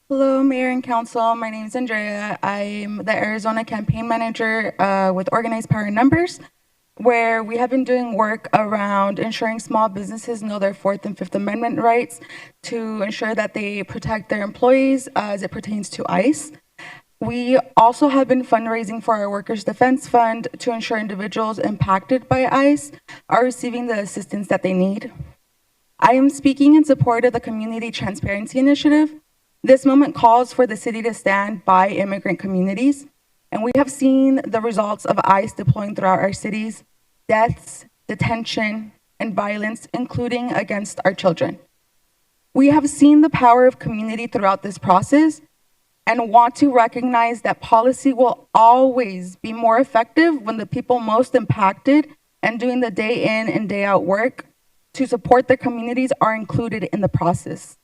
Hello, Mayor and Council. My name is Andrea. I'm the Arizona campaign manager with Organized Power in Numbers, where we have been doing work around ensuring small businesses know their Fourth and Fifth Amendment rights to ensure that they protect their employees as it pertains to ICE. We also have been fundraising for our Workers' Defense Fund to ensure individuals impacted by ICE are receiving the assistance that they need. I am speaking in support of the Community Transparency Initiative. This moment calls for the city to stand by immigrant communities, and we have seen the results of ICE deploying throughout our cities, deaths, detention, and violence, including against our children. We have seen the power of community throughout this process and want to recognize that policy will always be more effective when the people most impacted and doing the day in and day out work to support their communities are included in the process.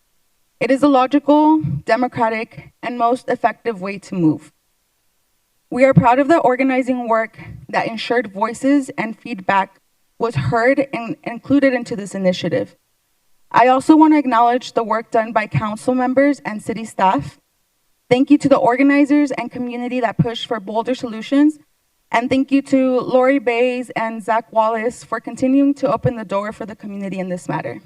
It is a logical, democratic, and most effective way to move. We are proud of the organizing work that ensured voices and feedback was heard and included into this initiative. I also want to acknowledge the work done by council members and city staff. Thank you to the organizers and community that pushed for bolder solutions. And thank you to Lori Bays and Zach Wallace for continuing to open the door for the community in this matter.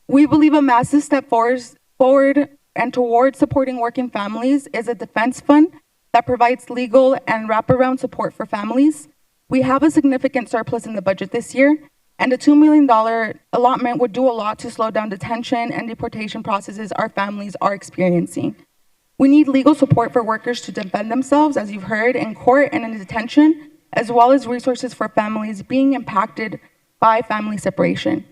We believe a massive step forward and towards supporting working families is a defense fund that provides legal and wraparound support for families. We have a significant surplus in the budget this year, and the $2 million allotment would do a lot to slow down detention and deportation processes our families are experiencing. We need legal support for workers to defend themselves, as you've heard, in court and in detention, as well as resources for families being impacted by family separation.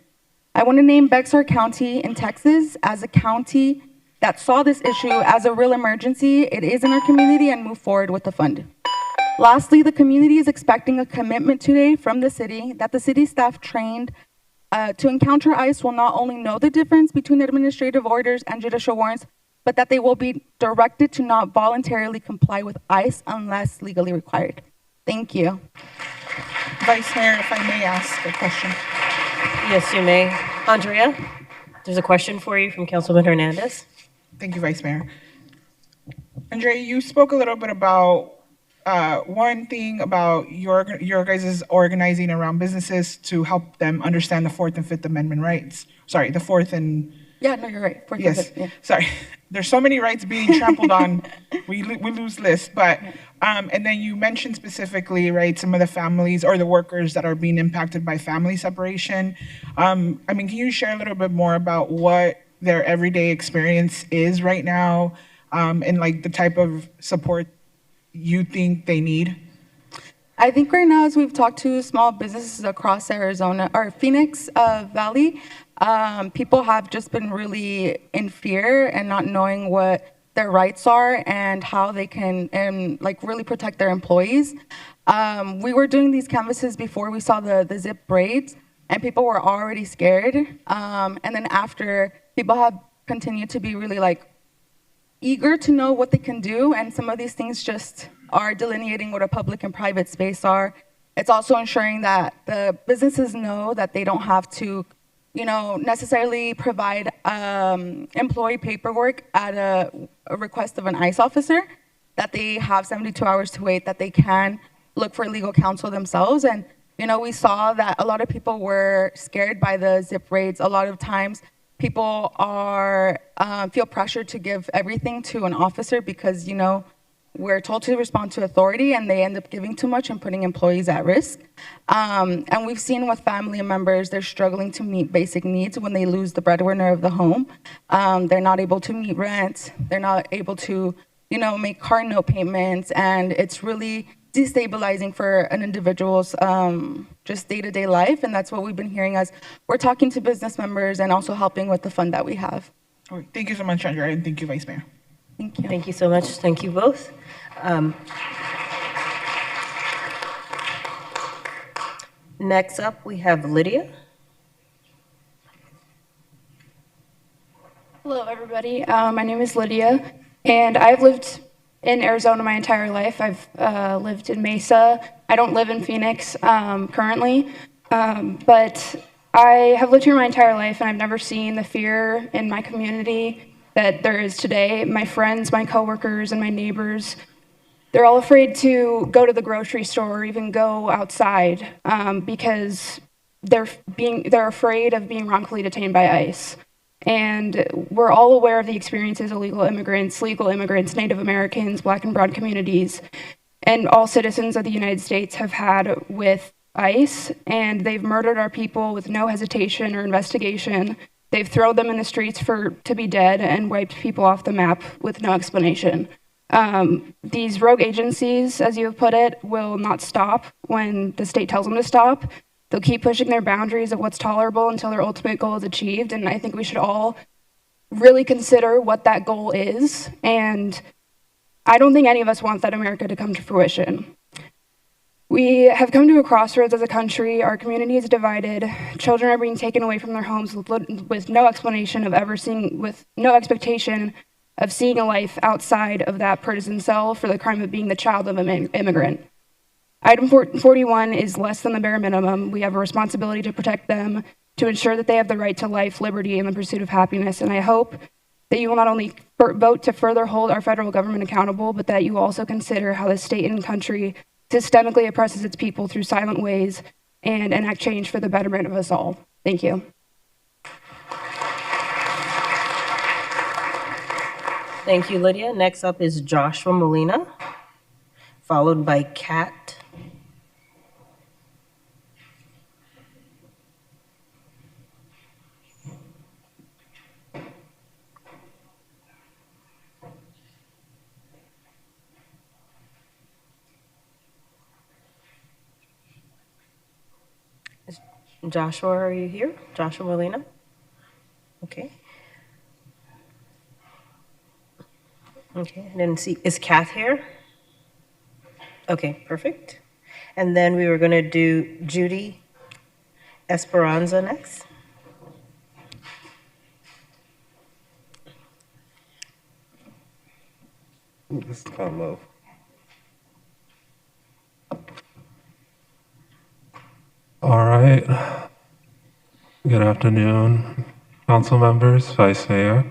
I want to name Bexar County in Texas as a county that saw this issue as a real emergency, it is in our community, and move forward with the fund. Lastly, the community is expecting a commitment today from the city that the city staff trained to encounter ICE will not only know the difference between administrative orders and judicial warrants, but that they will be directed to not voluntarily comply with ICE unless legally required. Thank you. Vice Mayor, if I may ask a question. Yes, you may. Andrea, there's a question for you from Councilman Hernandez. Thank you, Vice Mayor. Andrea, you spoke a little bit about one thing about your guys' organizing around businesses to help them understand the Fourth and Fifth Amendment rights. Sorry, the Fourth and... Yeah, no, you're right. Fourth and yes, Fifth, yeah. Sorry. There's so many rights being trampled on, we lose lists. But, and then you mentioned specifically, right, some of the families or the workers that are being impacted by family separation. I mean, can you share a little bit more about what their everyday experience is right now, and like the type of support you think they need? I think right now, as we've talked to small businesses across Arizona or Phoenix Valley, people have just been really in fear and not knowing what their rights are and how they can like really protect their employees. We were doing these canvases before we saw the zip braids, and people were already scared. And then after, people have continued to be really like eager to know what they can do, and some of these things just are delineating what a public and private space are. It's also ensuring that the businesses know that they don't have to, you know, necessarily provide employee paperwork at a request of an ICE officer, that they have 72 hours to wait, that they can look for legal counsel themselves. And, you know, we saw that a lot of people were scared by the zip raids. A lot of times people are feel pressured to give everything to an officer because, you know, we're told to respond to authority, and they end up giving too much and putting employees at risk. And we've seen with family members, they're struggling to meet basic needs when they lose the breadwinner of the home. They're not able to meet rent. They're not able to, you know, make car note payments. And it's really destabilizing for an individual's just day-to-day life. And that's what we've been hearing as we're talking to business members and also helping with the fund that we have. All right. Thank you so much, Andrea, and thank you, Vice Mayor. Thank you. Thank you so much. Thank you both. Next up, we have Lydia. Hello, everybody. My name is Lydia, and I've lived in Arizona my entire life. I've lived in Mesa. I don't live in Phoenix currently, but I have lived here my entire life, and I've never seen the fear in my community that there is today. My friends, my coworkers, and my neighbors, they're all afraid to go to the grocery store or even go outside because they're afraid of being wrongfully detained by ICE. And we're all aware of the experiences of legal immigrants, Native Americans, Black and brown communities, and all citizens of the United States have had with ICE, and they've murdered our people with no hesitation or investigation. They've thrown them in the streets to be dead and wiped people off the map with no explanation. These rogue agencies, as you have put it, will not stop when the state tells them to stop. They'll keep pushing their boundaries of what's tolerable until their ultimate goal is achieved. And I think we should all really consider what that goal is. And I don't think any of us want that America to come to fruition. We have come to a crossroads as a country. Our community is divided. Children are being taken away from their homes with no explanation of ever seeing, with no expectation of seeing a life outside of that prison cell for the crime of being the child of an immigrant. Item 41 is less than the bare minimum. We have a responsibility to protect them, to ensure that they have the right to life, liberty, and the pursuit of happiness. And I hope that you will not only vote to further hold our federal government accountable, but that you also consider how the state and country systemically oppresses its people through silent ways and enact change for the betterment of us all. Thank you. Thank you, Lydia. Next up is Joshua Molina, followed by Kat. Joshua, are you here? Joshua Molina? Okay. Okay, I didn't see, is Kath here? Okay, perfect. And then we were going to do Judy Esperanza next. Ooh, this is kind of low. All right. Good afternoon, council members, vice mayor.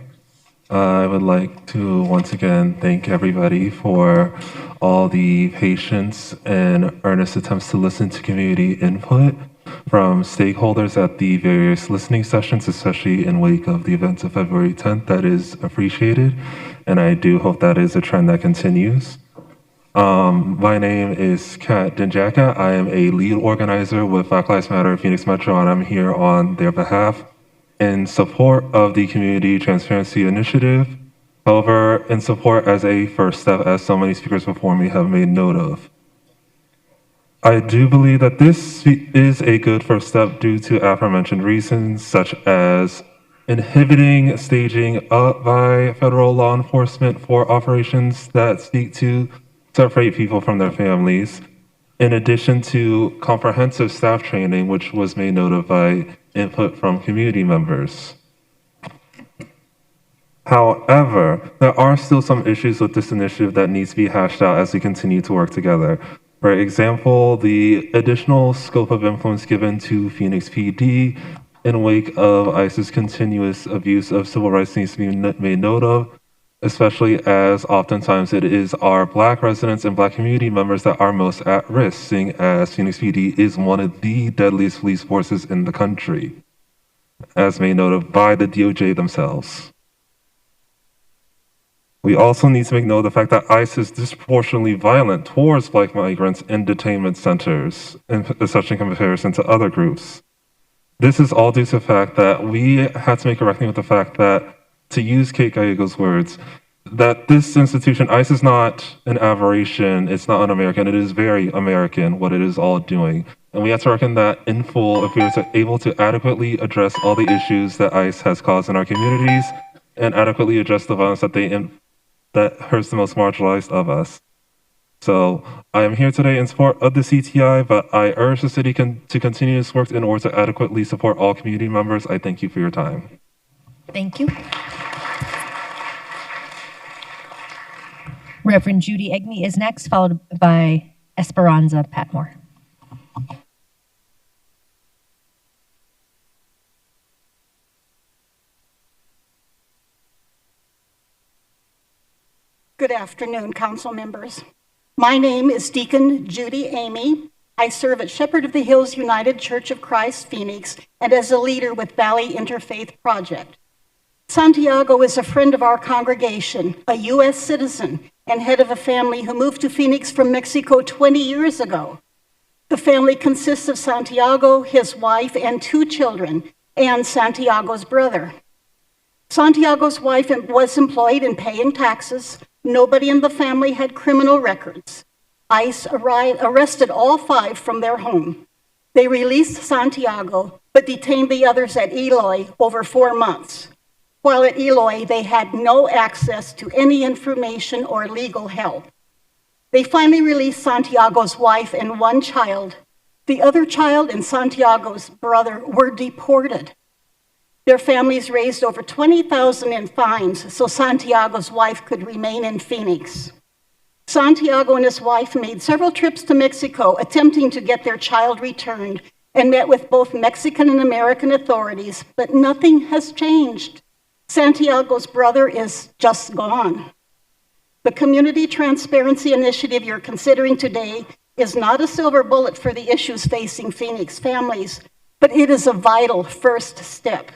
I would like to once again thank everybody for all the patience and earnest attempts to listen to community input from stakeholders at the various listening sessions, especially in wake of the events of February 10th. That is appreciated, and I do hope that is a trend that continues. My name is Kat Dinjaka. I am a lead organizer with Black Lives Matter Phoenix Metro, and I'm here on their behalf in support of the Community Transparency Initiative. However, in support as a first step, as so many speakers before me have made note of. I do believe that this is a good first step due to aforementioned reasons, such as inhibiting staging by federal law enforcement for operations that seek to separate people from their families, in addition to comprehensive staff training, which was made note of by input from community members. However, there are still some issues with this initiative that needs to be hashed out as we continue to work together. For example, the additional scope of influence given to Phoenix PD in wake of ICE's continuous abuse of civil rights needs to be made note of, especially as oftentimes it is our Black residents and Black community members that are most at risk, seeing as Phoenix PD is one of the deadliest police forces in the country, as made note of by the DOJ themselves. We also need to make note of the fact that ICE is disproportionately violent towards Black migrants in detainment centers, especially in comparison to other groups. This is all due to the fact that we had to make a reckoning with the fact that, to use Kate Gallego's words, that this institution, ICE, is not an aberration, it's not un-American, it is very American what it is all doing. And we have to reckon that in full if we are able to adequately address all the issues that ICE has caused in our communities and adequately address the violence that hurts the most marginalized of us. So I am here today in support of the CTI, but I urge the city to continue this work in order to adequately support all community members. I thank you for your time. Thank you. Reverend Judy Egney is next, followed by Esperanza Patmore. Good afternoon, council members. My name is Deacon Judy Amy. I serve at Shepherd of the Hills United Church of Christ, Phoenix, and as a leader with Valley Interfaith Project. Santiago is a friend of our congregation, a U.S. citizen, and head of a family who moved to Phoenix from Mexico 20 years ago. The family consists of Santiago, his wife, and 2 children, and Santiago's brother. Santiago's wife was employed in paying taxes. Nobody in the family had criminal records. ICE arrested all 5 from their home. They released Santiago, but detained the others at Eloy over 4 months. While at Eloy, they had no access to any information or legal help. They finally released Santiago's wife and 1 child. The other child and Santiago's brother were deported. Their families raised over $20,000 in fines so Santiago's wife could remain in Phoenix. Santiago and his wife made several trips to Mexico attempting to get their child returned and met with both Mexican and American authorities, but nothing has changed. Santiago's brother is just gone. The Community Transparency Initiative you're considering today is not a silver bullet for the issues facing Phoenix families, but it is a vital first step.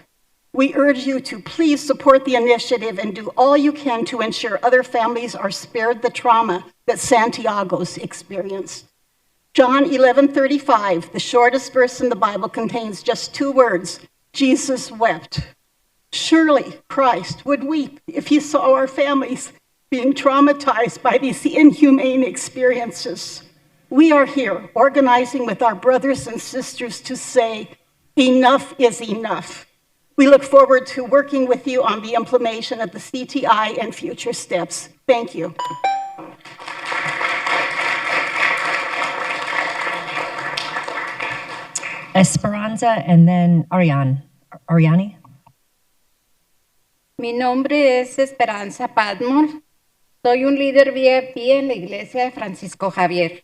We urge you to please support the initiative and do all you can to ensure other families are spared the trauma that Santiago's experienced. John 11:35, the shortest verse in the Bible, contains just 2 words: Jesus wept. Surely Christ would weep if he saw our families being traumatized by these inhumane experiences. We are here organizing with our brothers and sisters to say, enough is enough. We look forward to working with you on the implementation of the CTI and future steps. Thank you. Esperanza and then Ariani. Mi nombre es Esperanza Padmore. Soy un líder VIP en la iglesia de Francisco Javier.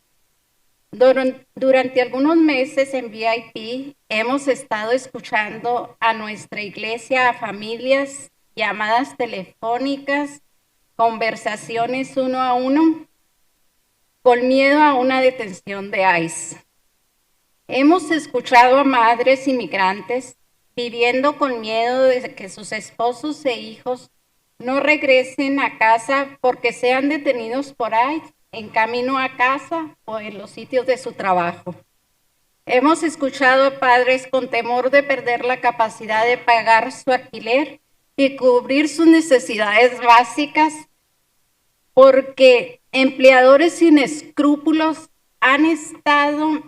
Durante algunos meses en VIP hemos estado escuchando a nuestra iglesia, a familias, llamadas telefónicas, conversaciones uno a uno, con miedo a una detención de ICE. Hemos escuchado a madres inmigrantes viviendo con miedo de que sus esposos e hijos no regresen a casa porque sean detenidos por ICE en camino a casa o en los sitios de su trabajo. Hemos escuchado a padres con temor de perder la capacidad de pagar su alquiler y cubrir sus necesidades básicas porque empleadores sin escrúpulos han estado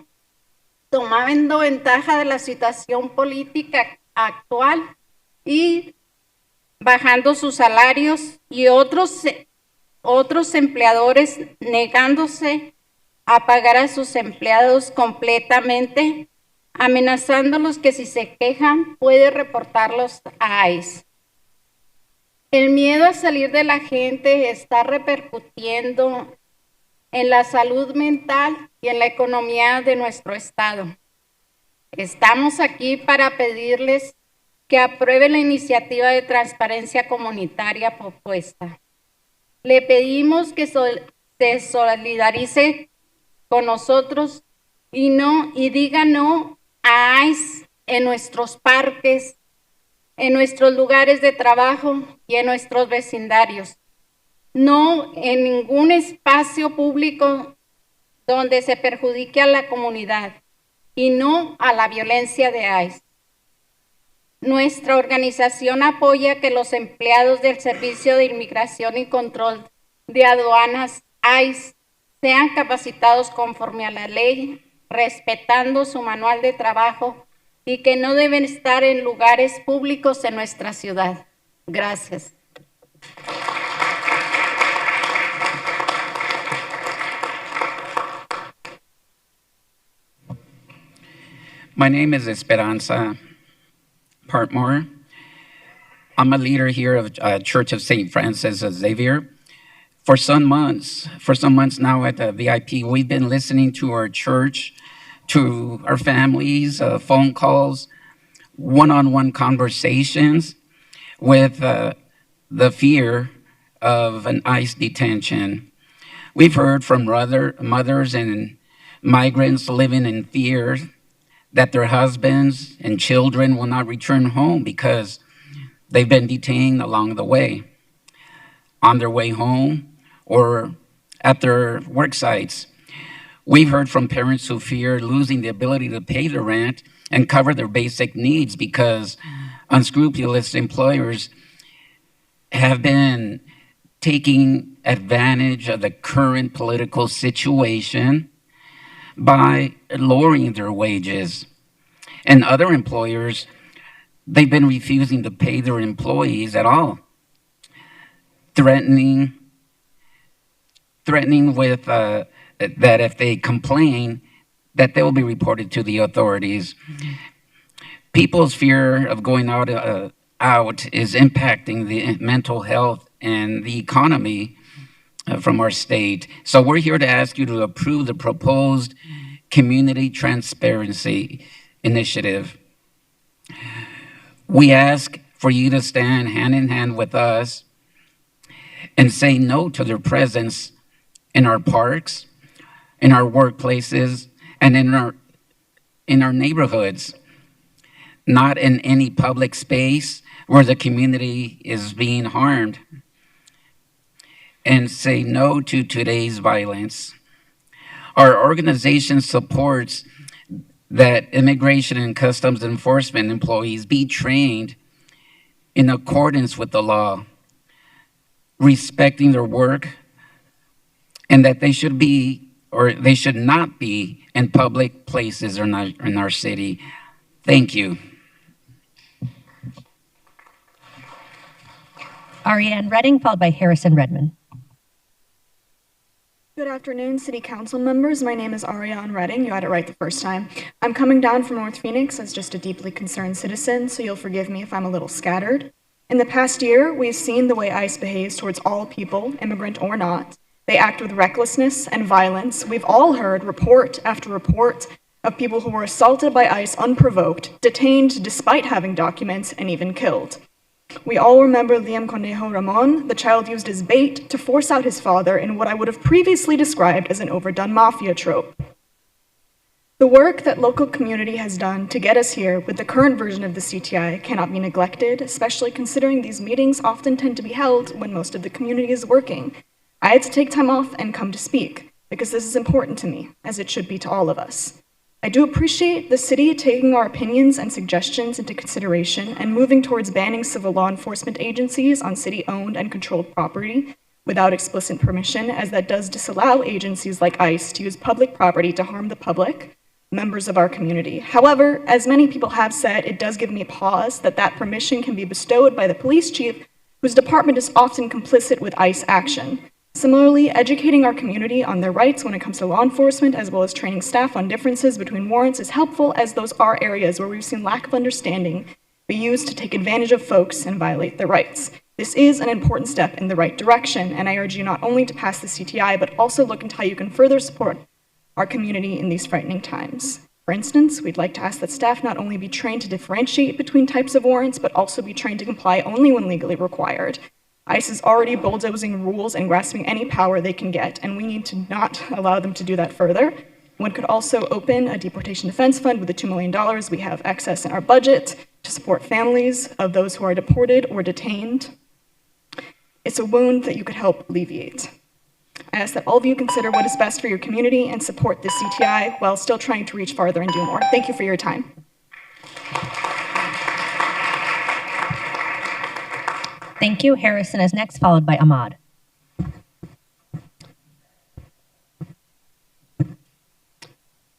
tomando ventaja de la situación política actual y bajando sus salarios y otros empleadores negándose a pagar a sus empleados completamente, amenazándolos que si se quejan puede reportarlos a ICE. El miedo a salir de la gente está repercutiendo en la salud mental y en la economía de nuestro estado. Estamos aquí para pedirles que aprueben la iniciativa de transparencia comunitaria propuesta. Le pedimos que se solidarice con nosotros y diga no a ICE en nuestros parques, en nuestros lugares de trabajo y en nuestros vecindarios. No en ningún espacio público donde se perjudique a la comunidad y no a la violencia de ICE. Nuestra organización apoya que los empleados del Servicio de Inmigración y Control de Aduanas, ICE, sean capacitados conforme a la ley, respetando su manual de trabajo y que no deben estar en lugares públicos en nuestra ciudad. Gracias. My name is Esperanza Partmore. I'm a leader here of Church of St. Francis Xavier. For some months now at the VIP, we've been listening to our church, to our families, phone calls, one-on-one conversations with the fear of an ICE detention. We've heard from mothers and migrants living in fear that their husbands and children will not return home because they've been detained along the way, on their way home or at their work sites. We've heard from parents who fear losing the ability to pay their rent and cover their basic needs because unscrupulous employers have been taking advantage of the current political situation by lowering their wages. And other employers, they've been refusing to pay their employees at all, threatening with that if they complain, that they will be reported to the authorities. People's fear of going out is impacting the mental health and the economy from our state. So we're here to ask you to approve the proposed Community Transparency Initiative. We ask for you to stand hand in hand with us and say no to their presence in our parks, in our workplaces, and in our neighborhoods, not in any public space where the community is being harmed. And say no to today's violence. Our organization supports that Immigration and Customs Enforcement employees be trained in accordance with the law, respecting their work, and that they should not be in public places in our city. Thank you. Ariane Redding, followed by Harrison Redmond. Good afternoon, City Council members. My name is Ariane Redding. You had it right the first time. I'm coming down from North Phoenix as just a deeply concerned citizen, so you'll forgive me if I'm a little scattered. In the past year, we've seen the way ICE behaves towards all people, immigrant or not. They act with recklessness and violence. We've all heard report after report of people who were assaulted by ICE unprovoked, detained despite having documents, and even killed. We all remember Liam Conejo Ramon, the child used as bait to force out his father in what I would have previously described as an overdone mafia trope. The work that local community has done to get us here with the current version of the CTI cannot be neglected, especially considering these meetings often tend to be held when most of the community is working. I had to take time off and come to speak, because this is important to me, as it should be to all of us. I do appreciate the city taking our opinions and suggestions into consideration and moving towards banning civil law enforcement agencies on city-owned and controlled property without explicit permission, as that does disallow agencies like ICE to use public property to harm the public, members of our community. However, as many people have said, it does give me pause that that permission can be bestowed by the police chief, whose department is often complicit with ICE action. Similarly, educating our community on their rights when it comes to law enforcement, as well as training staff on differences between warrants, is helpful, as those are areas where we've seen lack of understanding be used to take advantage of folks and violate their rights. This is an important step in the right direction, and I urge you not only to pass the CTI, but also look into how you can further support our community in these frightening times. For instance, we'd like to ask that staff not only be trained to differentiate between types of warrants, but also be trained to comply only when legally required. ICE is already bulldozing rules and grasping any power they can get, and we need to not allow them to do that further. One could also open a deportation defense fund with the $2 million we have excess in our budget to support families of those who are deported or detained. It's a wound that you could help alleviate. I ask that all of you consider what is best for your community and support this CTI while still trying to reach farther and do more. Thank you for your time. Thank you. Harrison is next, followed by Ahmad.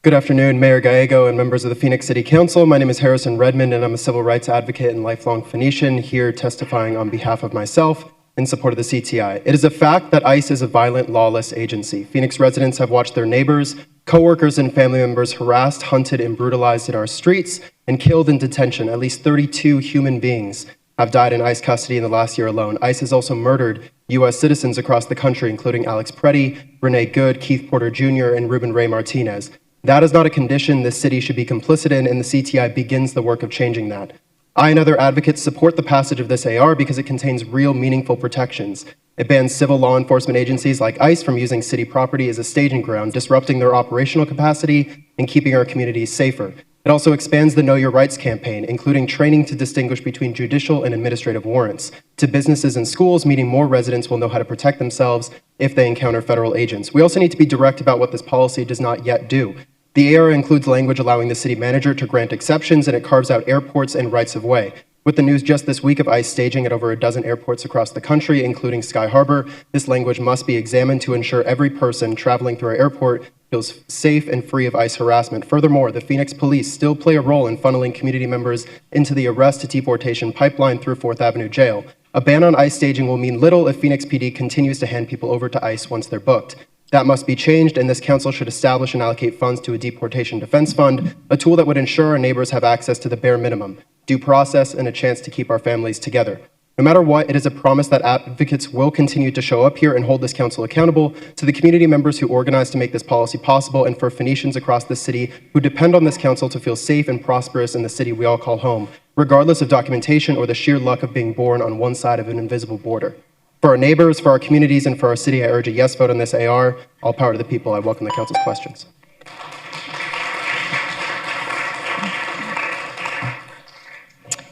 Good afternoon, Mayor Gallego and members of the Phoenix City Council. My name is Harrison Redmond, and I'm a civil rights advocate and lifelong Phoenician, here testifying on behalf of myself in support of the CTI. It is a fact that ICE is a violent, lawless agency. Phoenix residents have watched their neighbors, coworkers, and family members harassed, hunted, and brutalized in our streets and killed in detention. At least 32 human beings have died in ICE custody in the last year alone. ICE has also murdered U.S. citizens across the country, including Alex Preddy, Renee Good, Keith Porter Jr., and Ruben Ray Martinez. That is not a condition this city should be complicit in, and the CTI begins the work of changing that. I and other advocates support the passage of this AR because it contains real, meaningful protections. It bans civil law enforcement agencies like ICE from using city property as a staging ground, disrupting their operational capacity and keeping our communities safer. It also expands the Know Your Rights campaign, including training to distinguish between judicial and administrative warrants. To businesses and schools, meaning more residents will know how to protect themselves if they encounter federal agents. We also need to be direct about what this policy does not yet do. The AR includes language allowing the city manager to grant exceptions, and it carves out airports and rights of way. With the news just this week of ICE staging at over a dozen airports across the country, including Sky Harbor, this language must be examined to ensure every person traveling through our airport feels safe and free of ICE harassment. Furthermore, the Phoenix police still play a role in funneling community members into the arrest to deportation pipeline through 4th Avenue Jail. A ban on ICE staging will mean little if Phoenix PD continues to hand people over to ICE once they're booked. That must be changed, and this council should establish and allocate funds to a deportation defense fund, a tool that would ensure our neighbors have access to the bare minimum, due process, and a chance to keep our families together. No matter what, it is a promise that advocates will continue to show up here and hold this council accountable, to the community members who organized to make this policy possible, and for Phoenicians across the city who depend on this council to feel safe and prosperous in the city we all call home, regardless of documentation or the sheer luck of being born on one side of an invisible border. For our neighbors, for our communities, and for our city, I urge a yes vote on this AR. All power to the people. I welcome the council's questions.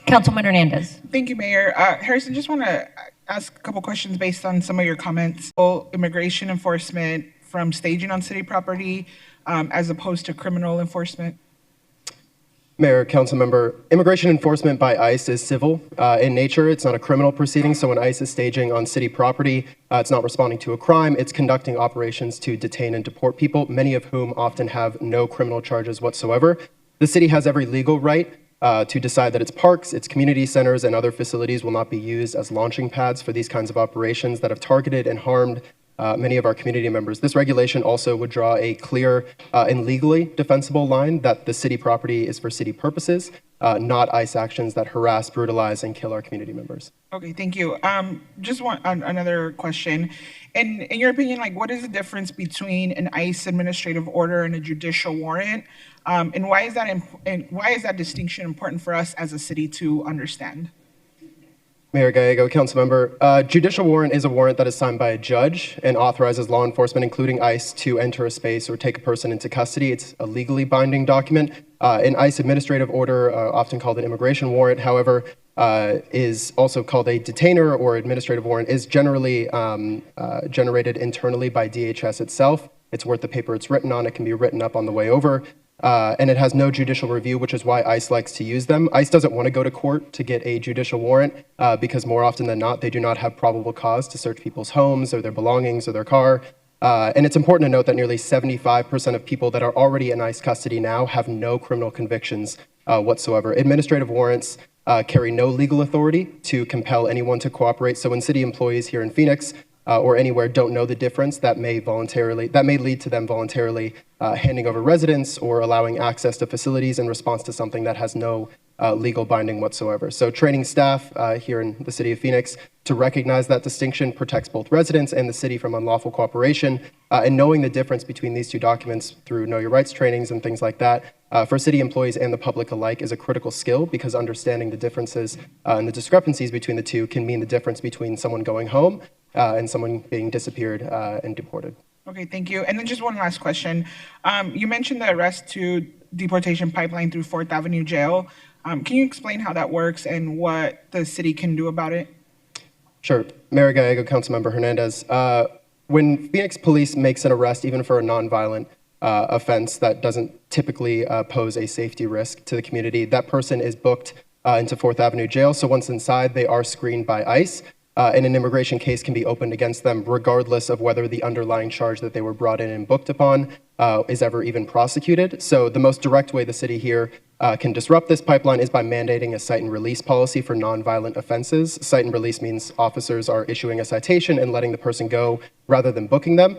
Councilman Hernandez. Thank you, Mayor. Harrison, just want to ask a couple questions based on some of your comments. Immigration enforcement from staging on city property as opposed to criminal enforcement. Mayor, council member, immigration enforcement by ICE is civil in nature. It's not a criminal proceeding. So when ICE is staging on city property, it's not responding to a crime. It's conducting operations to detain and deport people, many of whom often have no criminal charges whatsoever. The city has every legal right to decide that its parks, its community centers, and other facilities will not be used as launching pads for these kinds of operations that have targeted and harmed many of our community members. This regulation also would draw a clear and legally defensible line that the city property is for city purposes, not ICE actions that harass, brutalize, and kill our community members. Okay, thank you. Just another question. In your opinion, like, what is the difference between an ICE administrative order and a judicial warrant? And why is that distinction important for us as a city to understand? Mayor Gallego, council member, judicial warrant is a warrant that is signed by a judge and authorizes law enforcement, including ICE, to enter a space or take a person into custody. It's a legally binding document. An ICE administrative order, often called an immigration warrant, however, is also called a detainer or administrative warrant, is generally generated internally by DHS itself. It's worth the paper it's written on. It can be written up on the way over. And it has no judicial review, which is why ICE likes to use them. ICE doesn't want to go to court to get a judicial warrant because more often than not, they do not have probable cause to search people's homes or their belongings or their car. And it's important to note that nearly 75% of people that are already in ICE custody now have no criminal convictions whatsoever. Administrative warrants carry no legal authority to compel anyone to cooperate. So when city employees here in Phoenix or anywhere don't know the difference, that may lead to them voluntarily handing over residence or allowing access to facilities in response to something that has no legal binding whatsoever. So training staff here in the city of Phoenix to recognize that distinction protects both residents and the city from unlawful cooperation. And knowing the difference between these two documents through Know Your Rights trainings and things like that for city employees and the public alike is a critical skill, because understanding the differences and the discrepancies between the two can mean the difference between someone going home and someone being disappeared and deported. Okay, thank you. And then just one last question. You mentioned the arrest to deportation pipeline through 4th Avenue Jail. Can you explain how that works and what the city can do about it? Sure. Mayor Gallego, Councilmember Hernandez. When Phoenix Police makes an arrest, even for a nonviolent offense that doesn't typically pose a safety risk to the community, that person is booked into 4th Avenue Jail. So once inside, they are screened by ICE. And an immigration case can be opened against them regardless of whether the underlying charge that they were brought in and booked upon is ever even prosecuted. So the most direct way the city here can disrupt this pipeline is by mandating a cite and release policy for nonviolent offenses. Cite and release means officers are issuing a citation and letting the person go rather than booking them.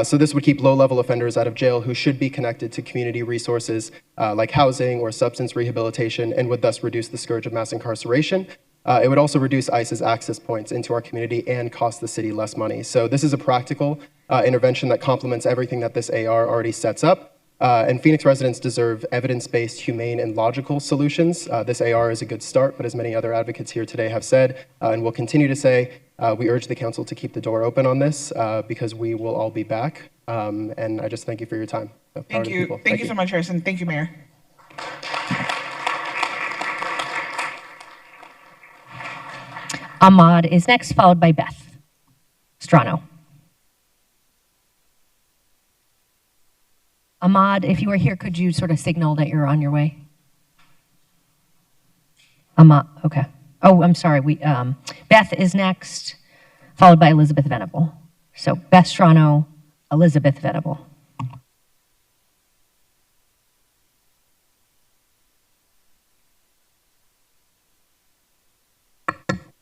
So this would keep low-level offenders out of jail who should be connected to community resources like housing or substance rehabilitation, and would thus reduce the scourge of mass incarceration. It would also reduce ICE's access points into our community and cost the city less money. So this is a practical intervention that complements everything that this AR already sets up. And Phoenix residents deserve evidence-based, humane, and logical solutions. This AR is a good start, but as many other advocates here today have said, and will continue to say, we urge the council to keep the door open on this because we will all be back. And I just thank you for your time. Thank you. Thank you so much, Harrison. Thank you, Mayor. Ahmad is next, followed by Beth Strano. Ahmad, if you were here, could you sort of signal that you're on your way? Ahmad, okay. Oh, I'm sorry. Beth is next, followed by Elizabeth Venable. So Beth Strano, Elizabeth Venable.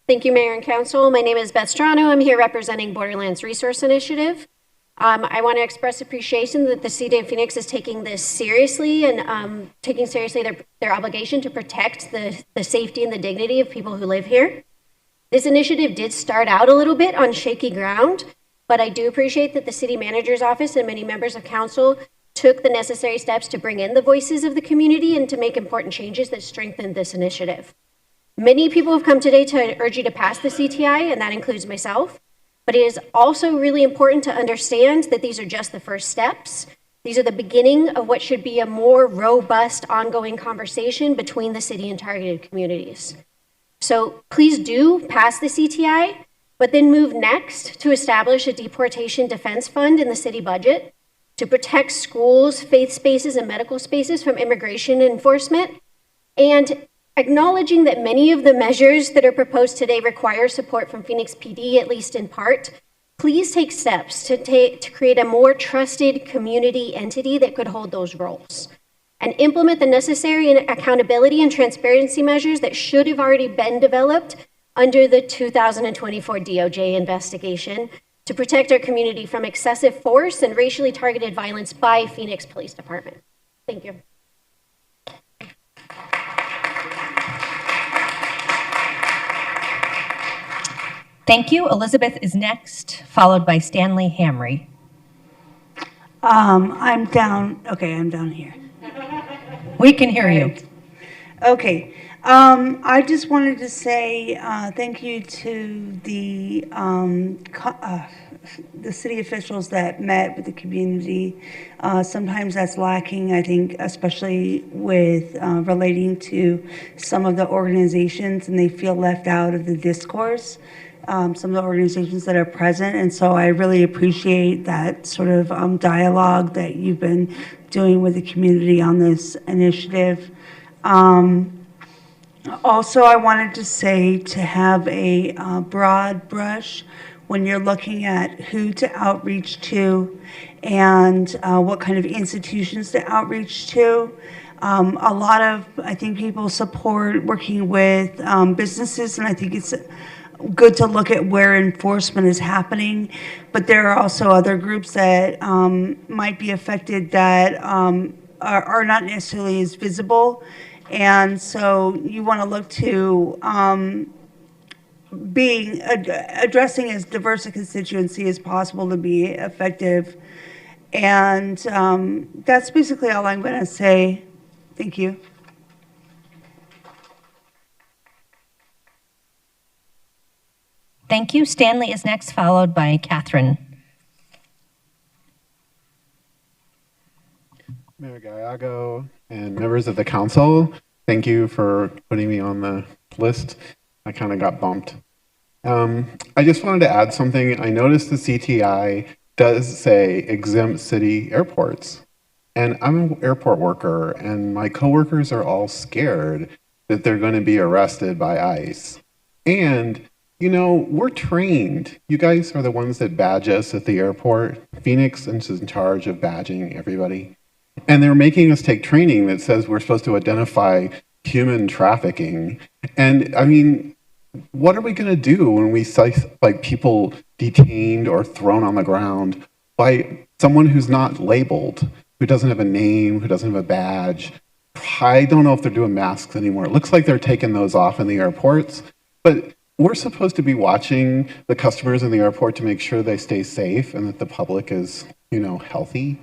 Thank you, Mayor and Council. My name is Beth Strano. I'm here representing Borderlands Resource Initiative. I want to express appreciation that the City of Phoenix is taking this seriously and taking seriously their obligation to protect the safety and the dignity of people who live here. This initiative did start out a little bit on shaky ground, but I do appreciate that the City Manager's Office and many members of Council took the necessary steps to bring in the voices of the community and to make important changes that strengthen this initiative. Many people have come today to urge you to pass the CTI, and that includes myself. But it is also really important to understand that these are just the first steps. These are the beginning of what should be a more robust, ongoing conversation between the city and targeted communities. So please do pass the CTI, but then move next to establish a deportation defense fund in the city budget to protect schools, faith spaces, and medical spaces from immigration enforcement, and acknowledging that many of the measures that are proposed today require support from Phoenix PD, at least in part, please take steps to create a more trusted community entity that could hold those roles. and implement the necessary accountability and transparency measures that should have already been developed under the 2024 DOJ investigation to protect our community from excessive force and racially targeted violence by Phoenix Police Department. Thank you. Thank you. Elizabeth is next, followed by Stanley Hamry. I'm down here. We can hear you. Okay. I just wanted to say thank you to the city officials that met with the community. Sometimes that's lacking, I think, especially with relating to some of the organizations, and they feel left out of the discourse. Some of the organizations that are present, and so I really appreciate that sort of dialogue that you've been doing with the community on this initiative. Also, I wanted to say to have a broad brush when you're looking at who to outreach to and what kind of institutions to outreach to. A lot of, I think, people support working with businesses, and I think it's good to look at where enforcement is happening, but there are also other groups that might be affected that are not necessarily as visible. And so you want to look to addressing as diverse a constituency as possible to be effective. And that's basically all I'm going to say. Thank you. Thank you. Stanley is next, followed by Catherine. Mayor Gallego and members of the council, thank you for putting me on the list. I kind of got bumped. I just wanted to add something. I noticed the CTI does say exempt city airports. And I'm an airport worker, and my coworkers are all scared that they're going to be arrested by ICE. And you know, we're trained. You guys are the ones that badge us at the airport. Phoenix is in charge of badging everybody. And they're making us take training that says we're supposed to identify human trafficking. And I mean, what are we going to do when we see like people detained or thrown on the ground by someone who's not labeled, who doesn't have a name, who doesn't have a badge? I don't know if they're doing masks anymore. It looks like they're taking those off in the airports, but we're supposed to be watching the customers in the airport to make sure they stay safe and that the public is, you know, healthy.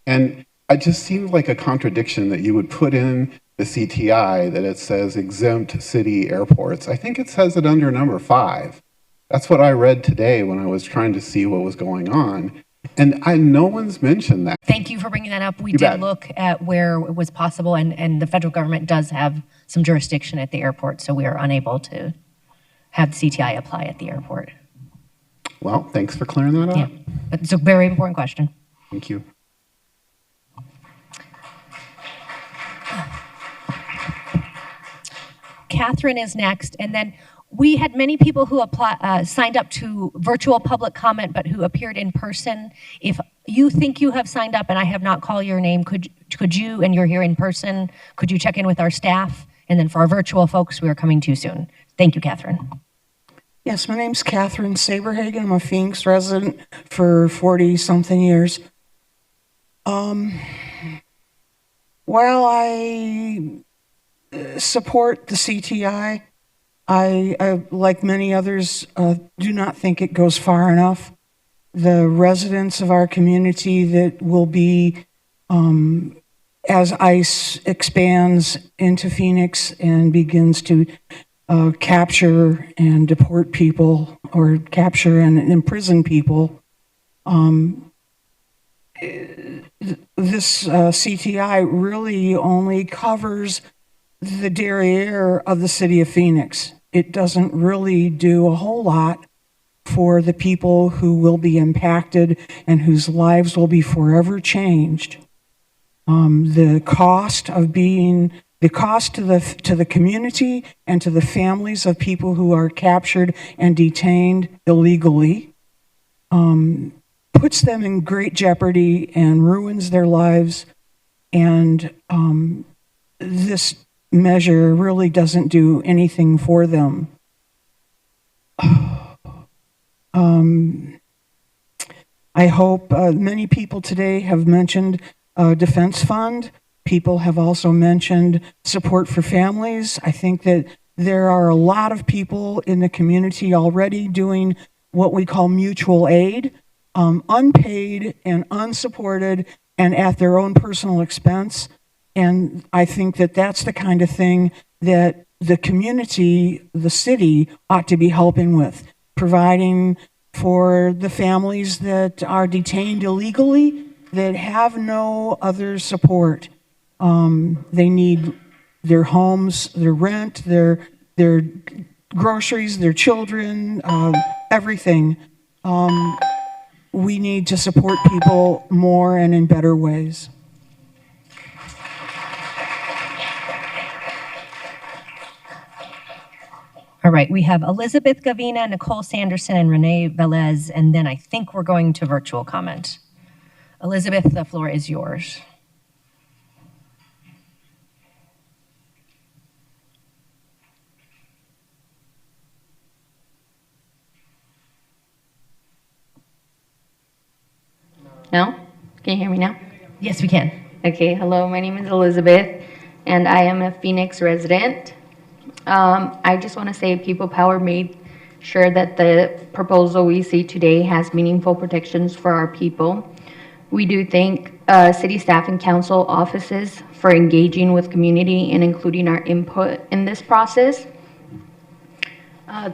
And it just seems like a contradiction that you would put in the CTI that it says exempt city airports. I think it says it under number 5. That's what I read today when I was trying to see what was going on. And no one's mentioned that. Thank you for bringing that up. We did look at where it was possible, and the federal government does have some jurisdiction at the airport, so we are unable to have the CTI apply at the airport. Well, thanks for clearing that up. Yeah, but it's a very important question. Thank you. Catherine is next, and then we had many people who signed up to virtual public comment, but who appeared in person. If you think you have signed up and I have not called your name, could you, and you're here in person, could you check in with our staff? And then for our virtual folks, we are coming to you soon. Thank you, Catherine. Yes, my name's Catherine Saberhagen. I'm a Phoenix resident for 40-something years. While I support the CTI, I, like many others, do not think it goes far enough. The residents of our community that will be, as ICE expands into Phoenix and begins to capture and deport people or capture and imprison people, this CTI really only covers the derriere of the city of Phoenix. It doesn't really do a whole lot for the people who will be impacted and whose lives will be forever changed. The cost to the community and to the families of people who are captured and detained illegally puts them in great jeopardy and ruins their lives and this measure really doesn't do anything for them. I hope many people today have mentioned defense fund. People have also mentioned support for families. I think that there are a lot of people in the community already doing what we call mutual aid, unpaid and unsupported and at their own personal expense. And I think that that's the kind of thing that the community, the city, ought to be helping with, providing for the families that are detained illegally, that have no other support. They need their homes, their rent, their groceries, their children, everything. We need to support people more and in better ways. All right, we have Elizabeth Gavina, Nicole Sanderson, and Renee Velez, and then I think we're going to virtual comment. Elizabeth, the floor is yours. No? Can you hear me now? Yes, we can. Okay, hello, my name is Elizabeth, and I am a Phoenix resident. I just want to say People Power made sure that the proposal we see today has meaningful protections for our people. We do thank city staff and council offices for engaging with community and including our input in this process.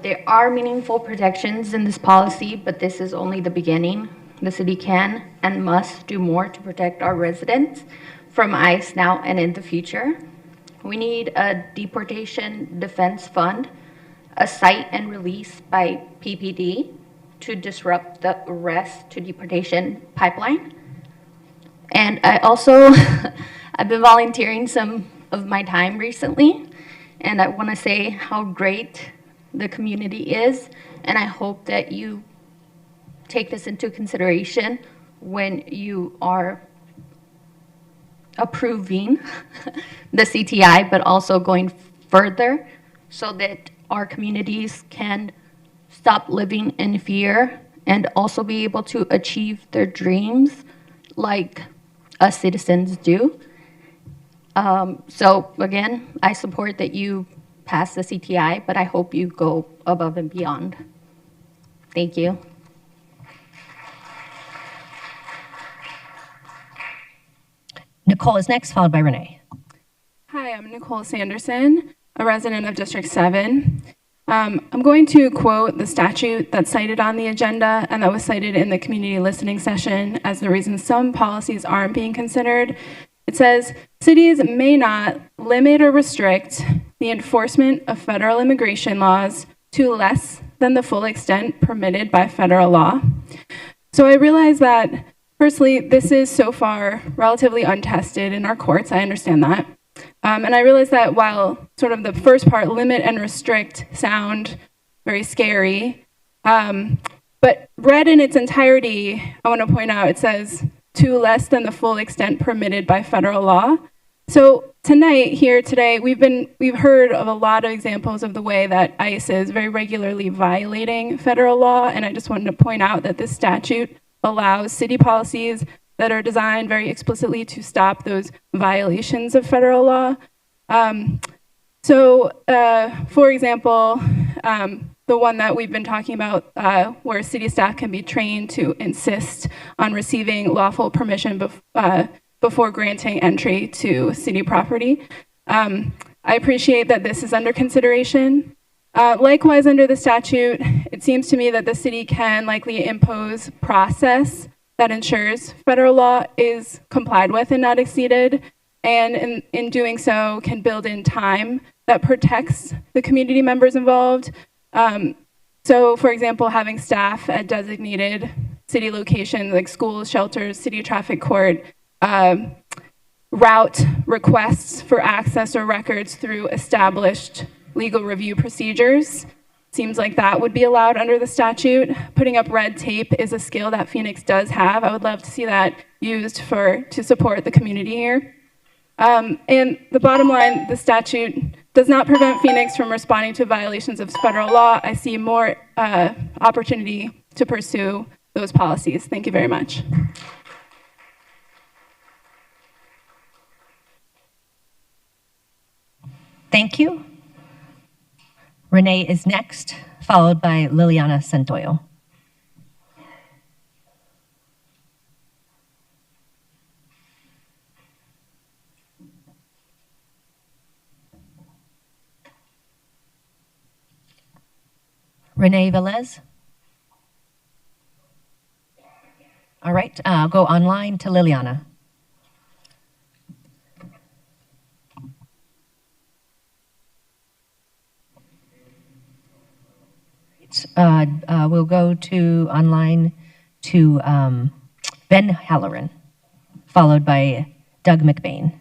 There are meaningful protections in this policy, but this is only the beginning. The city can and must do more to protect our residents from ICE now and in the future. We need a deportation defense fund, a cite and release by PPD to disrupt the arrest to deportation pipeline. And I also, I've been volunteering some of my time recently, and I want to say how great the community is, and I hope that you take this into consideration when you are approving the CTI, but also going further so that our communities can stop living in fear and also be able to achieve their dreams like us citizens do. So again, I support that you pass the CTI, but I hope you go above and beyond. Thank you. Nicole is next, followed by Renee. Hi, I'm Nicole Sanderson, a resident of District 7. I'm going to quote the statute that's cited on the agenda and that was cited in the community listening session as the reason some policies aren't being considered. It says, cities may not limit or restrict the enforcement of federal immigration laws to less than the full extent permitted by federal law. So I realize that personally, this is so far relatively untested in our courts. I understand that. And I realize that while sort of the first part, limit and restrict, sound very scary, but read in its entirety, I want to point out it says to less than the full extent permitted by federal law. So tonight, here today, we've heard of a lot of examples of the way that ICE is very regularly violating federal law, and I just wanted to point out that this statute allows city policies that are designed very explicitly to stop those violations of federal law. For example, the one that we've been talking about where city staff can be trained to insist on receiving lawful permission before granting entry to city property. I appreciate that this is under consideration. Likewise, under the statute, it seems to me that the city can likely impose process that ensures federal law is complied with and not exceeded, and in doing so can build in time that protects the community members involved. So for example, having staff at designated city locations like schools, shelters, city traffic court, route requests for access or records through established legal review procedures. Seems like that would be allowed under the statute. Putting up red tape is a skill that Phoenix does have. I would love to see that used to support the community here. And the bottom line, the statute does not prevent Phoenix from responding to violations of federal law. I see more opportunity to pursue those policies. Thank you very much. Thank you. Renee is next, followed by Liliana Santoyo. Renee Velez. All right, I'll go online to Liliana. We'll go to online to Ben Halloran, followed by Doug McBain.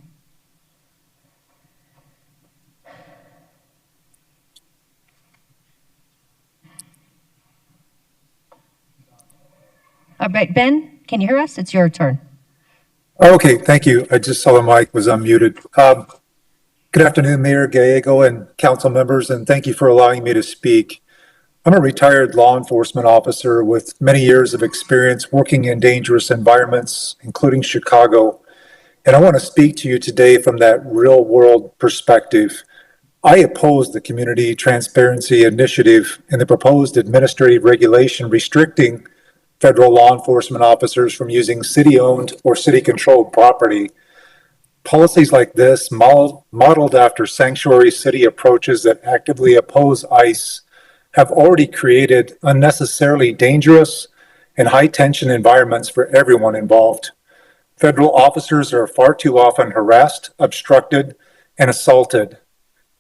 All right, Ben, can you hear us? It's your turn. Okay, thank you. I just saw the mic was unmuted. Good afternoon, Mayor Gallego and council members, and thank you for allowing me to speak. I'm a retired law enforcement officer with many years of experience working in dangerous environments, including Chicago. And I want to speak to you today from that real world perspective. I oppose the Community Transparency Initiative and the proposed administrative regulation restricting federal law enforcement officers from using city-owned or city-controlled property. Policies like this, modeled after sanctuary city approaches that actively oppose ICE, have already created unnecessarily dangerous and high-tension environments for everyone involved. Federal officers are far too often harassed, obstructed, and assaulted.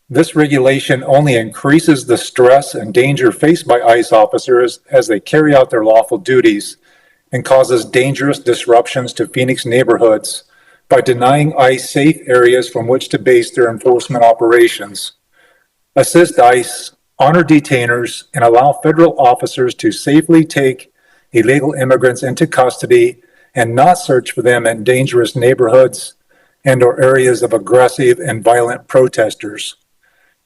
This regulation only increases the stress and danger faced by ICE officers as they carry out their lawful duties and causes dangerous disruptions to Phoenix neighborhoods by denying ICE safe areas from which to base their enforcement operations. Assist ICE, honor detainers, and allow federal officers to safely take illegal immigrants into custody and not search for them in dangerous neighborhoods and or areas of aggressive and violent protesters.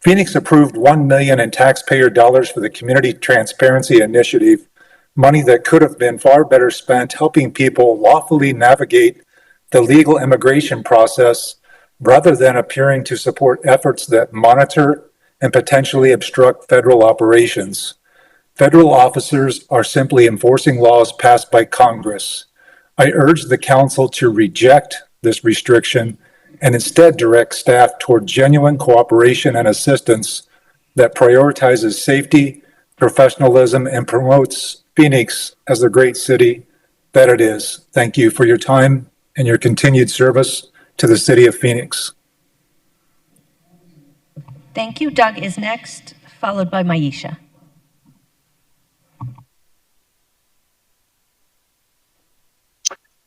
Phoenix approved $1 million in taxpayer dollars for the Community Transparency Initiative, money that could have been far better spent helping people lawfully navigate the legal immigration process rather than appearing to support efforts that monitor and potentially obstruct federal operations. Federal officers are simply enforcing laws passed by Congress. I urge the council to reject this restriction and instead direct staff toward genuine cooperation and assistance that prioritizes safety, professionalism, and promotes Phoenix as the great city that it is. Thank you for your time and your continued service to the city of Phoenix. Thank you. Doug is next, followed by Maisha.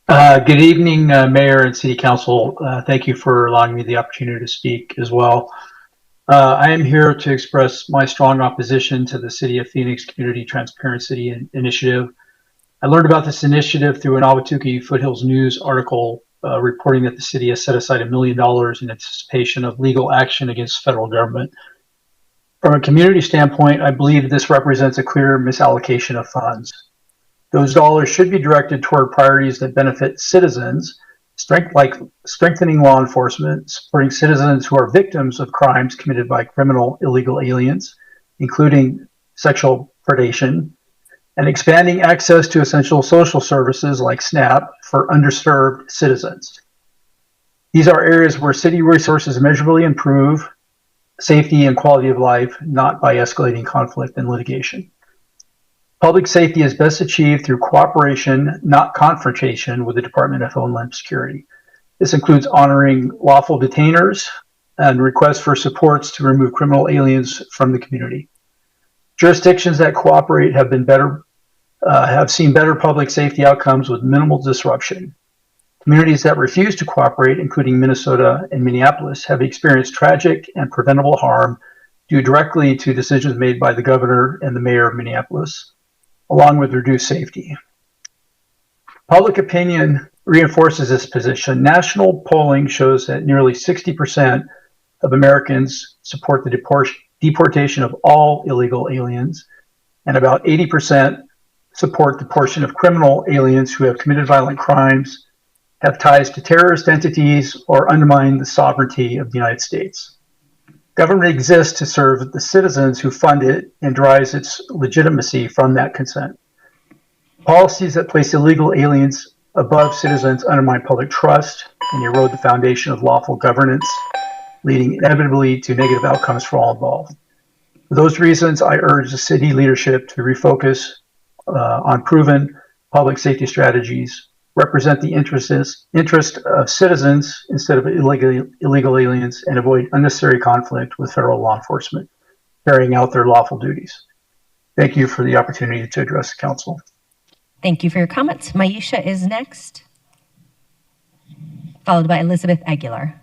Good evening, Mayor and City Council. Thank you for allowing me the opportunity to speak as well. I am here to express my strong opposition to the City of Phoenix Community Transparency Initiative. I learned about this initiative through an Ahwatukee Foothills News article reporting that the city has set aside $1 million in anticipation of legal action against federal government. From a community standpoint, I believe this represents a clear misallocation of funds. Those dollars should be directed toward priorities that benefit citizens, like strengthening law enforcement, supporting citizens who are victims of crimes committed by criminal illegal aliens, including sexual predation, and expanding access to essential social services like SNAP for underserved citizens. These are areas where city resources measurably improve safety and quality of life, not by escalating conflict and litigation. Public safety is best achieved through cooperation, not confrontation, with the Department of Homeland Security. This includes honoring lawful detainers and requests for supports to remove criminal aliens from the community. Jurisdictions that cooperate have seen better public safety outcomes with minimal disruption. Communities that refuse to cooperate, including Minnesota and Minneapolis, have experienced tragic and preventable harm due directly to decisions made by the governor and the mayor of Minneapolis, along with reduced safety. Public opinion reinforces this position. National polling shows that nearly 60% of Americans support the deportation of all illegal aliens, and about 80% support the portion of criminal aliens who have committed violent crimes, have ties to terrorist entities, or undermine the sovereignty of the United States. Government exists to serve the citizens who fund it and derives its legitimacy from that consent. Policies that place illegal aliens above citizens undermine public trust and erode the foundation of lawful governance, leading inevitably to negative outcomes for all involved. For those reasons, I urge the city leadership to refocus on proven public safety strategies, represent the interest of citizens instead of illegal aliens, and avoid unnecessary conflict with federal law enforcement carrying out their lawful duties. Thank you for the opportunity to address the council. Thank you for your comments. Maisha is next, followed by Elizabeth Aguilar.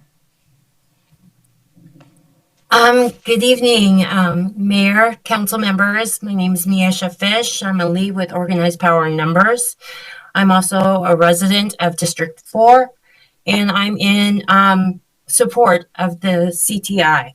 Good evening, Mayor, council members. My name is Maisha Fish. I'm a lead with Organized Power in Numbers. I'm also a resident of District 4, and I'm in support of the CTI.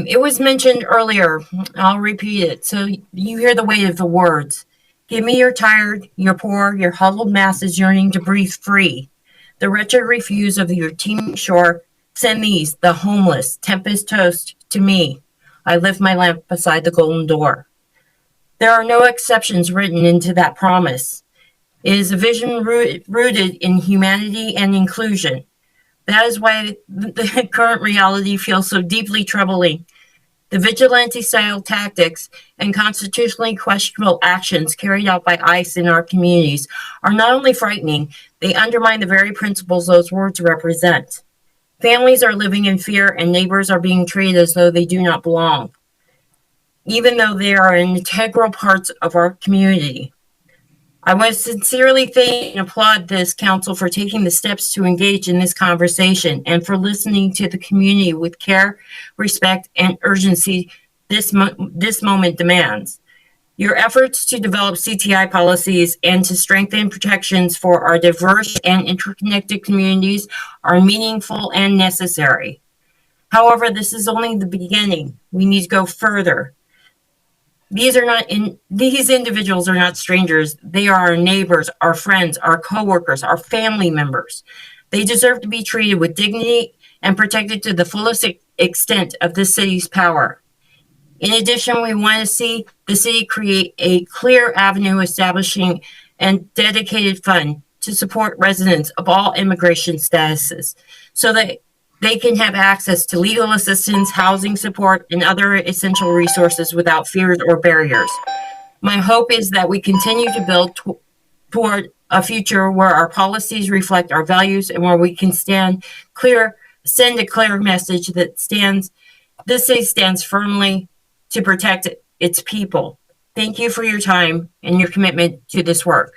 It was mentioned earlier, I'll repeat it, so you hear the weight of the words. Give me your tired, your poor, your huddled masses yearning to breathe free. The wretched refuse of your teeming shore. Send these, the homeless, tempest toast, to me. I lift my lamp beside the golden door. There are no exceptions written into that promise. It is a vision rooted in humanity and inclusion. That is why the current reality feels so deeply troubling. The vigilante-style tactics and constitutionally questionable actions carried out by ICE in our communities are not only frightening, they undermine the very principles those words represent. Families are living in fear and neighbors are being treated as though they do not belong, even though they are integral parts of our community. I want to sincerely thank and applaud this council for taking the steps to engage in this conversation and for listening to the community with care, respect, and urgency this moment demands. Your efforts to develop CTI policies and to strengthen protections for our diverse and interconnected communities are meaningful and necessary. However, this is only the beginning. We need to go further. These individuals are not strangers. They are our neighbors, our friends, our coworkers, our family members. They deserve to be treated with dignity and protected to the fullest extent of this city's power. In addition, we want to see the city create a clear avenue establishing a dedicated fund to support residents of all immigration statuses so that they can have access to legal assistance, housing support, and other essential resources without fears or barriers. My hope is that we continue to build toward a future where our policies reflect our values and where we can send a clear message that this city stands firmly to protect its people. Thank you for your time and your commitment to this work.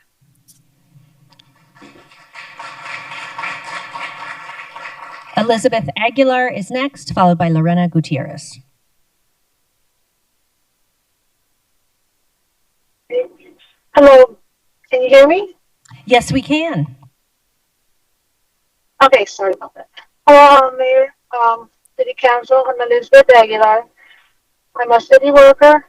Elizabeth Aguilar is next, followed by Lorena Gutierrez. Hello, can you hear me? Yes, we can. Okay, sorry about that. Hello, Mayor, City Council. I'm Elizabeth Aguilar. I'm a city worker.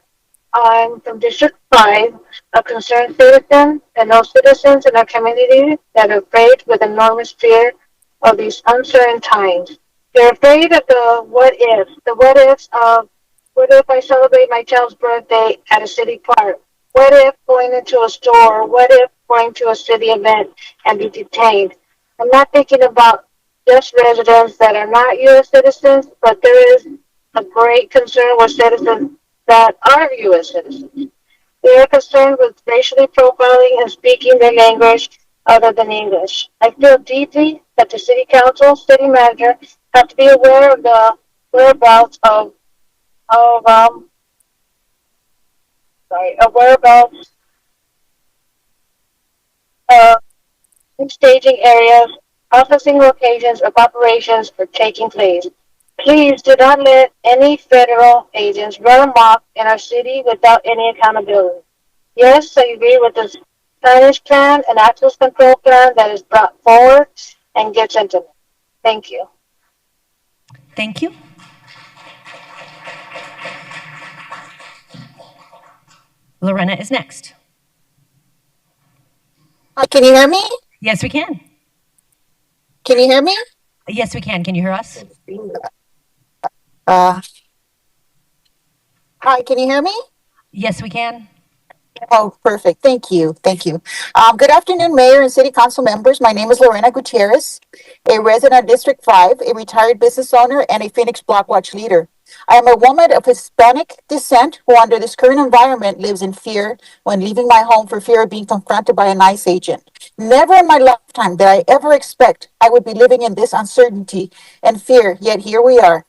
I'm from District 5, a concerned citizen, and those citizens in our community that are afraid with enormous fear of these uncertain times. They're afraid of the what ifs. The what ifs of what if I celebrate my child's birthday at a city park? What if going into a store? What if going to a city event and be detained? I'm not thinking about just residents that are not U.S. citizens, but there is a great concern with citizens that are U.S. citizens. They are concerned with racially profiling and speaking their language other than English. I feel deeply that the city council, city manager have to be aware of the whereabouts of staging areas, processing locations of operations are taking place. Please do not let any federal agents run amok in our city without any accountability. Yes, I agree with the signage plan and access control plan that is brought forward and gets implemented. Thank you. Thank you. Lorena is next. Can you hear me? Yes, we can. Can you hear me? Yes, we can. Can you hear us? Hi, can you hear me? Yes, we can. Oh, perfect. Thank you. Thank you. Good afternoon, Mayor and City Council members. My name is Lorena Gutierrez, a resident of District 5, a retired business owner, and a Phoenix Block Watch leader. I am a woman of Hispanic descent who, under this current environment, lives in fear when leaving my home for fear of being confronted by an ICE agent. Never in my lifetime did I ever expect I would be living in this uncertainty and fear, yet here we are.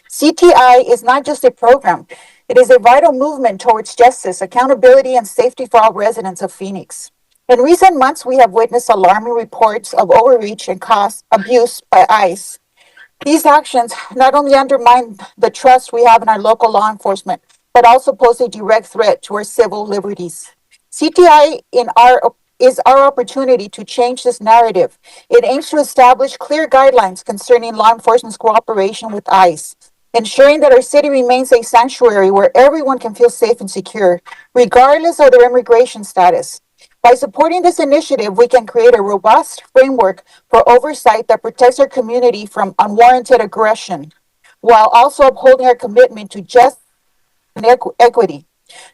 CTI is not just a program. It is a vital movement towards justice, accountability, and safety for all residents of Phoenix. In recent months, we have witnessed alarming reports of overreach and cost abuse by ICE. These actions not only undermine the trust we have in our local law enforcement, but also pose a direct threat to our civil liberties. CTI is our opportunity to change this narrative. It aims to establish clear guidelines concerning law enforcement's cooperation with ICE, ensuring that our city remains a sanctuary where everyone can feel safe and secure, regardless of their immigration status. By supporting this initiative, we can create a robust framework for oversight that protects our community from unwarranted aggression, while also upholding our commitment to justice and equity.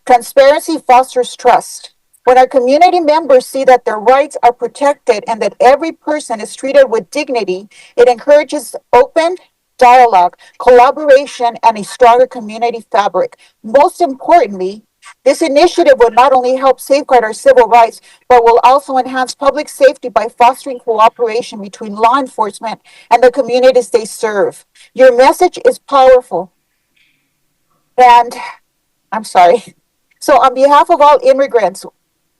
Transparency fosters trust. When our community members see that their rights are protected and that every person is treated with dignity, it encourages open dialogue, collaboration, and a stronger community fabric. Most importantly, this initiative will not only help safeguard our civil rights, but will also enhance public safety by fostering cooperation between law enforcement and the communities they serve. Your message is powerful. And I'm sorry. So on behalf of all immigrants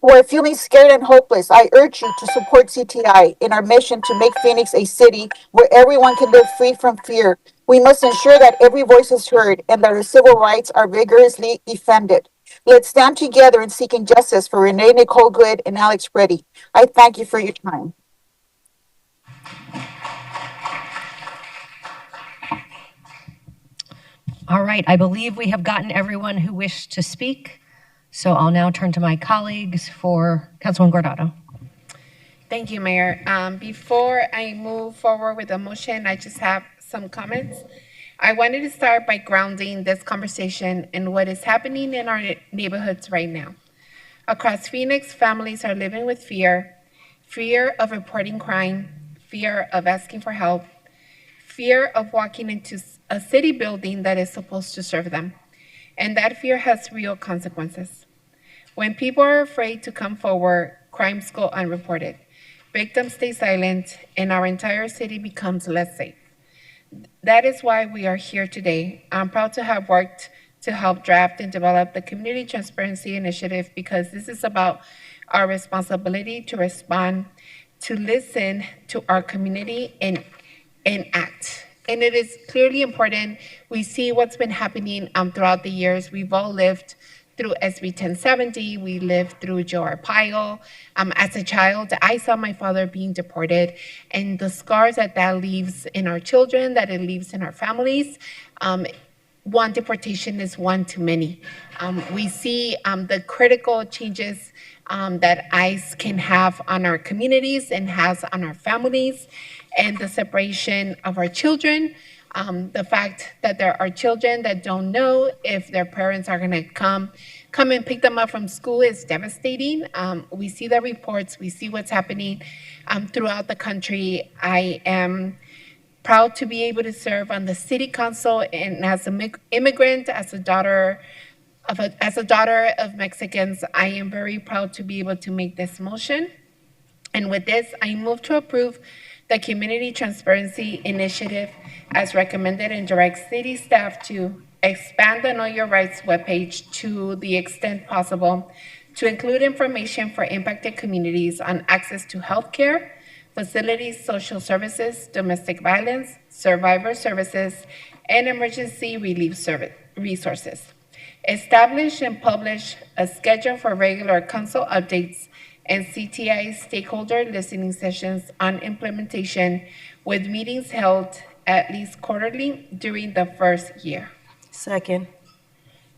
who are feeling scared and hopeless, I urge you to support CTI in our mission to make Phoenix a city where everyone can live free from fear. We must ensure that every voice is heard and that our civil rights are vigorously defended. Let's stand together in seeking justice for Renee Nicole Good and Alex Preddy. I thank you for your time. All right, I believe we have gotten everyone who wished to speak. So I'll now turn to my colleagues for Councilwoman Guardado. Thank you, Mayor. Before I move forward with the motion, I just have some comments. I wanted to start by grounding this conversation in what is happening in our neighborhoods right now. Across Phoenix, families are living with fear of reporting crime, fear of asking for help, fear of walking into a city building that is supposed to serve them. And that fear has real consequences. When people are afraid to come forward, crimes go unreported. Victims stay silent, and our entire city becomes less safe. That is why we are here today. I'm proud to have worked to help draft and develop the Community Transparency Initiative because this is about our responsibility to respond, to listen to our community and act. And it is clearly important. We see what's been happening throughout the years. We've all lived through SB 1070. We lived through Joe Arpaio. As a child, I saw my father being deported, and the scars that leaves in our children, that it leaves in our families. One deportation is one too many. We see the critical changes that ICE can have on our communities and has on our families, and the separation of our children. The fact that there are children that don't know if their parents are going to come and pick them up from school is devastating. We see the reports, we see what's happening throughout the country. I am proud to be able to serve on the city council, and as an immigrant, as a daughter of Mexicans, I am very proud to be able to make this motion. And with this, I move to approve the Community Transparency Initiative as recommended and direct city staff to expand the Know Your Rights webpage to the extent possible to include information for impacted communities on access to healthcare, facilities, social services, domestic violence, survivor services, and emergency relief resources. Establish and publish a schedule for regular council updates and CTI stakeholder listening sessions on implementation, with meetings held at least quarterly during the first year. Second.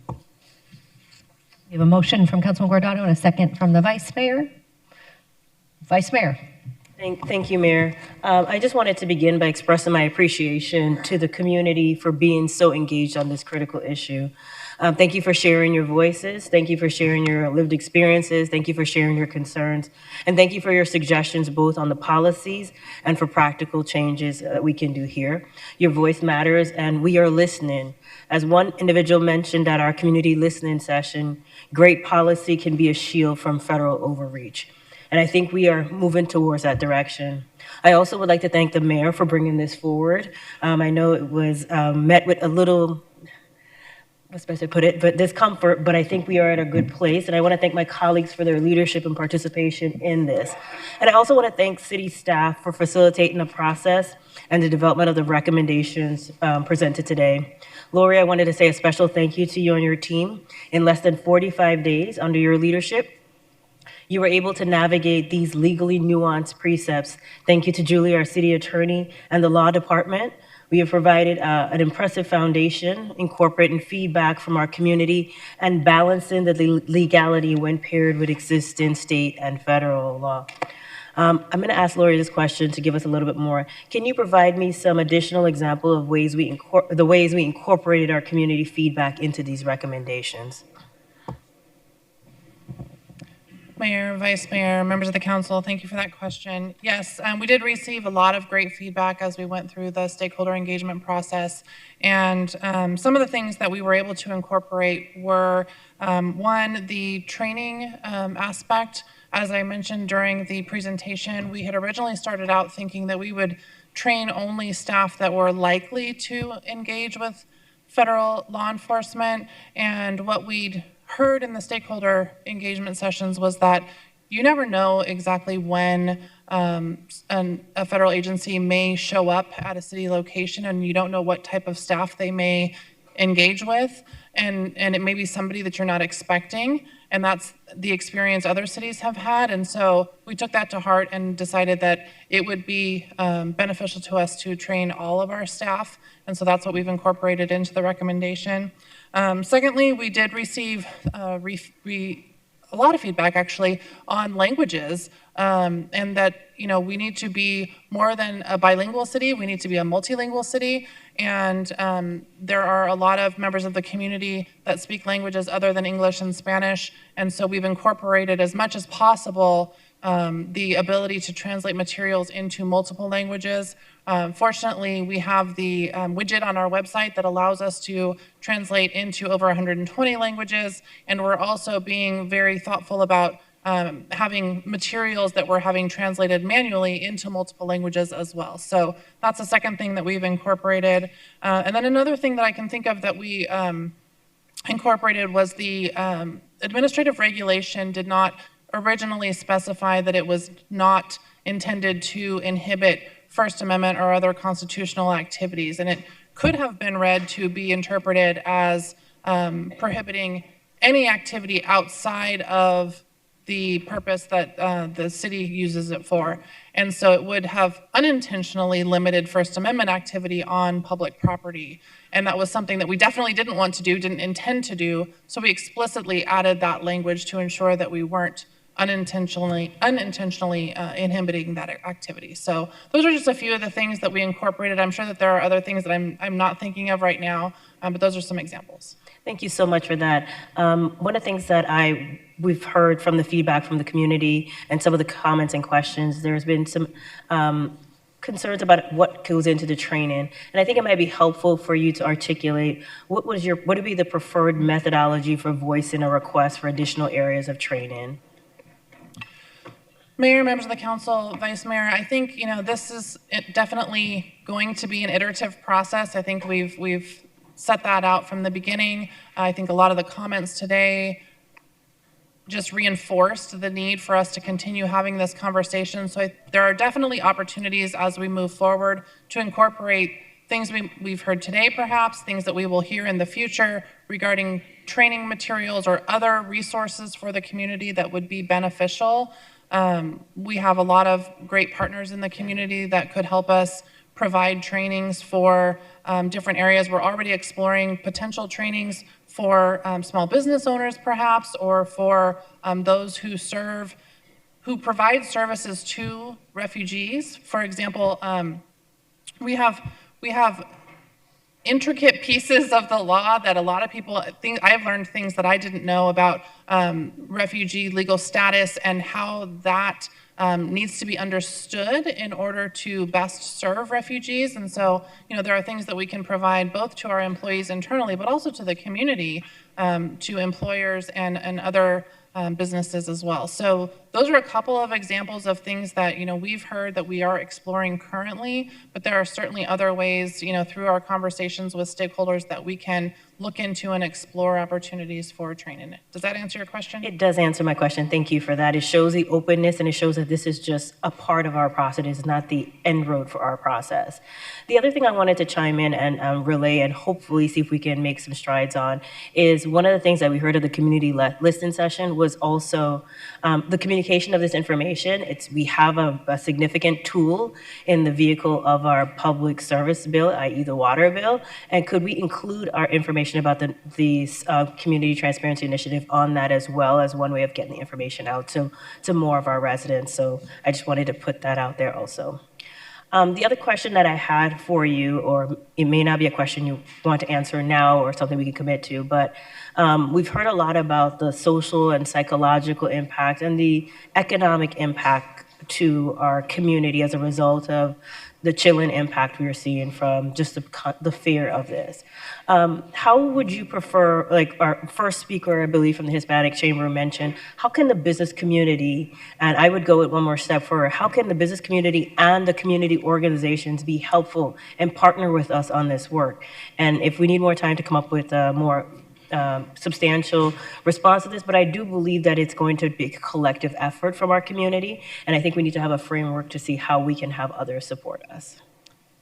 We have a motion from Councilman Guardado and a second from the Vice Mayor. Vice Mayor. Thank you, Mayor. I just wanted to begin by expressing my appreciation to the community for being so engaged on this critical issue. Thank you for sharing your voices. Thank you for sharing your lived experiences. Thank you for sharing your concerns. And thank you for your suggestions, both on the policies and for practical changes that we can do here. Your voice matters, and we are listening. As one individual mentioned at our community listening session, great policy can be a shield from federal overreach. And I think we are moving towards that direction. I also would like to thank the mayor for bringing this forward. I know it was met with a little, what's best to put it, but discomfort, but I think we are at a good place. And I want to thank my colleagues for their leadership and participation in this. And I also want to thank city staff for facilitating the process and the development of the recommendations presented today. Lori, I wanted to say a special thank you to you and your team. In less than 45 days under your leadership, you were able to navigate these legally nuanced precepts. Thank you to Julie, our city attorney, and the law department. We have provided an impressive foundation, incorporating feedback from our community and balancing the legality when paired with existing state and federal law. I'm going to ask Lori this question to give us a little bit more. Can you provide me some additional example of ways we incorporated our community feedback into these recommendations? Mayor, Vice Mayor, members of the council, thank you for that question. Yes, we did receive a lot of great feedback as we went through the stakeholder engagement process. And some of the things that we were able to incorporate were, one, the training aspect. As I mentioned during the presentation, we had originally started out thinking that we would train only staff that were likely to engage with federal law enforcement. And what we'd heard in the stakeholder engagement sessions was that you never know exactly when a federal agency may show up at a city location, and you don't know what type of staff they may engage with, and it may be somebody that you're not expecting, and that's the experience other cities have had. And so we took that to heart and decided that it would be beneficial to us to train all of our staff, and so that's what we've incorporated into the recommendation. Secondly, we did receive a lot of feedback actually on languages, and that we need to be more than a bilingual city, we need to be a multilingual city, and there are a lot of members of the community that speak languages other than English and Spanish, and so we've incorporated as much as possible the ability to translate materials into multiple languages. Fortunately, we have the widget on our website that allows us to translate into over 120 languages, and we're also being very thoughtful about having materials that we're having translated manually into multiple languages as well. So that's the second thing that we've incorporated. And then another thing that I can think of that we incorporated was the administrative regulation did not originally specify that it was not intended to inhibit First Amendment or other constitutional activities. And it could have been read to be interpreted as prohibiting any activity outside of the purpose that the city uses it for. And so it would have unintentionally limited First Amendment activity on public property. And that was something that we definitely didn't want to do, didn't intend to do. So we explicitly added that language to ensure that we weren't unintentionally inhibiting that activity. So those are just a few of the things that we incorporated. I'm sure that there are other things that I'm not thinking of right now, but those are some examples. Thank you so much for that. One of the things that we've heard from the feedback from the community and some of the comments and questions, there's been some concerns about what goes into the training. And I think it might be helpful for you to articulate what would be the preferred methodology for voicing a request for additional areas of training? Mayor, members of the council, Vice Mayor, I think this is definitely going to be an iterative process. I think we've set that out from the beginning. I think a lot of the comments today just reinforced the need for us to continue having this conversation. So there are definitely opportunities as we move forward to incorporate things we've heard today, perhaps, things that we will hear in the future regarding training materials or other resources for the community that would be beneficial. We have a lot of great partners in the community that could help us provide trainings for different areas. We're already exploring potential trainings for small business owners, perhaps, or for those who provide services to refugees. For example, we have intricate pieces of the law that a lot of people think. I've learned things that I didn't know about refugee legal status and how that needs to be understood in order to best serve refugees. And so, there are things that we can provide both to our employees internally, but also to the community, to employers and other businesses as well. So those are a couple of examples of things that we've heard that we are exploring currently, but there are certainly other ways through our conversations with stakeholders that we can look into and explore opportunities for training. Does that answer your question? It does answer my question. Thank you for that. It shows the openness and it shows that this is just a part of our process. It's not the end road for our process. The other thing I wanted to chime in and relay and hopefully see if we can make some strides on is one of the things that we heard at the community listening session was also the communication of this information. We have a significant tool in the vehicle of our public service bill, i.e. the water bill, and could we include our information about the Community Transparency Initiative on that as well as one way of getting the information out to more of our residents. So I just wanted to put that out there also. The other question that I had for you, or it may not be a question you want to answer now or something we can commit to, but we've heard a lot about the social and psychological impact and the economic impact to our community as a result of the chilling impact we are seeing from just the fear of this. How would you prefer, like our first speaker, I believe, from the Hispanic Chamber mentioned, how can the business community, and I would go it one more step further, how can the business community and the community organizations be helpful and partner with us on this work? And if we need more time to come up with a more substantial response to this, but I do believe that it's going to be a collective effort from our community, and I think we need to have a framework to see how we can have others support us.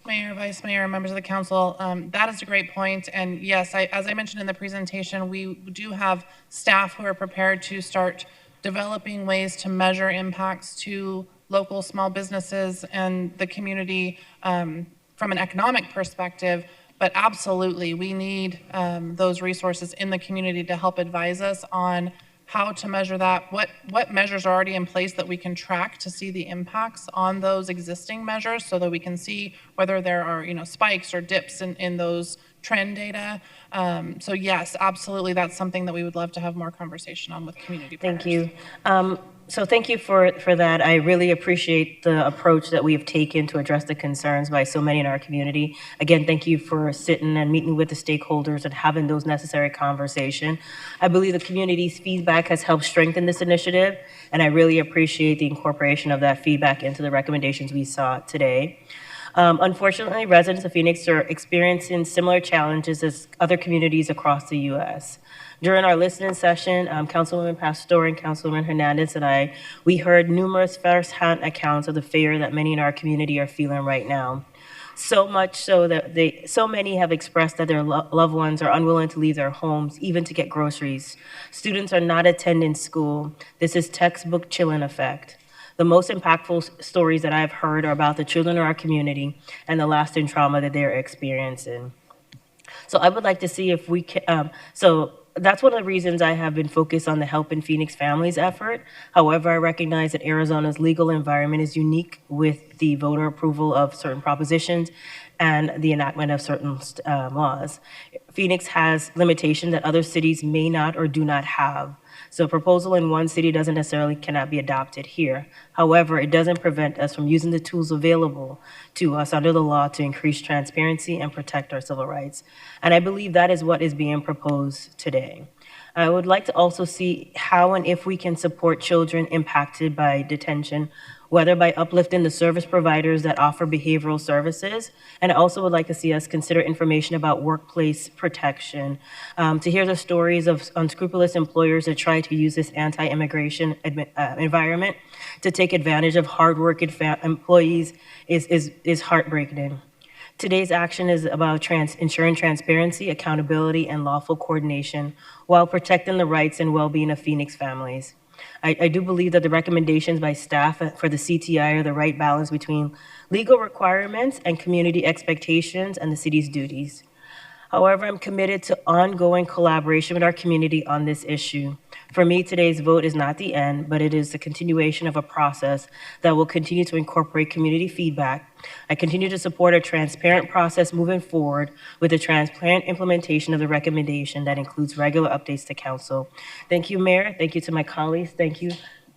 Mayor, Vice Mayor, members of the council, that is a great point. And yes, as I mentioned in the presentation, we do have staff who are prepared to start developing ways to measure impacts to local small businesses and the community from an economic perspective. But absolutely, we need those resources in the community to help advise us on how to measure that, what measures are already in place that we can track to see the impacts on those existing measures so that we can see whether there are spikes or dips in those trend data. So yes, absolutely, that's something that we would love to have more conversation on with community partners. Thank you. So thank you for that. I really appreciate the approach that we have taken to address the concerns by so many in our community. Again, thank you for sitting and meeting with the stakeholders and having those necessary conversations. I believe the community's feedback has helped strengthen this initiative, and I really appreciate the incorporation of that feedback into the recommendations we saw today. Unfortunately, residents of Phoenix are experiencing similar challenges as other communities across the U.S. During our listening session, Councilwoman Pastor and Councilwoman Hernandez and we heard numerous firsthand accounts of the fear that many in our community are feeling right now. So much so that so many have expressed that their loved ones are unwilling to leave their homes, even to get groceries. Students are not attending school. This is textbook chilling effect. The most impactful stories that I've heard are about the children in our community and the lasting trauma that they're experiencing. So I would like to see if we can, that's one of the reasons I have been focused on the Help in Phoenix Families effort. However, I recognize that Arizona's legal environment is unique with the voter approval of certain propositions and the enactment of certain laws. Phoenix has limitations that other cities may not or do not have. So a proposal in one city doesn't necessarily cannot be adopted here. However, it doesn't prevent us from using the tools available to us under the law to increase transparency and protect our civil rights. And I believe that is what is being proposed today. I would like to also see how and if we can support children impacted by detention, whether by uplifting the service providers that offer behavioral services. And I also would like to see us consider information about workplace protection, to hear the stories of unscrupulous employers that try to use this anti-immigration environment to take advantage of hardworking employees is heartbreaking. Today's action is about ensuring transparency, accountability, and lawful coordination while protecting the rights and well-being of Phoenix families. I do believe that the recommendations by staff for the CTI are the right balance between legal requirements and community expectations and the city's duties. However, I'm committed to ongoing collaboration with our community on this issue. For me, today's vote is not the end, but it is the continuation of a process that will continue to incorporate community feedback. I continue to support a transparent process moving forward with a transparent implementation of the recommendation that includes regular updates to council. Thank you, Mayor. Thank you to my colleagues. Thank you,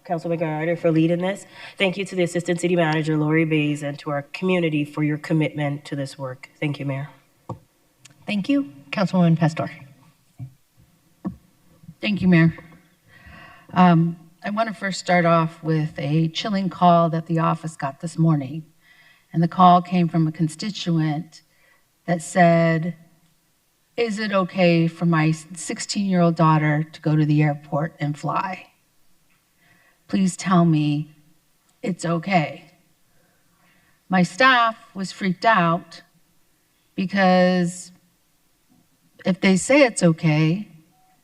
Councilman Garardo, for leading this. Thank you to the Assistant City Manager, Lori Bays, and to our community for your commitment to this work. Thank you, Mayor. Thank you. Councilwoman Pastor. Thank you, Mayor. I want to first start off with a chilling call that the office got this morning. And the call came from a constituent that said, is it okay for my 16-year-old daughter to go to the airport and fly? Please tell me it's okay. My staff was freaked out because if they say it's okay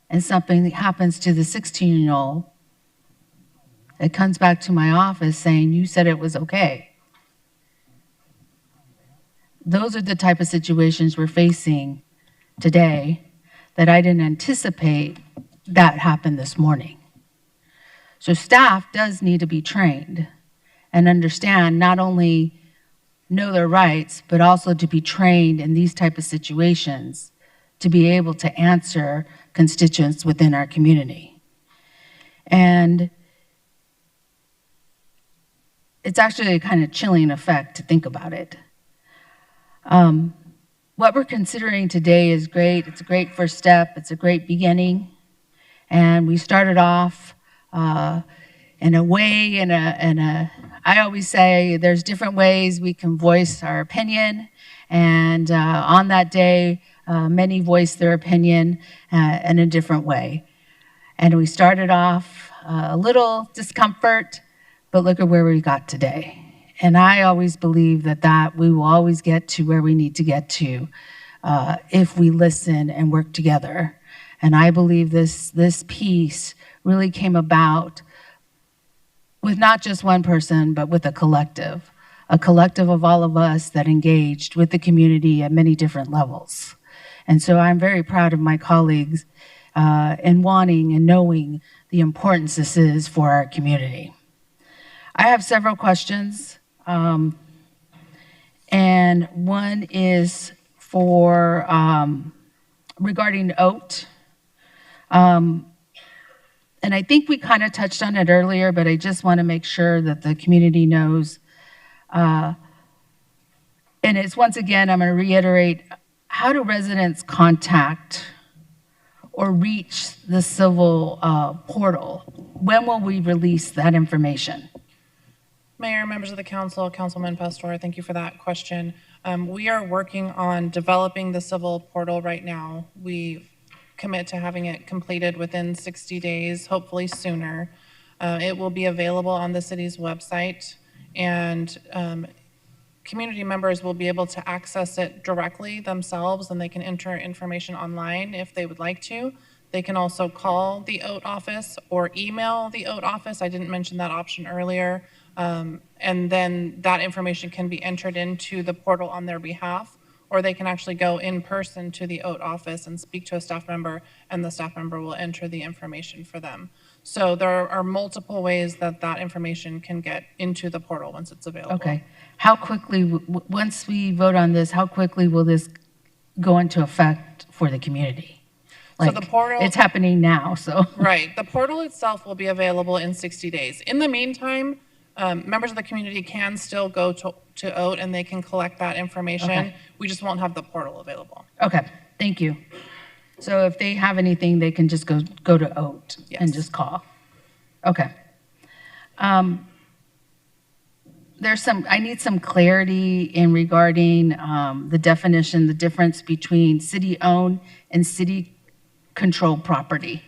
and something happens to the 16-year-old, it comes back to my office saying, you said it was okay. Those are the type of situations we're facing today that I didn't anticipate that happened this morning. So staff does need to be trained and understand, not only know their rights, but also to be trained in these type of situations to be able to answer constituents within our community. And it's actually a kind of chilling effect to think about it. What we're considering today is great. It's a great first step. It's a great beginning. And we started off in a way, I always say there's different ways we can voice our opinion. And on that day, many voiced their opinion in a different way. And we started off a little discomfort, but look at where we got today. And I always believe that we will always get to where we need to get to if we listen and work together. And I believe this piece really came about with not just one person, but with a collective of all of us that engaged with the community at many different levels. And so I'm very proud of my colleagues in wanting and knowing the importance this is for our community. I have several questions, and one is for regarding OAT. And I think we kind of touched on it earlier, but I just want to make sure that the community knows. And it's, once again, I'm going to reiterate, how do residents contact or reach the civil portal? When will we release that information? Mayor, members of the council, Councilman Pastor, thank you for that question. We are working on developing the civil portal right now. We commit to having it completed within 60 days, hopefully sooner. It will be available on the city's website, and community members will be able to access it directly themselves, and they can enter information online if they would like to. They can also call the OAT office or email the OAT office. I didn't mention that option earlier. And then that information can be entered into the portal on their behalf, or they can actually go in person to the OAT office and speak to a staff member, and the staff member will enter the information for them. So there are multiple ways that that information can get into the portal once it's available. Okay. How quickly, once we vote on this, how quickly will this go into effect for the community? Like, so the portal, it's happening now, so. Right. The portal itself will be available in 60 days. In the meantime, members of the community can still go to OAT and they can collect that information. Okay. We just won't have the portal available. Okay, thank you. So if they have anything, they can just go to OAT and just call. Okay. I need some clarity in regarding the definition, the difference between city-owned and city-controlled property.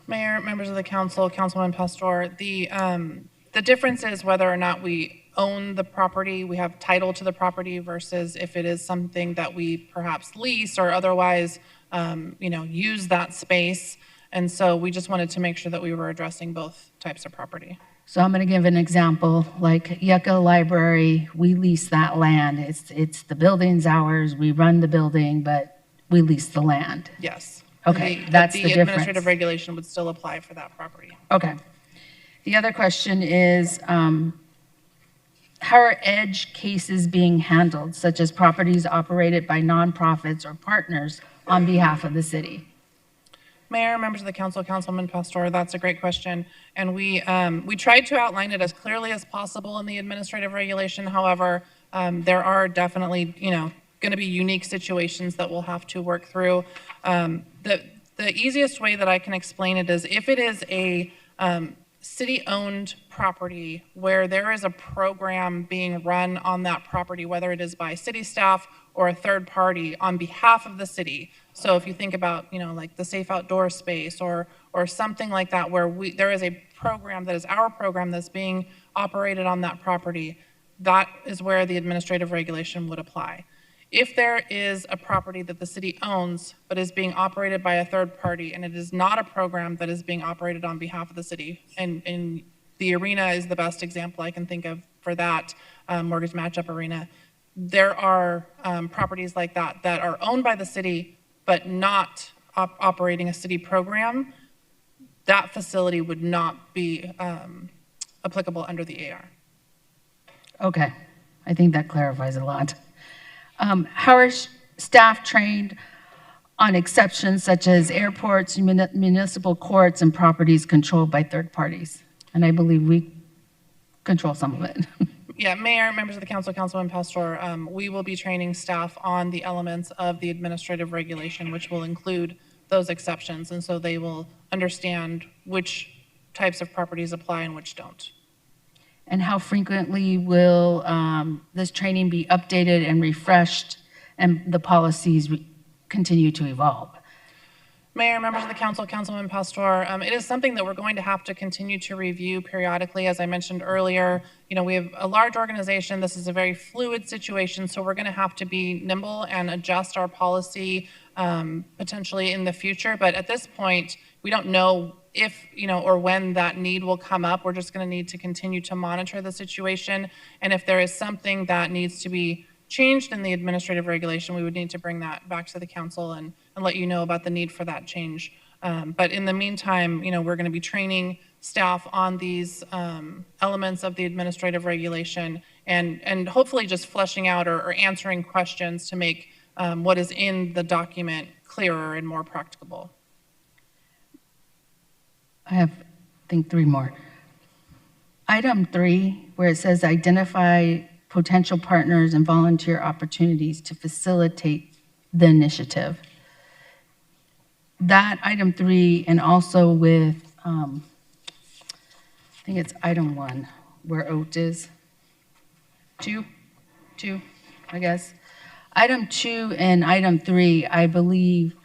Mayor, members of the council, Councilman Pastor, the difference is whether or not we own the property, we have title to the property, versus if it is something that we perhaps lease or otherwise, use that space. And so we just wanted to make sure that we were addressing both types of property. So I'm going to give an example, like Yucca Library, we lease that land. It's the building's ours, we run the building, but we lease the land. Yes. Okay, that's the The administrative difference. regulation would still apply for that property. Okay. The other question is, how are edge cases being handled, such as properties operated by nonprofits or partners on behalf of the city? Mayor, members of the council, Councilman Pastor, that's a great question. And we tried to outline it as clearly as possible in the administrative regulation. However, there are definitely, going to be unique situations that we'll have to work through. The easiest way that I can explain it is if it is a city-owned property where there is a program being run on that property, whether it is by city staff or a third party on behalf of the city. So if you think about, like the safe outdoor space or something like that, where there is a program that is our program that's being operated on that property, that is where the administrative regulation would apply. If there is a property that the city owns but is being operated by a third party and it is not a program that is being operated on behalf of the city, and the arena is the best example I can think of for that, mortgage matchup arena, there are properties like that that are owned by the city but not operating a city program. That facility would not be applicable under the AR. Okay, I think that clarifies a lot. How are staff trained on exceptions such as airports, municipal courts, and properties controlled by third parties? And I believe we control some of it. Yeah, Mayor, members of the council, Councilman Pastor, we will be training staff on the elements of the administrative regulation, which will include those exceptions. And so they will understand which types of properties apply and which don't. And how frequently will this training be updated and refreshed and the policies continue to evolve? Mayor, members of the council, Councilman Pastor, it is something that we're going to have to continue to review periodically. As I mentioned earlier, we have a large organization. This is a very fluid situation, so we're going to have to be nimble and adjust our policy potentially in the future. But at this point, we don't know if, or when that need will come up. We're just going to need to continue to monitor the situation. And if there is something that needs to be changed in the administrative regulation, we would need to bring that back to the council and let you know about the need for that change. But in the meantime, we're going to be training staff on these elements of the administrative regulation and hopefully just fleshing out or answering questions to make what is in the document clearer and more practicable. I have, I think, 3 more. Item 3, where it says identify potential partners and volunteer opportunities to facilitate the initiative. That item 3, and also with, I think it's item 1, where OAT is. 2, I guess. Item 2 and item 3, I believe,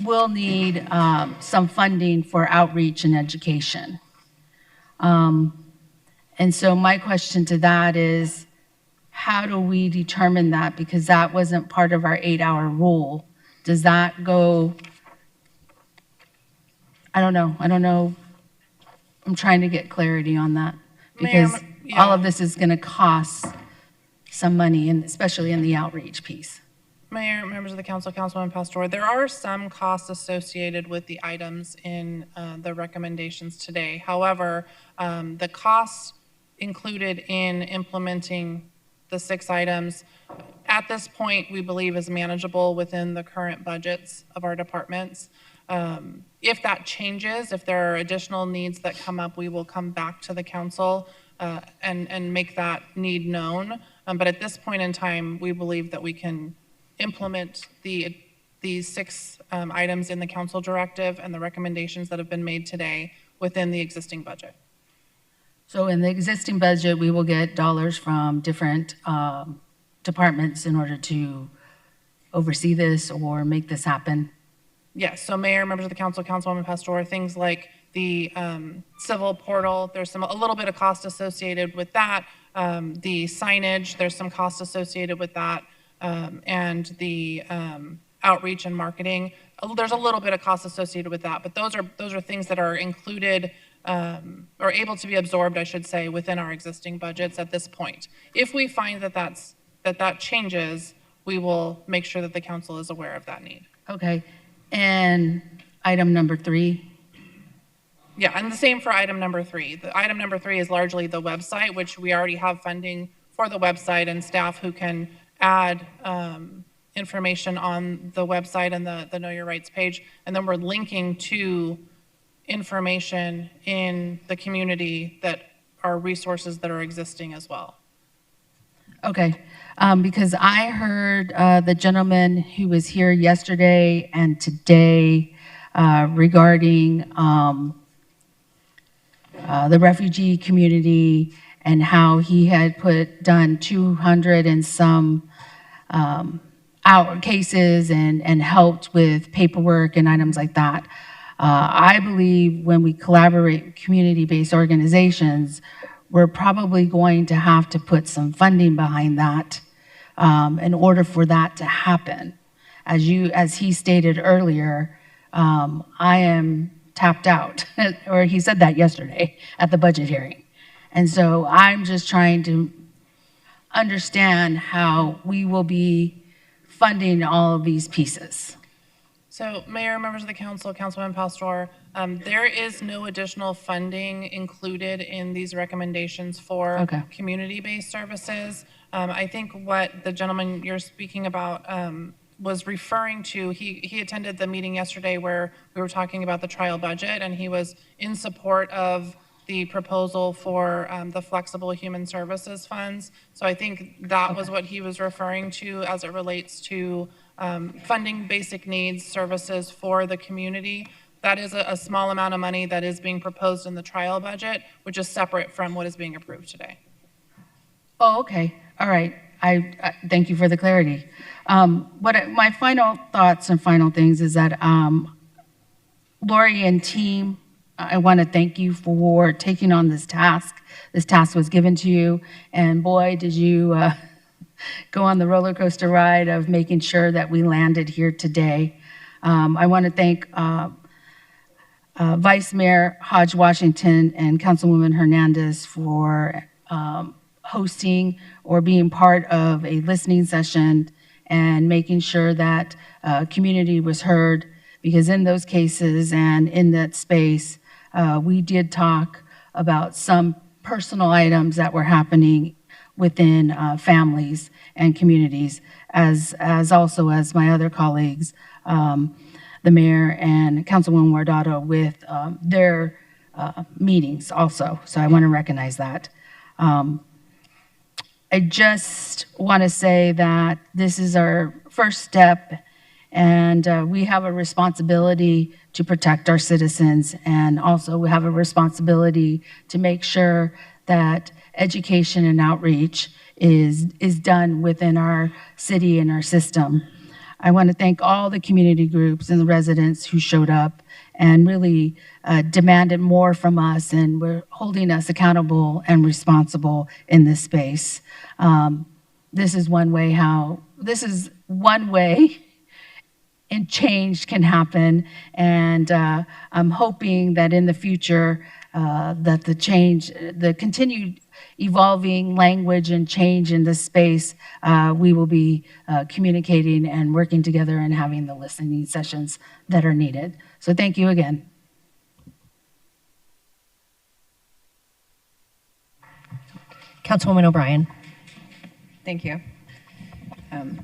will need some funding for outreach and education. And so my question to that is, how do we determine that? Because that wasn't part of our 8-hour rule. Does that go, I don't know. I'm trying to get clarity on that. Because all of this is going to cost some money, and especially in the outreach piece. Mayor, members of the council, Councilman Pastor, there are some costs associated with the items in the recommendations today. However, the costs included in implementing the 6 items at this point we believe is manageable within the current budgets of our departments. If that changes, if there are additional needs that come up, we will come back to the council and make that need known. But at this point in time, we believe that we can implement these 6 items in the council directive and the recommendations that have been made today within the existing budget. So in the existing budget, we will get dollars from different departments in order to oversee this or make this happen? Yes, so Mayor, members of the council, Councilwoman Pastor, things like the civil portal, there's a little bit of cost associated with that. The signage, there's some cost associated with that. And the outreach and marketing, there's a little bit of cost associated with that, but those are things that are included or able to be absorbed, I should say, within our existing budgets at this point. If we find that that changes, we will make sure that the council is aware of that need. Okay. And item number 3. Yeah, and the same for item number 3. The item number 3 is largely the website, which we already have funding for the website and staff who can add information on the website and the Know Your Rights page. And then we're linking to information in the community that are resources that are existing as well. Okay, because I heard the gentleman who was here yesterday and today regarding the refugee community and how he had done 200 and some cases and helped with paperwork and items like that. I believe when we collaborate with community-based organizations, we're probably going to have to put some funding behind that in order for that to happen. As he stated earlier, I am tapped out, or he said that yesterday at the budget hearing. And so I'm just trying to understand how we will be funding all of these pieces. So, Mayor, members of the council, Councilman Pastor, there is no additional funding included in these recommendations for community-based services. I think what the gentleman you're speaking about was referring to, he attended the meeting yesterday where we were talking about the trial budget, and he was in support of the proposal for the flexible human services funds. So I think that was what he was referring to as it relates to funding basic needs services for the community. That is a small amount of money that is being proposed in the trial budget, which is separate from what is being approved today. Oh, okay. All right. I thank you for the clarity. My final thoughts and final things is that Lori and team, I want to thank you for taking on this task. This task was given to you, and boy, did you go on the roller coaster ride of making sure that we landed here today. I want to thank Vice Mayor Hodge Washington and Councilwoman Hernandez for hosting or being part of a listening session and making sure that community was heard, because in those cases and in that space, we did talk about some personal items that were happening within families and communities, as also as my other colleagues, the mayor and Councilwoman Guardado with their meetings also. So I want to recognize that. I just want to say that this is our first step, and we have a responsibility to protect our citizens, and also we have a responsibility to make sure that education and outreach is done within our city and our system. I want to thank all the community groups and the residents who showed up and really demanded more from us, and were holding us accountable and responsible in this space. This is one way and change can happen, and I'm hoping that in the future that the continued evolving language and change in this space, we will be communicating and working together and having the listening sessions that are needed. So thank you again. Councilwoman O'Brien. Thank you.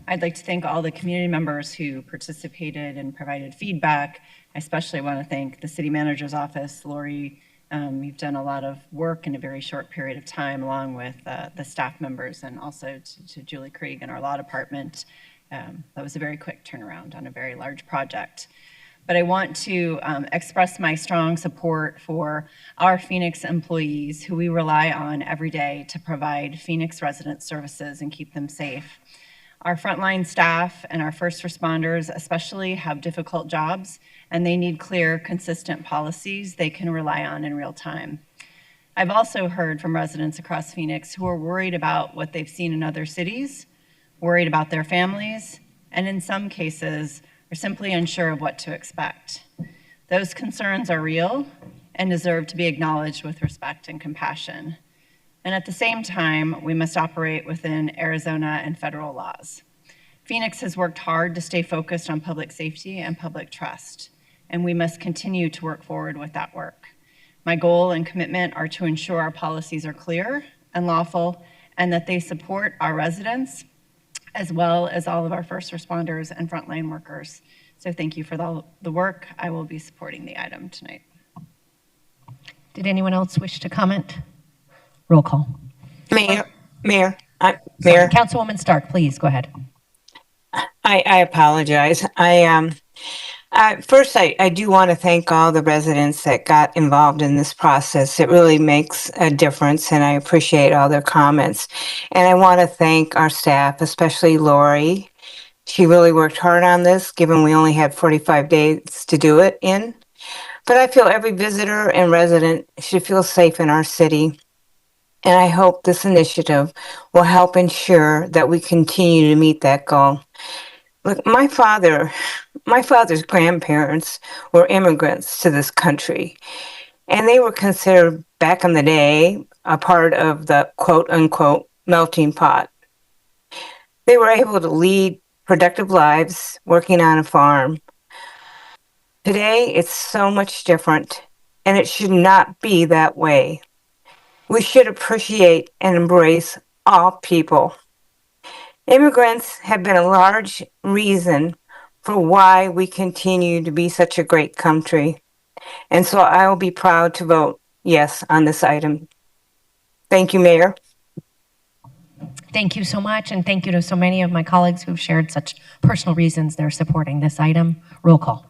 I'd like to thank all the community members who participated and provided feedback. I especially want to thank the city manager's office. Lori, you've done a lot of work in a very short period of time, along with the staff members, and also to Julie Krieg and our law department. That was a very quick turnaround on a very large project. But I want to express my strong support for our Phoenix employees who we rely on every day to provide Phoenix resident services and keep them safe. Our frontline staff and our first responders especially have difficult jobs, and they need clear, consistent policies they can rely on in real time. I've also heard from residents across Phoenix who are worried about what they've seen in other cities, worried about their families, and in some cases, or simply unsure of what to expect. Those concerns are real and deserve to be acknowledged with respect and compassion. And at the same time, we must operate within Arizona and federal laws. Phoenix has worked hard to stay focused on public safety and public trust, and we must continue to work forward with that work. My goal and commitment are to ensure our policies are clear and lawful, and that they support our residents, as well as all of our first responders and frontline workers. So thank you for the work. I will be supporting the item tonight. Did anyone else wish to comment? Roll call. Mayor, Sorry, Councilwoman Stark, please go ahead. I apologize. First, I do want to thank all the residents that got involved in this process. It really makes a difference, and I appreciate all their comments. And I want to thank our staff, especially Lori. She really worked hard on this, given we only had 45 days to do it in. But I feel every visitor and resident should feel safe in our city. And I hope this initiative will help ensure that we continue to meet that goal. Look, my father's grandparents were immigrants to this country, and they were considered back in the day a part of the quote unquote melting pot. They were able to lead productive lives working on a farm. Today, it's so much different, and it should not be that way. We should appreciate and embrace all people. Immigrants have been a large reason for why we continue to be such a great country. And so I will be proud to vote yes on this item. Thank you, Mayor. Thank you so much, and thank you to so many of my colleagues who've shared such personal reasons they're supporting this item. Roll call.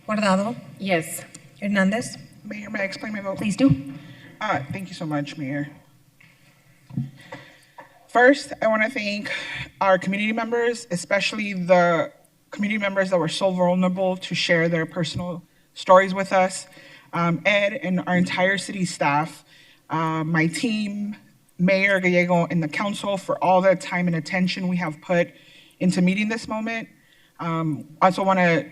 Guardado. Yes. Hernandez. Mayor, may I explain my vote? Please do. Thank you so much, Mayor. First, I want to thank our community members, especially the community members that were so vulnerable to share their personal stories with us, Ed and our entire city staff, my team, Mayor Gallego, and the council for all the time and attention we have put into meeting this moment. I also want to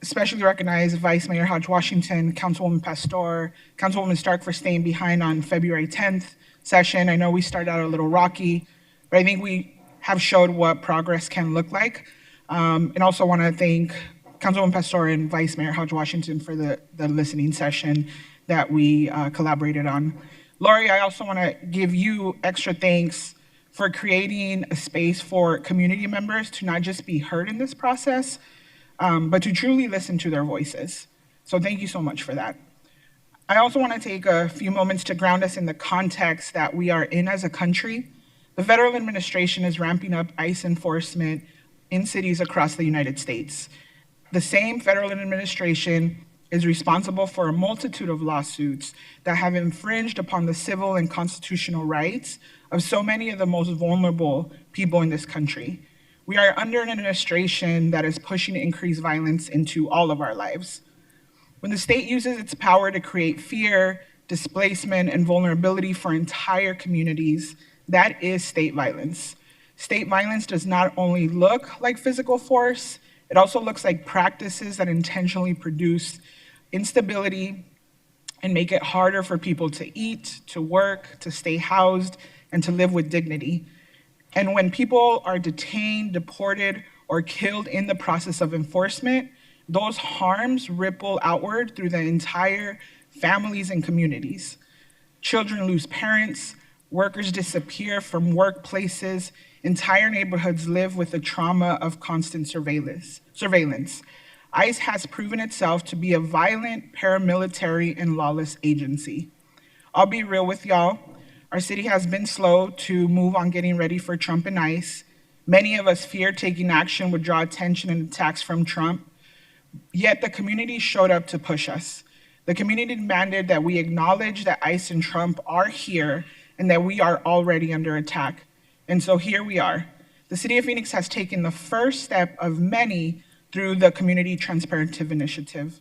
especially recognize Vice Mayor Hodge Washington, Councilwoman Pastor, Councilwoman Stark for staying behind on February 10th session. I know we started out a little rocky, but I think we have showed what progress can look like. And also want to thank Councilwoman Pastor and Vice Mayor Hodge Washington for the listening session that we collaborated on. Lori, I also want to give you extra thanks for creating a space for community members to not just be heard in this process, but to truly listen to their voices. So thank you so much for that. I also want to take a few moments to ground us in the context that we are in as a country. The federal administration is ramping up ICE enforcement in cities across the United States. The same federal administration is responsible for a multitude of lawsuits that have infringed upon the civil and constitutional rights of so many of the most vulnerable people in this country. We are under an administration that is pushing to increase violence into all of our lives. When the state uses its power to create fear, displacement, and vulnerability for entire communities, that is state violence. State violence does not only look like physical force, it also looks like practices that intentionally produce instability and make it harder for people to eat, to work, to stay housed, and to live with dignity. And when people are detained, deported, or killed in the process of enforcement, those harms ripple outward through the entire families and communities. Children lose parents, workers disappear from workplaces, entire neighborhoods live with the trauma of constant surveillance. ICE has proven itself to be a violent, paramilitary, and lawless agency. I'll be real with y'all. Our city has been slow to move on getting ready for Trump and ICE. Many of us feared taking action would draw attention and attacks from Trump, yet the community showed up to push us. The community demanded that we acknowledge that ICE and Trump are here and that we are already under attack. And so here we are. The City of Phoenix has taken the first step of many through the Community Transparency Initiative.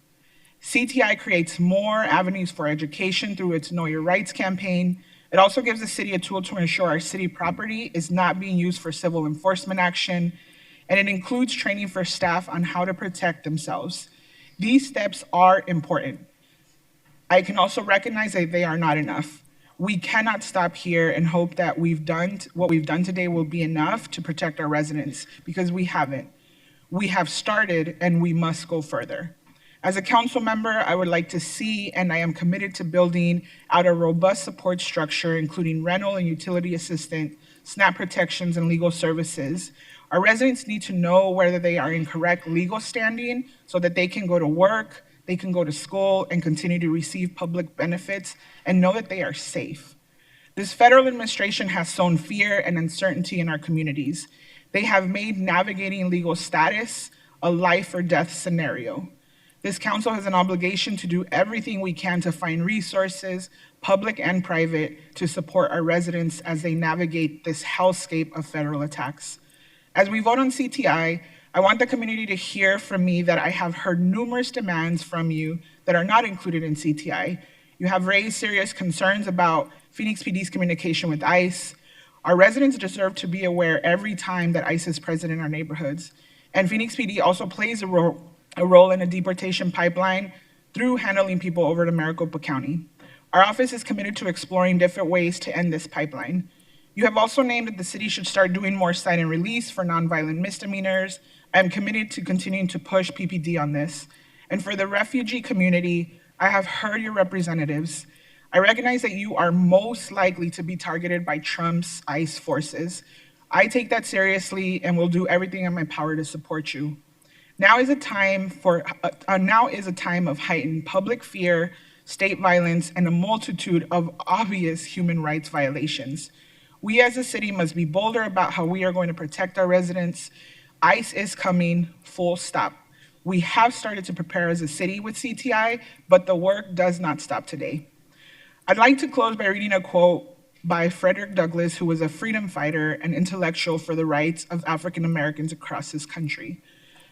CTI creates more avenues for education through its Know Your Rights campaign. It also gives the city a tool to ensure our city property is not being used for civil enforcement action. and it includes training for staff on how to protect themselves. These steps are important. I can also recognize that they are not enough. We cannot stop here and hope that what we've done today will be enough to protect our residents, because we haven't. We have started and we must go further. As a council member, I would like to see, and I am committed to building out a robust support structure, including rental and utility assistance, SNAP protections, and legal services. Our residents need to know whether they are in correct legal standing so that they can go to work, they can go to school, and continue to receive public benefits and know that they are safe. This federal administration has sown fear and uncertainty in our communities. They have made navigating legal status a life or death scenario. This council has an obligation to do everything we can to find resources, public and private, to support our residents as they navigate this hellscape of federal attacks. As we vote on CTI, I want the community to hear from me that I have heard numerous demands from you that are not included in CTI. You have raised serious concerns about Phoenix PD's communication with ICE. Our residents deserve to be aware every time that ICE is present in our neighborhoods. And Phoenix PD also plays a role in a deportation pipeline through handling people over to Maricopa County. Our office is committed to exploring different ways to end this pipeline. You have also named that the city should start doing more cite and release for nonviolent misdemeanors. I am committed to continuing to push PPD on this. And for the refugee community, I have heard your representatives. I recognize that you are most likely to be targeted by Trump's ICE forces. I take that seriously and will do everything in my power to support you. Now is a time of heightened public fear, state violence, and a multitude of obvious human rights violations. We as a city must be bolder about how we are going to protect our residents. ICE is coming, full stop. We have started to prepare as a city with CTI, but the work does not stop today. I'd like to close by reading a quote by Frederick Douglass, who was a freedom fighter and intellectual for the rights of African Americans across this country.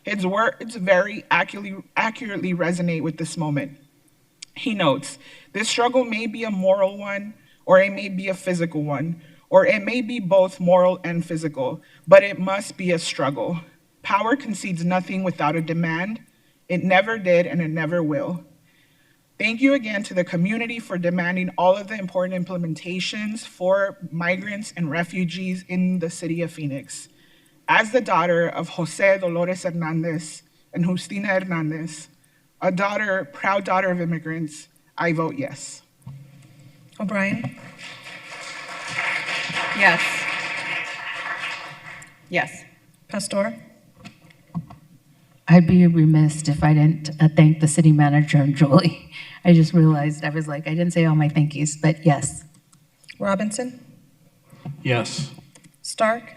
His words very accurately resonate with this moment. He notes, "This struggle may be a moral one, or it may be a physical one, or it may be both moral and physical, but it must be a struggle. Power concedes nothing without a demand. It never did, and it never will." Thank you again to the community for demanding all of the important implementations for migrants and refugees in the city of Phoenix. As the daughter of Jose Dolores Hernandez and Justina Hernandez, a proud daughter of immigrants, I vote yes. O'Brien? Yes. Yes. Pastor? I'd be remiss if I didn't thank the city manager and Julie. I just realized, I was like, I didn't say all my thank yous, but yes. Robinson? Yes. Stark?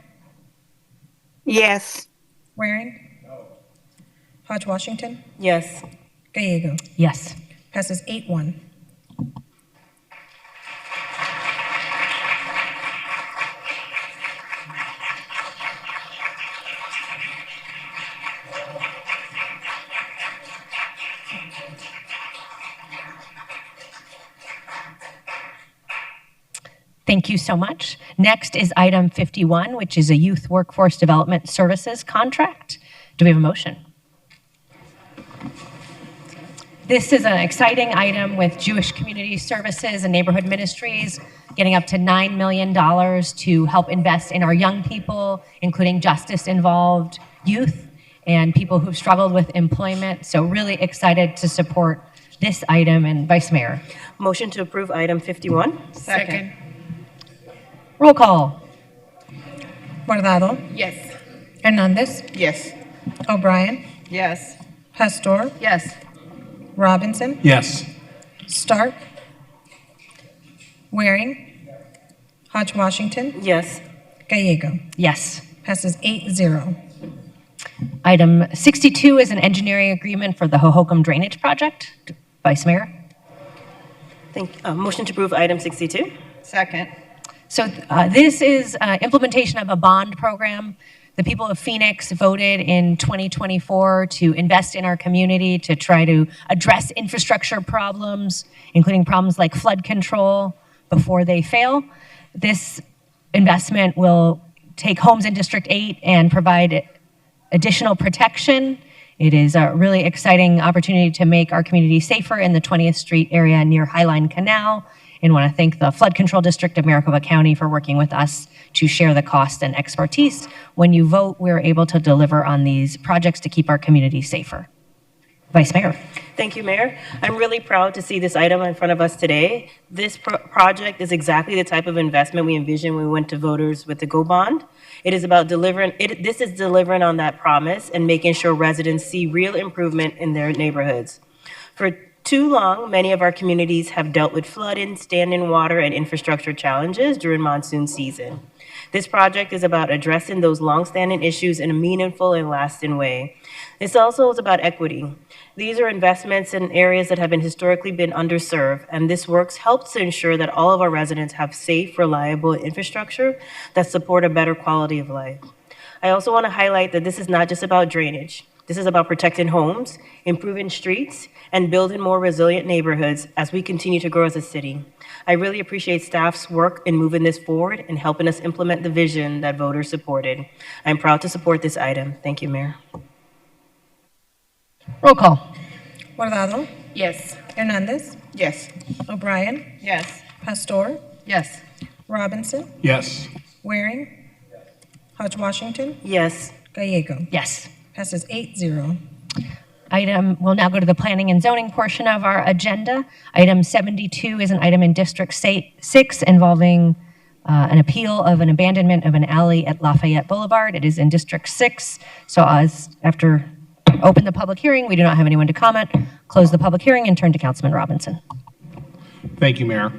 Yes. Waring? No. Hodge Washington? Yes. Gallego? Yes. Passes 8-1. Thank you so much. Next is item 51, which is a youth workforce development services contract. Do we have a motion? This is an exciting item with Jewish Community Services and Neighborhood Ministries getting up to $9 million to help invest in our young people, including justice-involved youth and people who've struggled with employment. So really excited to support this item. And Vice Mayor. Motion to approve item 51. Second. Roll call. Guardado? Yes. Hernandez? Yes. O'Brien? Yes. Pastor? Yes. Robinson? Yes. Stark? Waring? Hodge Washington? Yes. Gallego? Yes. Passes 8-0. Item 62 is an engineering agreement for the Hohokam Drainage Project. Vice Mayor. Motion to approve item 62. Second. So this is implementation of a bond program. The people of Phoenix voted in 2024 to invest in our community to try to address infrastructure problems, including problems like flood control before they fail. This investment will take homes in District 8 and provide additional protection. It is a really exciting opportunity to make our community safer in the 20th Street area near Highline Canal. And want to thank the Flood Control District of Maricopa County for working with us to share the cost and expertise. When you vote, we're able to deliver on these projects to keep our community safer. Vice Mayor. Thank you, Mayor. I'm really proud to see this item in front of us today. This project is exactly the type of investment we envisioned when we went to voters with the GO bond. It is about this is delivering on that promise and making sure residents see real improvement in their neighborhoods. For too long, many of our communities have dealt with flooding, standing water, and infrastructure challenges during monsoon season. This project is about addressing those longstanding issues in a meaningful and lasting way. This also is about equity. These are investments in areas that have historically been underserved, and this work helps to ensure that all of our residents have safe, reliable infrastructure that support a better quality of life. I also want to highlight that this is not just about drainage. This is about protecting homes, improving streets, and building more resilient neighborhoods as we continue to grow as a city. I really appreciate staff's work in moving this forward and helping us implement the vision that voters supported. I'm proud to support this item. Thank you, Mayor. Roll call. Guardado. Yes. Hernandez. Yes. O'Brien. Yes. Pastor. Yes. Robinson. Yes. Waring. Hodge Washington. Yes. Gallego. Yes. Passes 8-0. We'll now go to the planning and zoning portion of our agenda. Item 72 is an item in District 6 involving an appeal of an abandonment of an alley at Lafayette Boulevard. It is in District 6. So after open the public hearing, we do not have anyone to comment. Close the public hearing and turn to Councilman Robinson. Thank you, Mayor.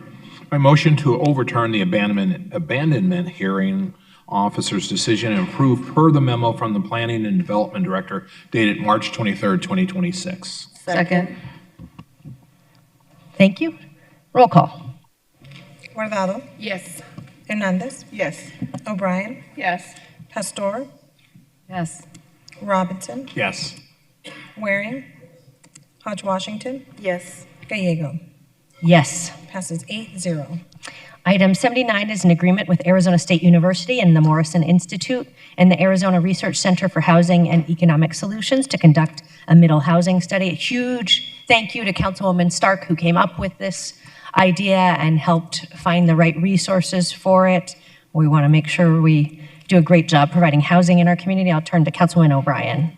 My motion to overturn the abandonment hearing officer's decision and approve per the memo from the Planning and Development Director dated March 23rd, 2026. Second. Thank you. Roll call. Guardado. Yes. Hernandez. Yes. O'Brien. Yes. Pastor. Yes. Robinson. Yes. Waring. Hodge Washington. Yes. Gallego. Yes. Passes 8-0. Item 79 is an agreement with Arizona State University and the Morrison Institute and the Arizona Research Center for Housing and Economic Solutions to conduct a middle housing study. A huge thank you to Councilwoman Stark, who came up with this idea and helped find the right resources for it. We want to make sure we do a great job providing housing in our community. I'll turn to Councilwoman O'Brien.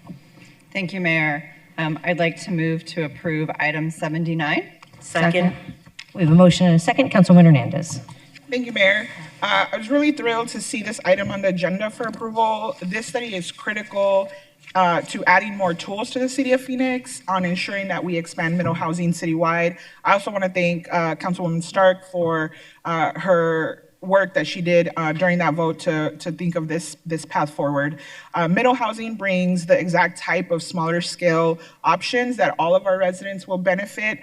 Thank you, Mayor. I'd like to move to approve item 79. Second. We have a motion and a second. Councilwoman Hernandez. Thank you, Mayor. I was really thrilled to see this item on the agenda for approval. This study is critical to adding more tools to the city of Phoenix on ensuring that we expand middle housing citywide. I also want to thank Councilwoman Stark for her work that she did during that vote to think of this path forward. Middle housing brings the exact type of smaller scale options that all of our residents will benefit.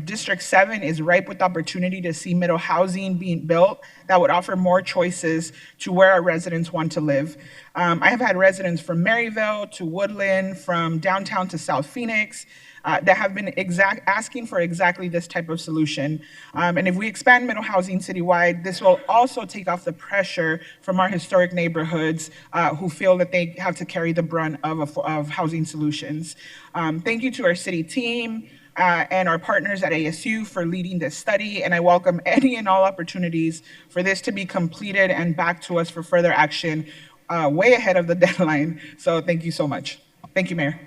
District 7 is ripe with opportunity to see middle housing being built that would offer more choices to where our residents want to live. I have had residents from Maryville to Woodland, from downtown to South Phoenix, that have been asking for exactly this type of solution. And if we expand middle housing citywide, this will also take off the pressure from our historic neighborhoods who feel that they have to carry the brunt of housing solutions. Thank you to our city team and our partners at ASU for leading this study, and I welcome any and all opportunities for this to be completed and back to us for further action way ahead of the deadline. So thank you so much. Thank you, Mayor.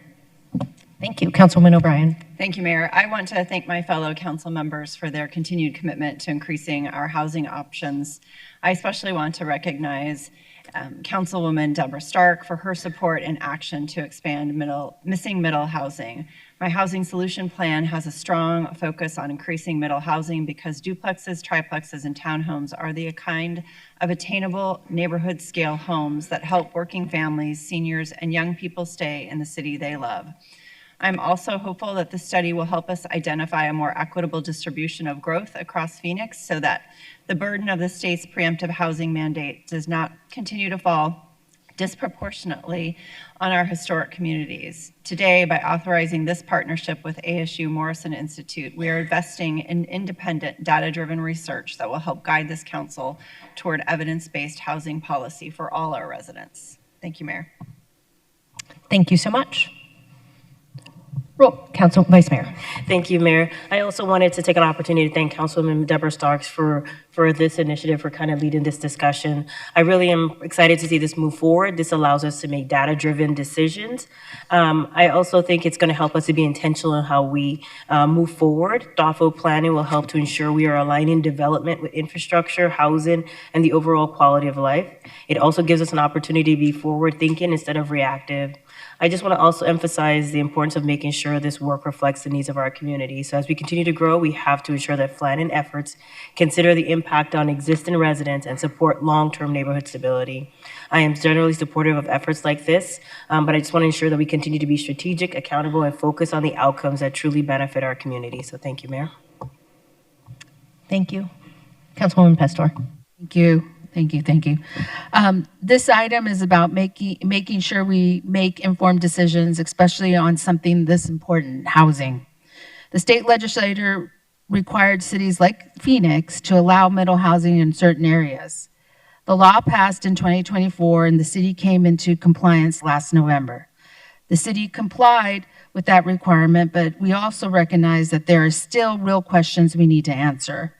Thank you. Councilwoman O'Brien. Thank you, Mayor. I want to thank my fellow council members for their continued commitment to increasing our housing options. I especially want to recognize Councilwoman Deborah Stark for her support and action to expand missing middle housing. My housing solution plan has a strong focus on increasing middle housing because duplexes, triplexes, and townhomes are the kind of attainable neighborhood scale homes that help working families, seniors, and young people stay in the city they love. I'm also hopeful that the study will help us identify a more equitable distribution of growth across Phoenix so that the burden of the state's preemptive housing mandate does not continue to fall disproportionately on our historic communities. Today, by authorizing this partnership with ASU Morrison Institute, we are investing in independent, data-driven research that will help guide this council toward evidence-based housing policy for all our residents. Thank you, Mayor. Thank you so much. Roll, Vice Mayor. Thank you, Mayor. I also wanted to take an opportunity to thank Councilwoman Deborah Starks for this initiative, for kind of leading this discussion. I really am excited to see this move forward. This allows us to make data-driven decisions. I also think it's going to help us to be intentional in how we move forward. Thoughtful planning will help to ensure we are aligning development with infrastructure, housing, and the overall quality of life. It also gives us an opportunity to be forward-thinking instead of reactive. I just want to also emphasize the importance of making sure this work reflects the needs of our community. So as we continue to grow, we have to ensure that planning efforts consider the impact on existing residents and support long-term neighborhood stability. I am generally supportive of efforts like this, but I just want to ensure that we continue to be strategic, accountable, and focus on the outcomes that truly benefit our community. So thank you, Mayor. Thank you. Councilwoman Pastor. Thank you. Thank you. Thank you. This item is about making sure we make informed decisions, especially on something this important, housing. The state legislature required cities like Phoenix to allow middle housing in certain areas. The law passed in 2024 and the city came into compliance last November. The city complied with that requirement, but we also recognize that there are still real questions we need to answer.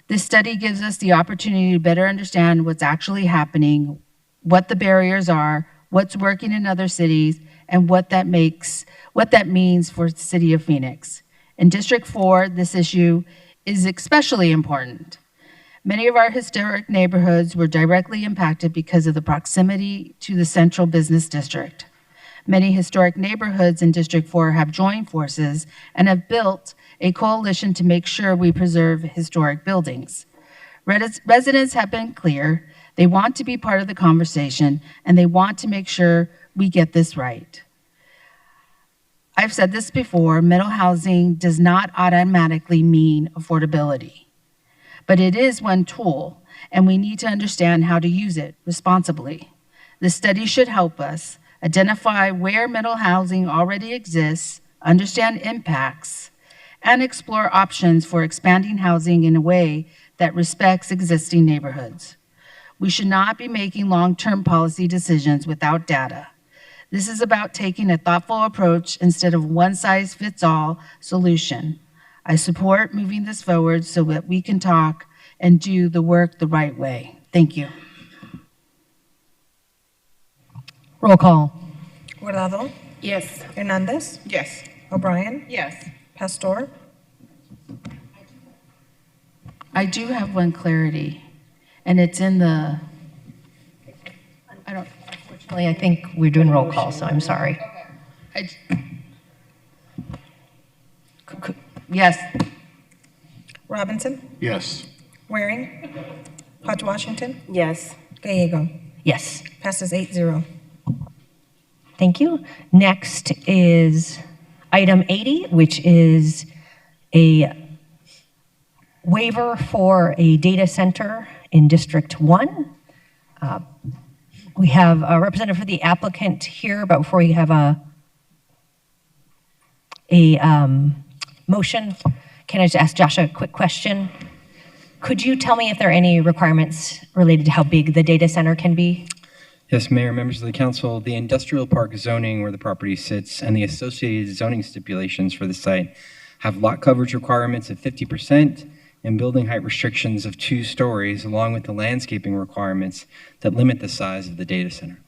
This study gives us the opportunity to better understand what's actually happening, what the barriers are, what's working in other cities, and what that means for the city of Phoenix. In District 4, this issue is especially important. Many of our historic neighborhoods were directly impacted because of the proximity to the central business district. Many historic neighborhoods in District 4 have joined forces and have built a coalition to make sure we preserve historic buildings. Residents have been clear. They want to be part of the conversation, and they want to make sure we get this right. I've said this before, middle housing does not automatically mean affordability, but it is one tool, and we need to understand how to use it responsibly. This study should help us identify where middle housing already exists, understand impacts, and explore options for expanding housing in a way that respects existing neighborhoods. We should not be making long-term policy decisions without data. This is about taking a thoughtful approach instead of one-size-fits-all solution. I support moving this forward so that we can talk and do the work the right way. Thank you. Roll call. Guardado. Yes. Hernandez. Yes. O'Brien. Yes. Pastor. I do have one clarity, and it's in the, Unfortunately, I think we're doing roll call, so I'm sorry. Yes. Robinson. Yes. Waring. Hodge Washington. Yes. Gallego. Yes. Passes 8-0. Thank you. Next is item 80, which is a waiver for a data center in District 1. We have a representative for the applicant here, but before we have a motion, can I just ask Josh a quick question? Could you tell me if there are any requirements related to how big the data center can be? Yes, Mayor, members of the council, the industrial park zoning where the property sits and the associated zoning stipulations for the site have lot coverage requirements of 50% and building height restrictions of 2 stories, along with the landscaping requirements that limit the size of the data center.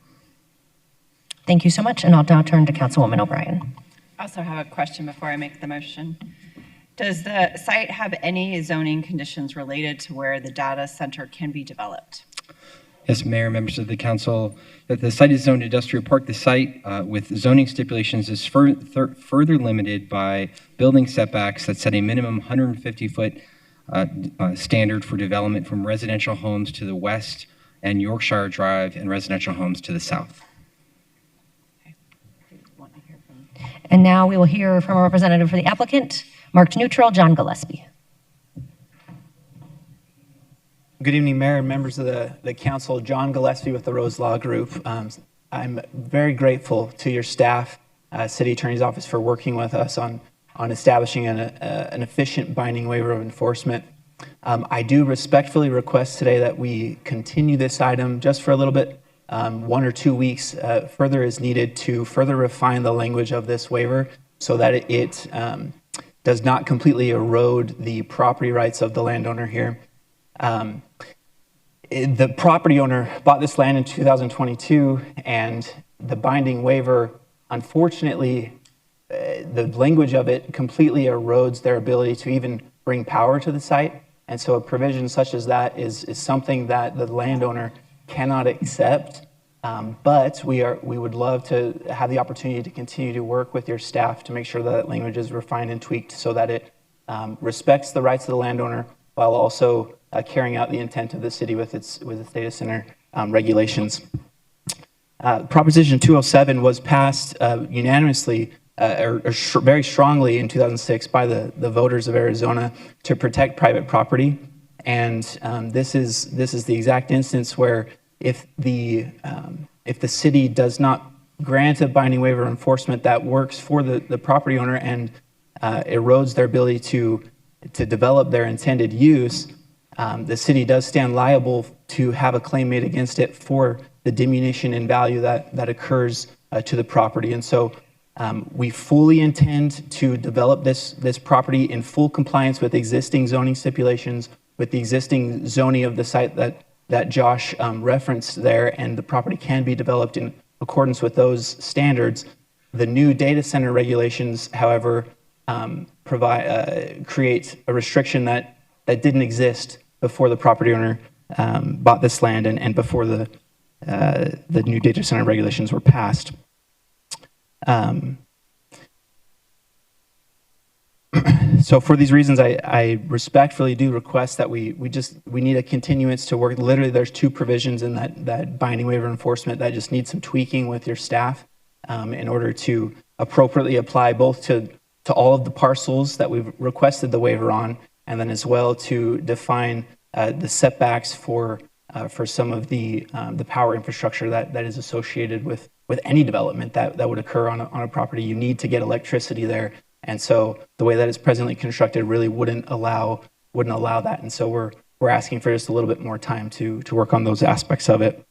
Thank you so much, and I'll now turn to Councilwoman O'Brien. I also have a question before I make the motion. Does the site have any zoning conditions related to where the data center can be developed? Yes, Mayor, members of the council, that the site is zoned industrial park. The site with zoning stipulations is further limited by building setbacks that set a minimum 150-foot standard for development from residential homes to the west and Yorkshire Drive and residential homes to the south. And now we will hear from a representative for the applicant, marked neutral, John Gillespie. Good evening, Mayor and members of the council. John Gillespie with the Rose Law Group. I'm very grateful to your staff, City Attorney's Office, for working with us on establishing an efficient binding waiver of enforcement. I do respectfully request today that we continue this item just for a little bit 1 or 2 weeks further is needed to further refine the language of this waiver so that it does not completely erode the property rights of the landowner here. The property owner bought this land in 2022, and the binding waiver, unfortunately, the language of it completely erodes their ability to even bring power to the site. And so a provision such as that is something that the landowner cannot accept. But we would love to have the opportunity to continue to work with your staff to make sure that language is refined and tweaked so that it respects the rights of the landowner while also carrying out the intent of the city with its data center regulations. Proposition 207 was passed unanimously very strongly in 2006 by the voters of Arizona to protect private property. And this is the exact instance where if the city does not grant a binding waiver of enforcement that works for the property owner and erodes their ability to develop their intended use, the city does stand liable to have a claim made against it for the diminution in value that occurs to the property. And so we fully intend to develop this property in full compliance with existing zoning stipulations, with the existing zoning of the site that Josh referenced there, and the property can be developed in accordance with those standards. The new data center regulations, however, create a restriction that didn't exist before the property owner bought this land and before the new data center regulations were passed. So for these reasons, I respectfully do request that we need a continuance to work. Literally, there's 2 provisions in that binding waiver enforcement that just need some tweaking with your staff in order to appropriately apply both to all of the parcels that we've requested the waiver on, and then as well to define the setbacks for some of the power infrastructure that is associated with any development that would occur on a property. You need to get electricity there. And so the way that it's presently constructed really wouldn't allow that. And so we're asking for just a little bit more time to work on those aspects of it.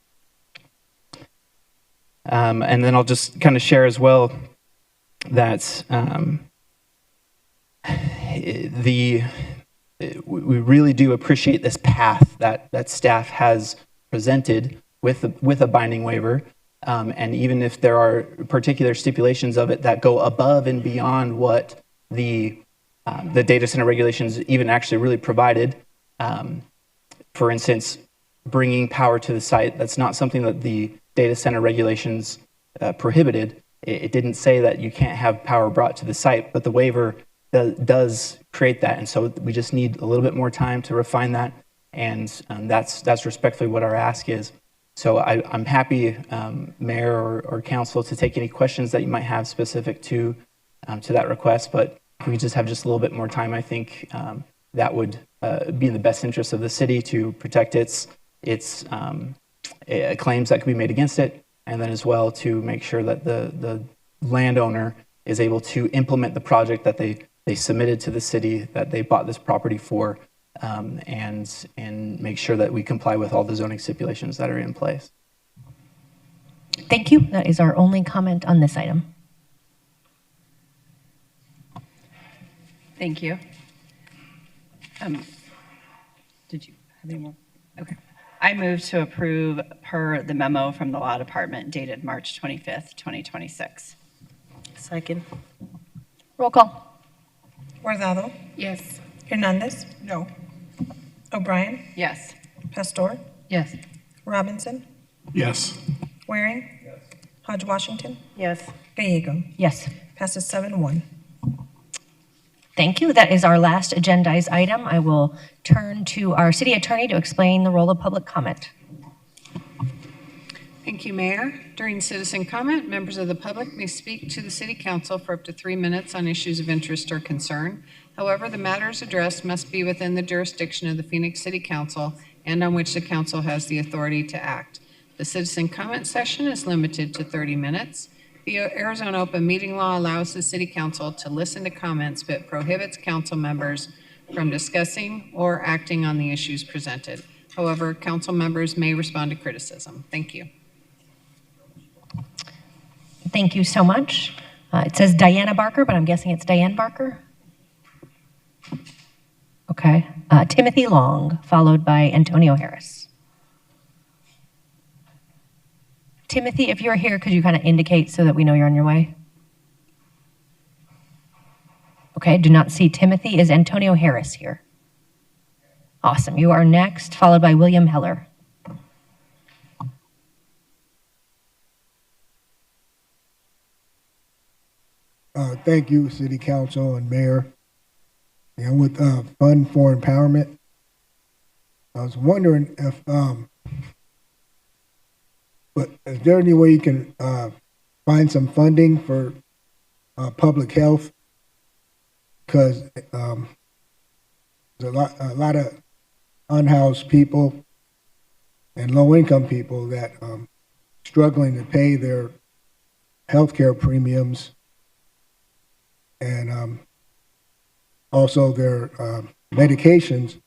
And then I'll just kind of share as well that we really do appreciate this path that staff has presented with a binding waiver. And even if there are particular stipulations of it that go above and beyond what the data center regulations even actually really provided, for instance, bringing power to the site, that's not something that the data center regulations prohibited. It didn't say that you can't have power brought to the site, but the waiver does create that. And so we just need a little bit more time to refine that. And that's respectfully what our ask is. So I'm happy, Mayor or Council, to take any questions that you might have specific to that request. But if we just have a little bit more time, I think that would be in the best interest of the city to protect its claims that could be made against it, and then as well to make sure that the landowner is able to implement the project that they submitted to the city that they bought this property for. And make sure that we comply with all the zoning stipulations that are in place. Thank you. That is our only comment on this item. Thank you. Did you have any more? Okay. I move to approve per the memo from the Law Department dated March 25th, 2026. Second. Roll call. Guardado. Yes. Hernandez. No. O'Brien. Yes. Pastor. Yes. Robinson. Yes. Waring. Yes. Hodge Washington. Yes. Gallego. Yes. Passes 7-1. Thank you. That is our last agendized item. I will turn to our city attorney to explain the role of public comment. Thank you, Mayor. During citizen comment, members of the public may speak to the City Council for up to 3 minutes on issues of interest or concern. However, the matters addressed must be within the jurisdiction of the Phoenix City Council and on which the council has the authority to act. The citizen comment session is limited to 30 minutes. The Arizona Open Meeting Law allows the City Council to listen to comments but prohibits council members from discussing or acting on the issues presented. However, council members may respond to criticism. Thank you. Thank you so much. It says Diana Barker, but I'm guessing it's Diane Barker. Okay. Timothy Long, followed by Antonio Harris. Timothy, if you're here, could you kind of indicate so that we know you're on your way? Okay, do not see Timothy. Is Antonio Harris here? Awesome. You are next, followed by William Heller. Thank you, City Council and Mayor. And with Fund for Empowerment, I was wondering if, but is there any way you can find some funding for public health? Because there's a lot of unhoused people and low-income people that struggling to pay their healthcare premiums, and also their medications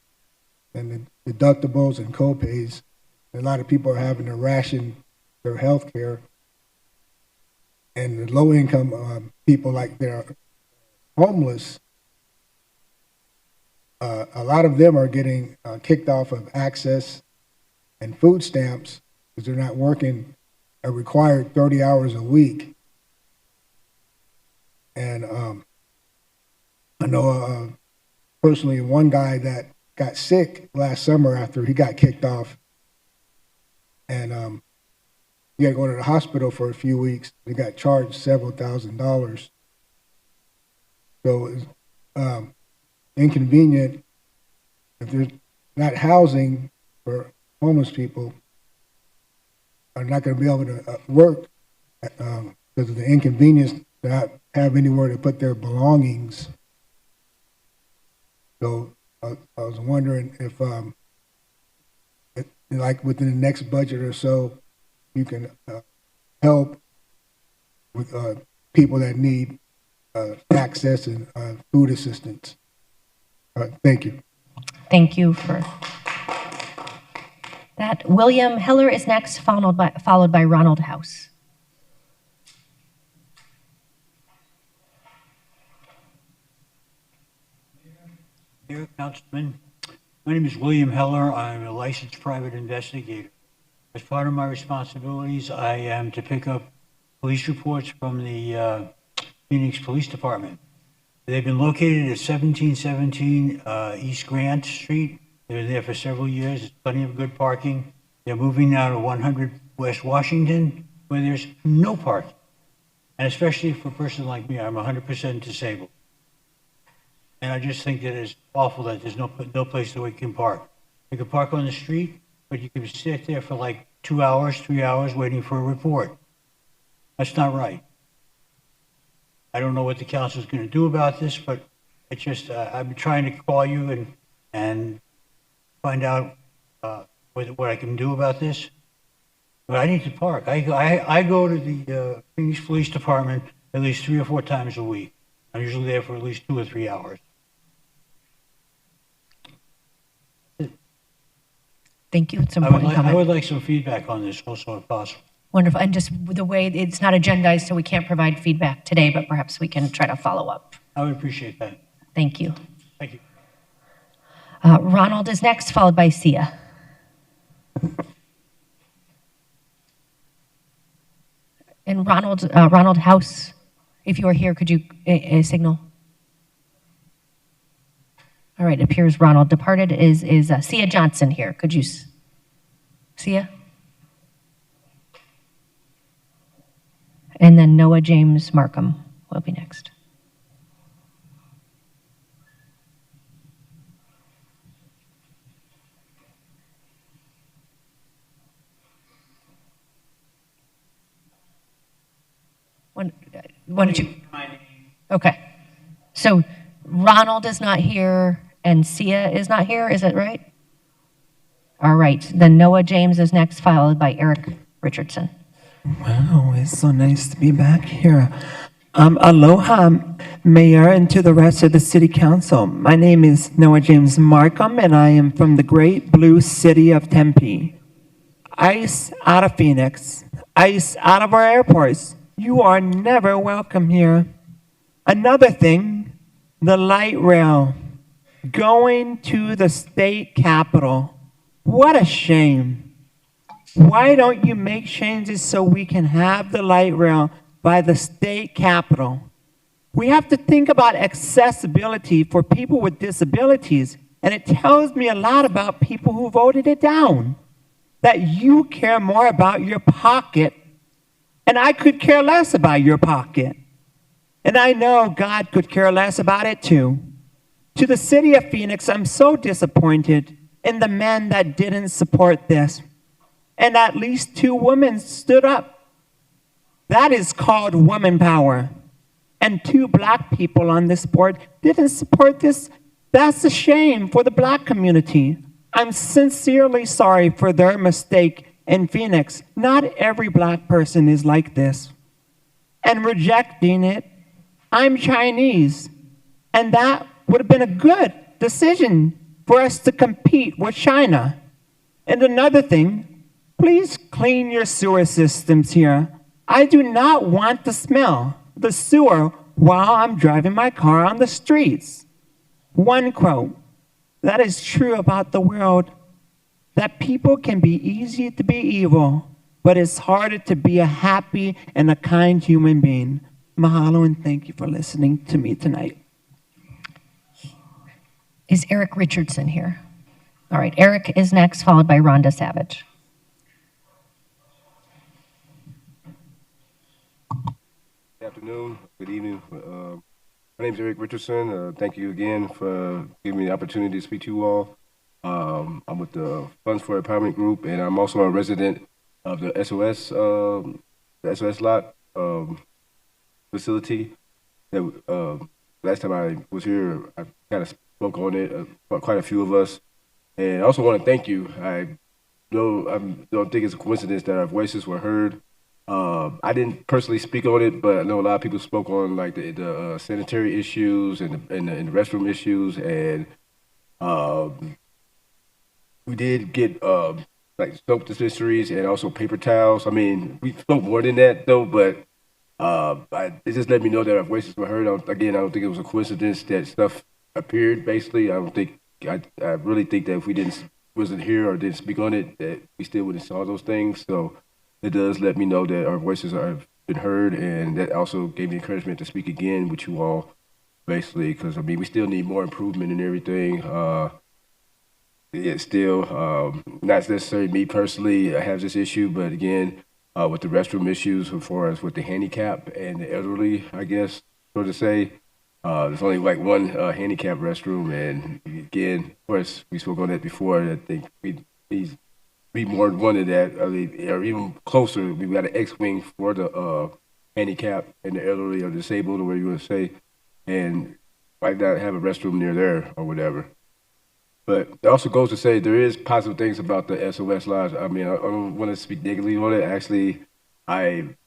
and the deductibles and co-pays. A lot of people are having to ration their health care. And the low-income people, like they're homeless, a lot of them are getting kicked off of access and food stamps because they're not working a required 30 hours a week. And I know personally one guy that got sick last summer after he got kicked off, and he had to go to the hospital for a few weeks. He got charged several $1,000s. So it's inconvenient if there's not housing for homeless people, are not going to be able to work because of the inconvenience to not have anywhere to put their belongings. So I was wondering if, like within the next budget or so, you can help with people that need access and food assistance. Thank you. Thank you for that. William Heller is next, followed by Ronald House. Mayor, Councilman, my name is William Heller. I'm a licensed private investigator. As part of my responsibilities, I am to pick up police reports from the Phoenix Police Department. They've been located at 1717 East Grant Street. They've been there for several years. There's plenty of good parking. They're moving now to 100 West Washington, where there's no parking. And especially for a person like me, I'm 100% disabled. And I just think that it's awful that there's no place that we can park. You can park on the street, but you can sit there for like 2 hours, 3 hours waiting for a report. That's not right. I don't know what the council is going to do about this, but it's just, I've been trying to call you and find out what I can do about this. But I need to park. I go to the Phoenix Police Department at least 3 or 4 times a week. I'm usually there for at least 2 or 3 hours. Thank you. It's an important comment. I would like some feedback on this also if possible. Wonderful. And just the way it's not agendized, so we can't provide feedback today, but perhaps we can try to follow up. I would appreciate that. Thank you. Thank you. Ronald is next, followed by Sia. And Ronald House, if you are here, could you signal? All right, appears Ronald departed. Is Sia Johnson here? Could you, Sia? And then Noah James Markham will be next. Why don't you? Okay. So Ronald is not here and Sia is not here, is that right? All right. Then Noah James is next, followed by Eric Richardson. Wow, it's so nice to be back here. Aloha, Mayor, and to the rest of the City Council. My name is Noah James Markham, and I am from the great blue city of Tempe. ICE out of Phoenix, ICE out of our airports, You are never welcome here. Another thing, the light rail going to the state capitol. What a shame. Why don't you make changes so we can have the light rail by the state capitol? We have to think about accessibility for people with disabilities, and it tells me a lot about people who voted it down, that you care more about your pocket, and I could care less about your pocket. And I know God could care less about it too. To the city of Phoenix, I'm so disappointed in the men that didn't support this. And at least 2 women stood up. That is called woman power. And 2 black people on this board didn't support this. That's a shame for the black community. I'm sincerely sorry for their mistake in Phoenix. Not every black person is like this. And rejecting it, I'm Chinese. And that would have been a good decision for us to compete with China. And another thing, please clean your sewer systems here. I do not want to smell the sewer while I'm driving my car on the streets. One quote that is true about the world, that people can be easy to be evil, but it's harder to be a happy and a kind human being. Mahalo and thank you for listening to me tonight. Is Eric Richardson here? All right, Eric is next, followed by Rhonda Savage. Good afternoon, good evening. My name is Eric Richardson. Thank you again for giving me the opportunity to speak to you all. I'm with the Funds for Empowerment Group, and I'm also a resident of the SOS lot facility. That last time I was here, I kind of spoke on it, quite a few of us. And I also want to thank you. I don't think it's a coincidence that our voices were heard. I didn't personally speak on it, but I know a lot of people spoke on like the sanitary issues and the restroom issues, and we did get like soap dispensaries and also paper towels. I mean, we spoke more than that though, but it just let me know that our voices were heard. I don't think it was a coincidence that stuff appeared. Basically, I really think that if we wasn't here or didn't speak on it, that we still wouldn't saw those things. So it does let me know that our voices have been heard, and that also gave me encouragement to speak again with you all, basically, because I mean we still need more improvement in everything. It's still not necessarily me personally. I have this issue, but again, with the restroom issues, as far as with the handicap and the elderly, I guess, so to say, there's only like one handicap restroom, and again, of course, we spoke on that before. I think we be more than one of that, I mean, or even closer. We've got an X-wing for the handicap and the elderly or disabled, or whatever you want to say, and might not have a restroom near there or whatever. But it also goes to say there is positive things about the SOS Lodge. I mean, I don't want to speak negatively on it. Actually, again,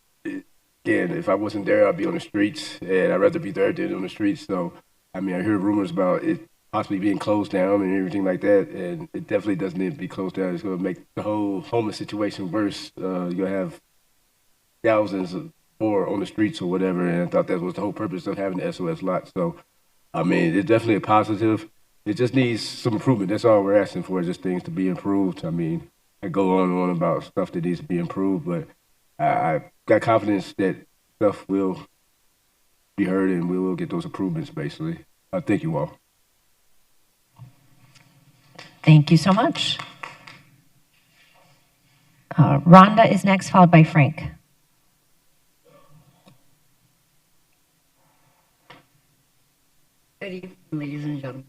if I wasn't there, I'd be on the streets, and I'd rather be there than on the streets. So, I mean, I hear rumors about it possibly being closed down and everything like that, and it definitely doesn't need to be closed down. It's going to make the whole homeless situation worse. You'll have thousands more on the streets or whatever, and I thought that was the whole purpose of having the SOS lot. So, I mean, it's definitely a positive. It just needs some improvement. That's all we're asking for, just things to be improved. I mean, I go on and on about stuff that needs to be improved, but I got confidence that stuff will be heard and we will get those improvements, basically. Thank you all. Thank you so much. Rhonda is next, followed by Frank. Good evening, ladies and gentlemen.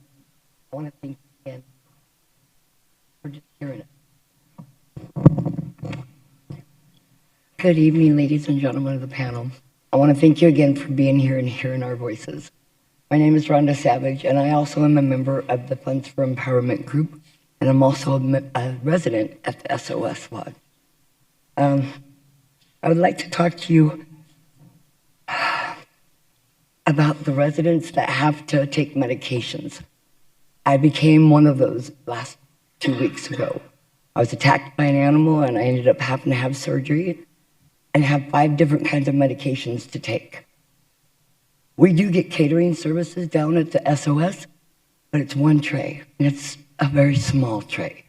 I want to thank you again for just hearing it. Good evening, ladies and gentlemen of the panel. I want to thank you again for being here and hearing our voices. My name is Rhonda Savage, and I also am a member of the Funds for Empowerment Group, and I'm also a resident at the SOS Lodge. I would like to talk to you about the residents that have to take medications. I became one of those last 2 weeks ago. I was attacked by an animal and I ended up having to have surgery. and have 5 different kinds of medications to take. We do get catering services down at the SOS, but it's 1 tray, and it's a very small tray.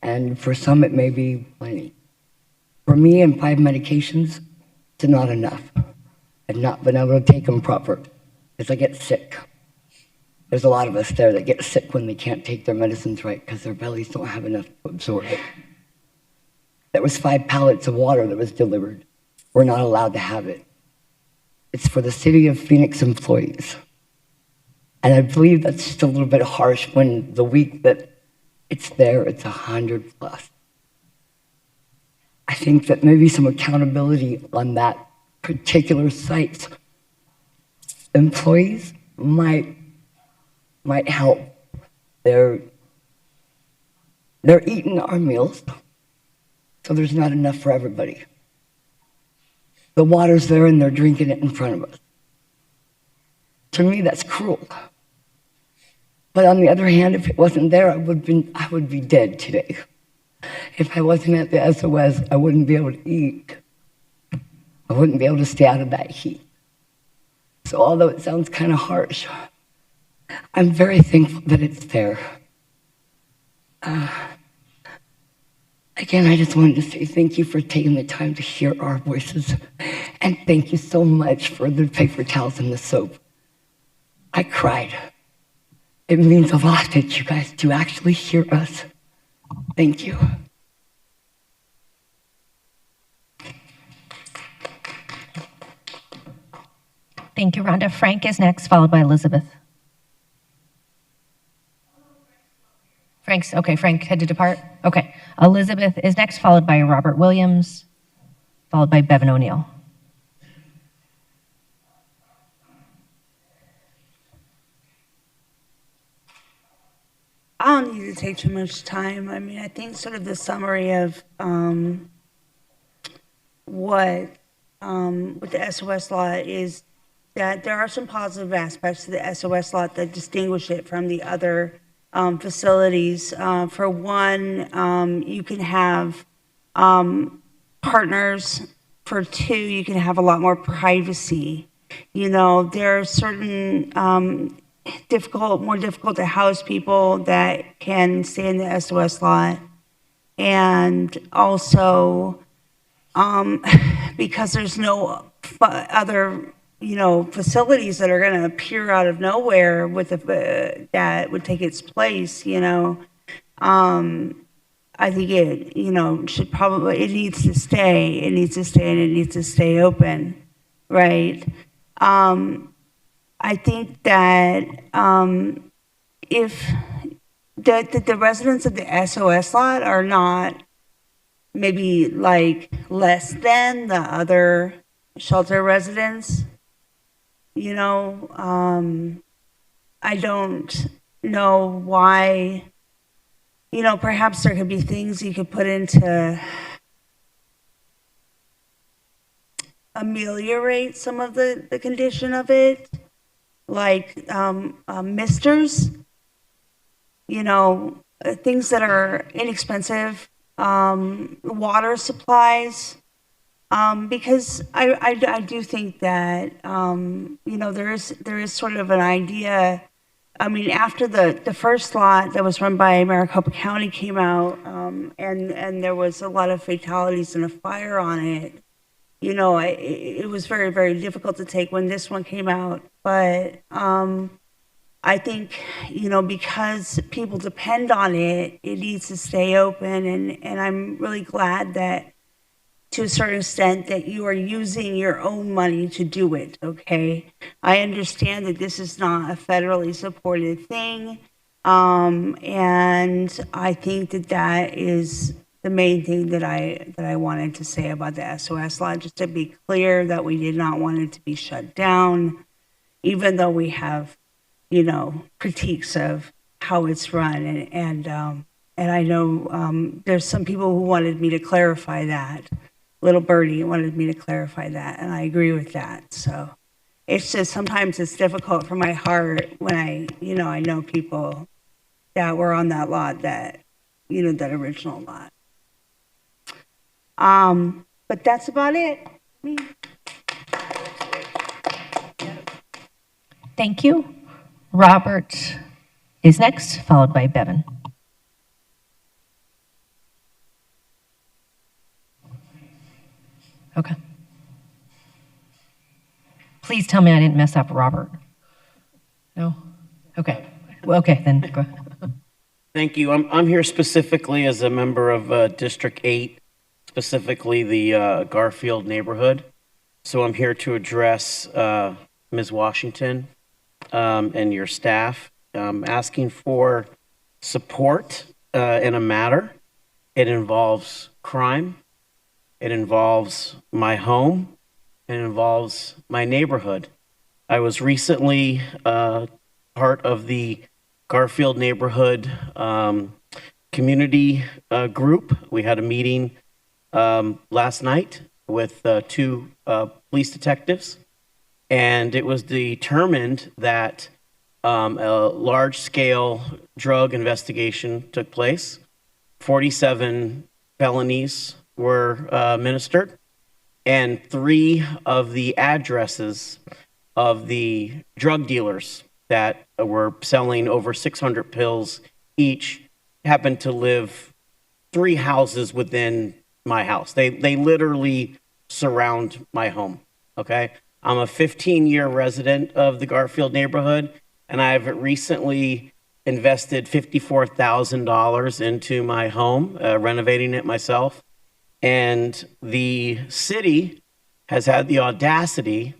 And for some, it may be plenty. For me, and 5 medications, it's not enough. I've not been able to take them proper because I get sick. There's a lot of us there that get sick when they can't take their medicines right because their bellies don't have enough to absorb it. There was 5 pallets of water that was delivered. We're not allowed to have it. It's for the City of Phoenix employees. And I believe that's just a little bit harsh when the week that it's there, it's 100 plus. I think that maybe some accountability on that particular site's employees might help. They're eating our meals, so there's not enough for everybody. The water's there and they're drinking it in front of us. To me, that's cruel. But on the other hand, if it wasn't there, I would be dead today. If I wasn't at the SOS, I wouldn't be able to eat. I wouldn't be able to stay out of that heat. So although it sounds kind of harsh, I'm very thankful that it's there. Again, I just wanted to say thank you for taking the time to hear our voices. And thank you so much for the paper towels and the soap. I cried. It means a lot that you guys do actually hear us. Thank you. Thank you, Rhonda. Frank is next, followed by Elizabeth. Frank had to depart? Okay. Elizabeth is next, followed by Robert Williams, followed by Bevan O'Neill. I don't need to take too much time. I mean, I think sort of the summary of what the SOS law is that there are some positive aspects to the SOS law that distinguish it from the other facilities. For one, you can have partners. For 2, you can have a lot more privacy. You know, there are certain more difficult to house people that can stay in the SOS lot. And also, because there's no other, facilities that are going to appear out of nowhere with that would take its place, I think it, it needs to stay. It needs to stay and it needs to stay open, right? I think that if the residents of the SOS lot are not maybe like less than the other shelter residents, I don't know why, perhaps there could be things you could put into ameliorate some of the condition of it, like misters, things that are inexpensive, water supplies, because I do think that there is sort of an idea. I mean, after the first lot that was run by Maricopa County came out, and there was a lot of fatalities and a fire on it, it was very, very difficult to take when this one came out. But I think, because people depend on it, it needs to stay open. And I'm really glad that, to a certain extent, that you are using your own money to do it, okay? I understand that this is not a federally supported thing. And I think that is the main thing that I wanted to say about the SOS law, just to be clear that we did not want it to be shut down, even though we have, critiques of how it's run. And I know there's some people who wanted me to clarify that. Little Birdie wanted me to clarify that, and I agree with that. So it's just sometimes it's difficult for my heart when I know people that were on that lot, that, that original lot. But that's about it. Thank you. Robert is next, followed by Bevan. Okay. Please tell me I didn't mess up Robert. No? Okay. Well, okay, then go. Thank you. I'm here specifically as a member of District 8, specifically the Garfield neighborhood. So I'm here to address Ms. Washington and your staff, asking for support in a matter. It involves crime. It involves my home. It involves my neighborhood. I was recently part of the Garfield neighborhood community group. We had a meeting last night with two police detectives, and it was determined that a large-scale drug investigation took place. 47 felonies were administered, and 3 of the addresses of the drug dealers that were selling over 600 pills each happened to live 3 houses within my house. They literally surround my home, okay? I'm a 15-year resident of the Garfield neighborhood, and I've recently invested $54,000 into my home, renovating it myself. And the city has had the audacity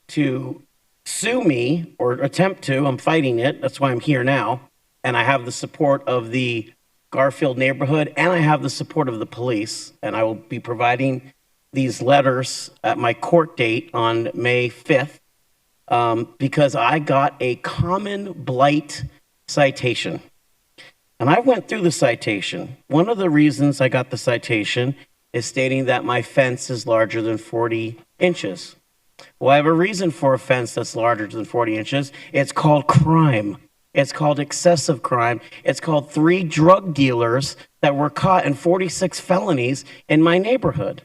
to sue me, or attempt to. I'm fighting it. That's why I'm here now. And I have the support of the Garfield neighborhood, and I have the support of the police. And I will be providing these letters at my court date on May 5th because I got a common blight citation. And I went through the citation. One of the reasons I got the citation is stating that my fence is larger than 40 inches. Well, I have a reason for a fence that's larger than 40 inches. It's called crime. It's called excessive crime. It's called 3 drug dealers that were caught in 46 felonies in my neighborhood.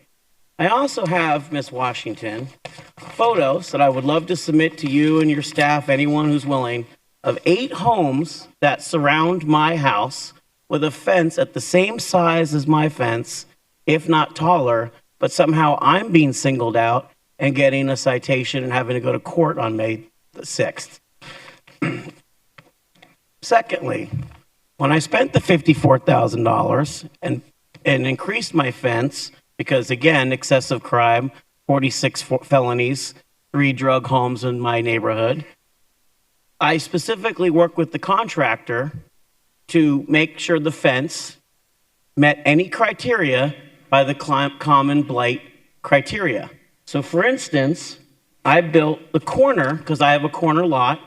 I also have, Ms. Washington, photos that I would love to submit to you and your staff, anyone who's willing, of 8 homes that surround my house with a fence at the same size as my fence, if not taller, but somehow I'm being singled out and getting a citation and having to go to court on May the 6th. Secondly, when I spent the $54,000 and increased my fence, because again, excessive crime, 46 felonies, 3 drug homes in my neighborhood, I specifically worked with the contractor to make sure the fence met any criteria by the common blight criteria. So for instance, I built the corner, because I have a corner lot,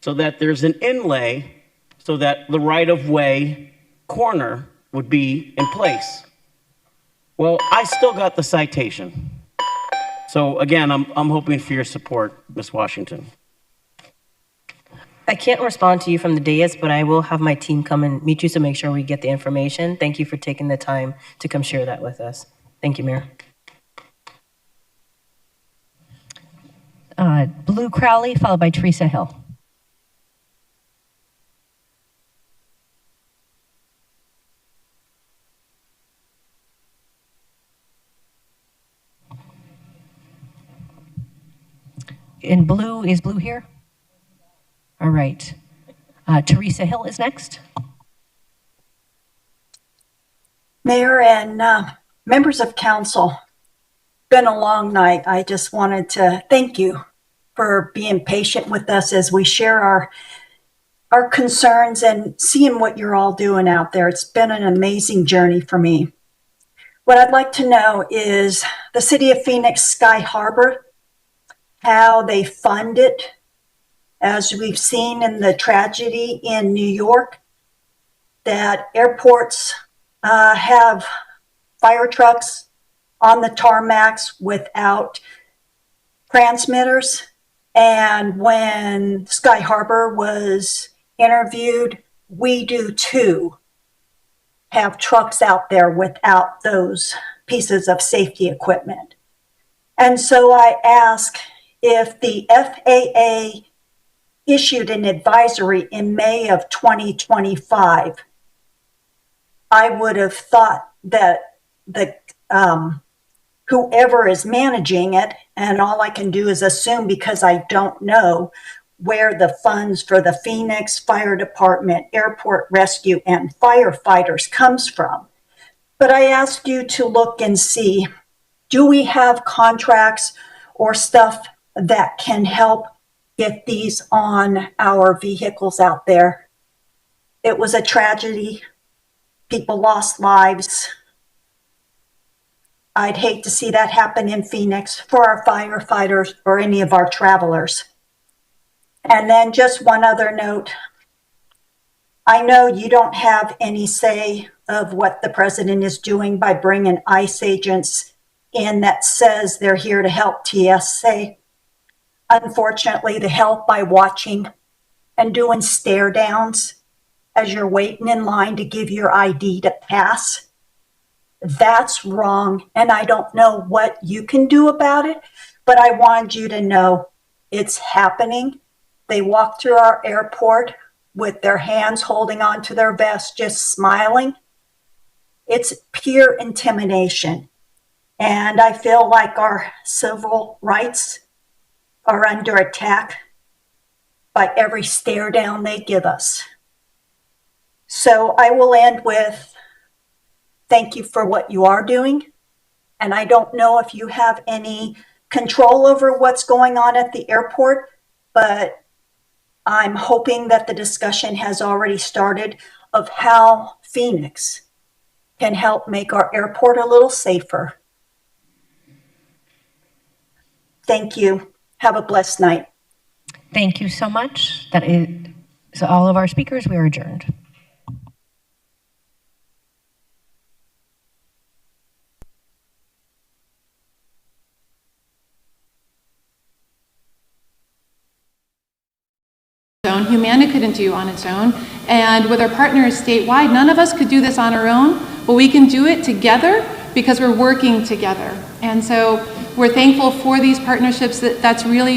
so that there's an inlay so that the right-of-way corner would be in place. Well, I still got the citation. So again, I'm hoping for your support, Ms. Washington. I can't respond to you from the dais, but I will have my team come and meet you to make sure we get the information. Thank you for taking the time to come share that with us. Thank you, Mayor. Blue Crowley, followed by Teresa Hill. In blue, is Blue here? All right. Teresa Hill is next. Mayor and members of council, been a long night. I just wanted to thank you for being patient with us as we share our concerns and seeing what you're all doing out there. It's been an amazing journey for me. What I'd like to know is the City of Phoenix Sky Harbor, how they fund it, as we've seen in the tragedy in New York, that airports have fire trucks on the tarmacs without transmitters. And when Sky Harbor was interviewed, we do too have trucks out there without those pieces of safety equipment. And so I ask if the FAA issued an advisory in May of 2025, I would have thought that the whoever is managing it, and all I can do is assume because I don't know where the funds for the Phoenix Fire Department, Airport Rescue, and firefighters comes from. But I asked you to look and see, do we have contracts or stuff that can help get these on our vehicles out there? It was a tragedy. People lost lives. I'd hate to see that happen in Phoenix for our firefighters or any of our travelers. And then just one other note. I know you don't have any say of what the president is doing by bringing ICE agents in that says they're here to help TSA. Unfortunately, they help by watching and doing stare downs as you're waiting in line to give your ID to pass. That's wrong, and I don't know what you can do about it, but I wanted you to know it's happening. They walk through our airport with their hands holding onto their vest, just smiling. It's pure intimidation. And I feel like our civil rights are under attack by every stare down they give us. So I will end with thank you for what you are doing. And I don't know if you have any control over what's going on at the airport, but I'm hoping that the discussion has already started of how Phoenix can help make our airport a little safer. Thank you. Have a blessed night. Thank you so much. That is all of our speakers. We are adjourned. Humana couldn't do on its own, and with our partners statewide, none of us could do this on our own, but we can do it together because we're working together. And so we're thankful for these partnerships. That's really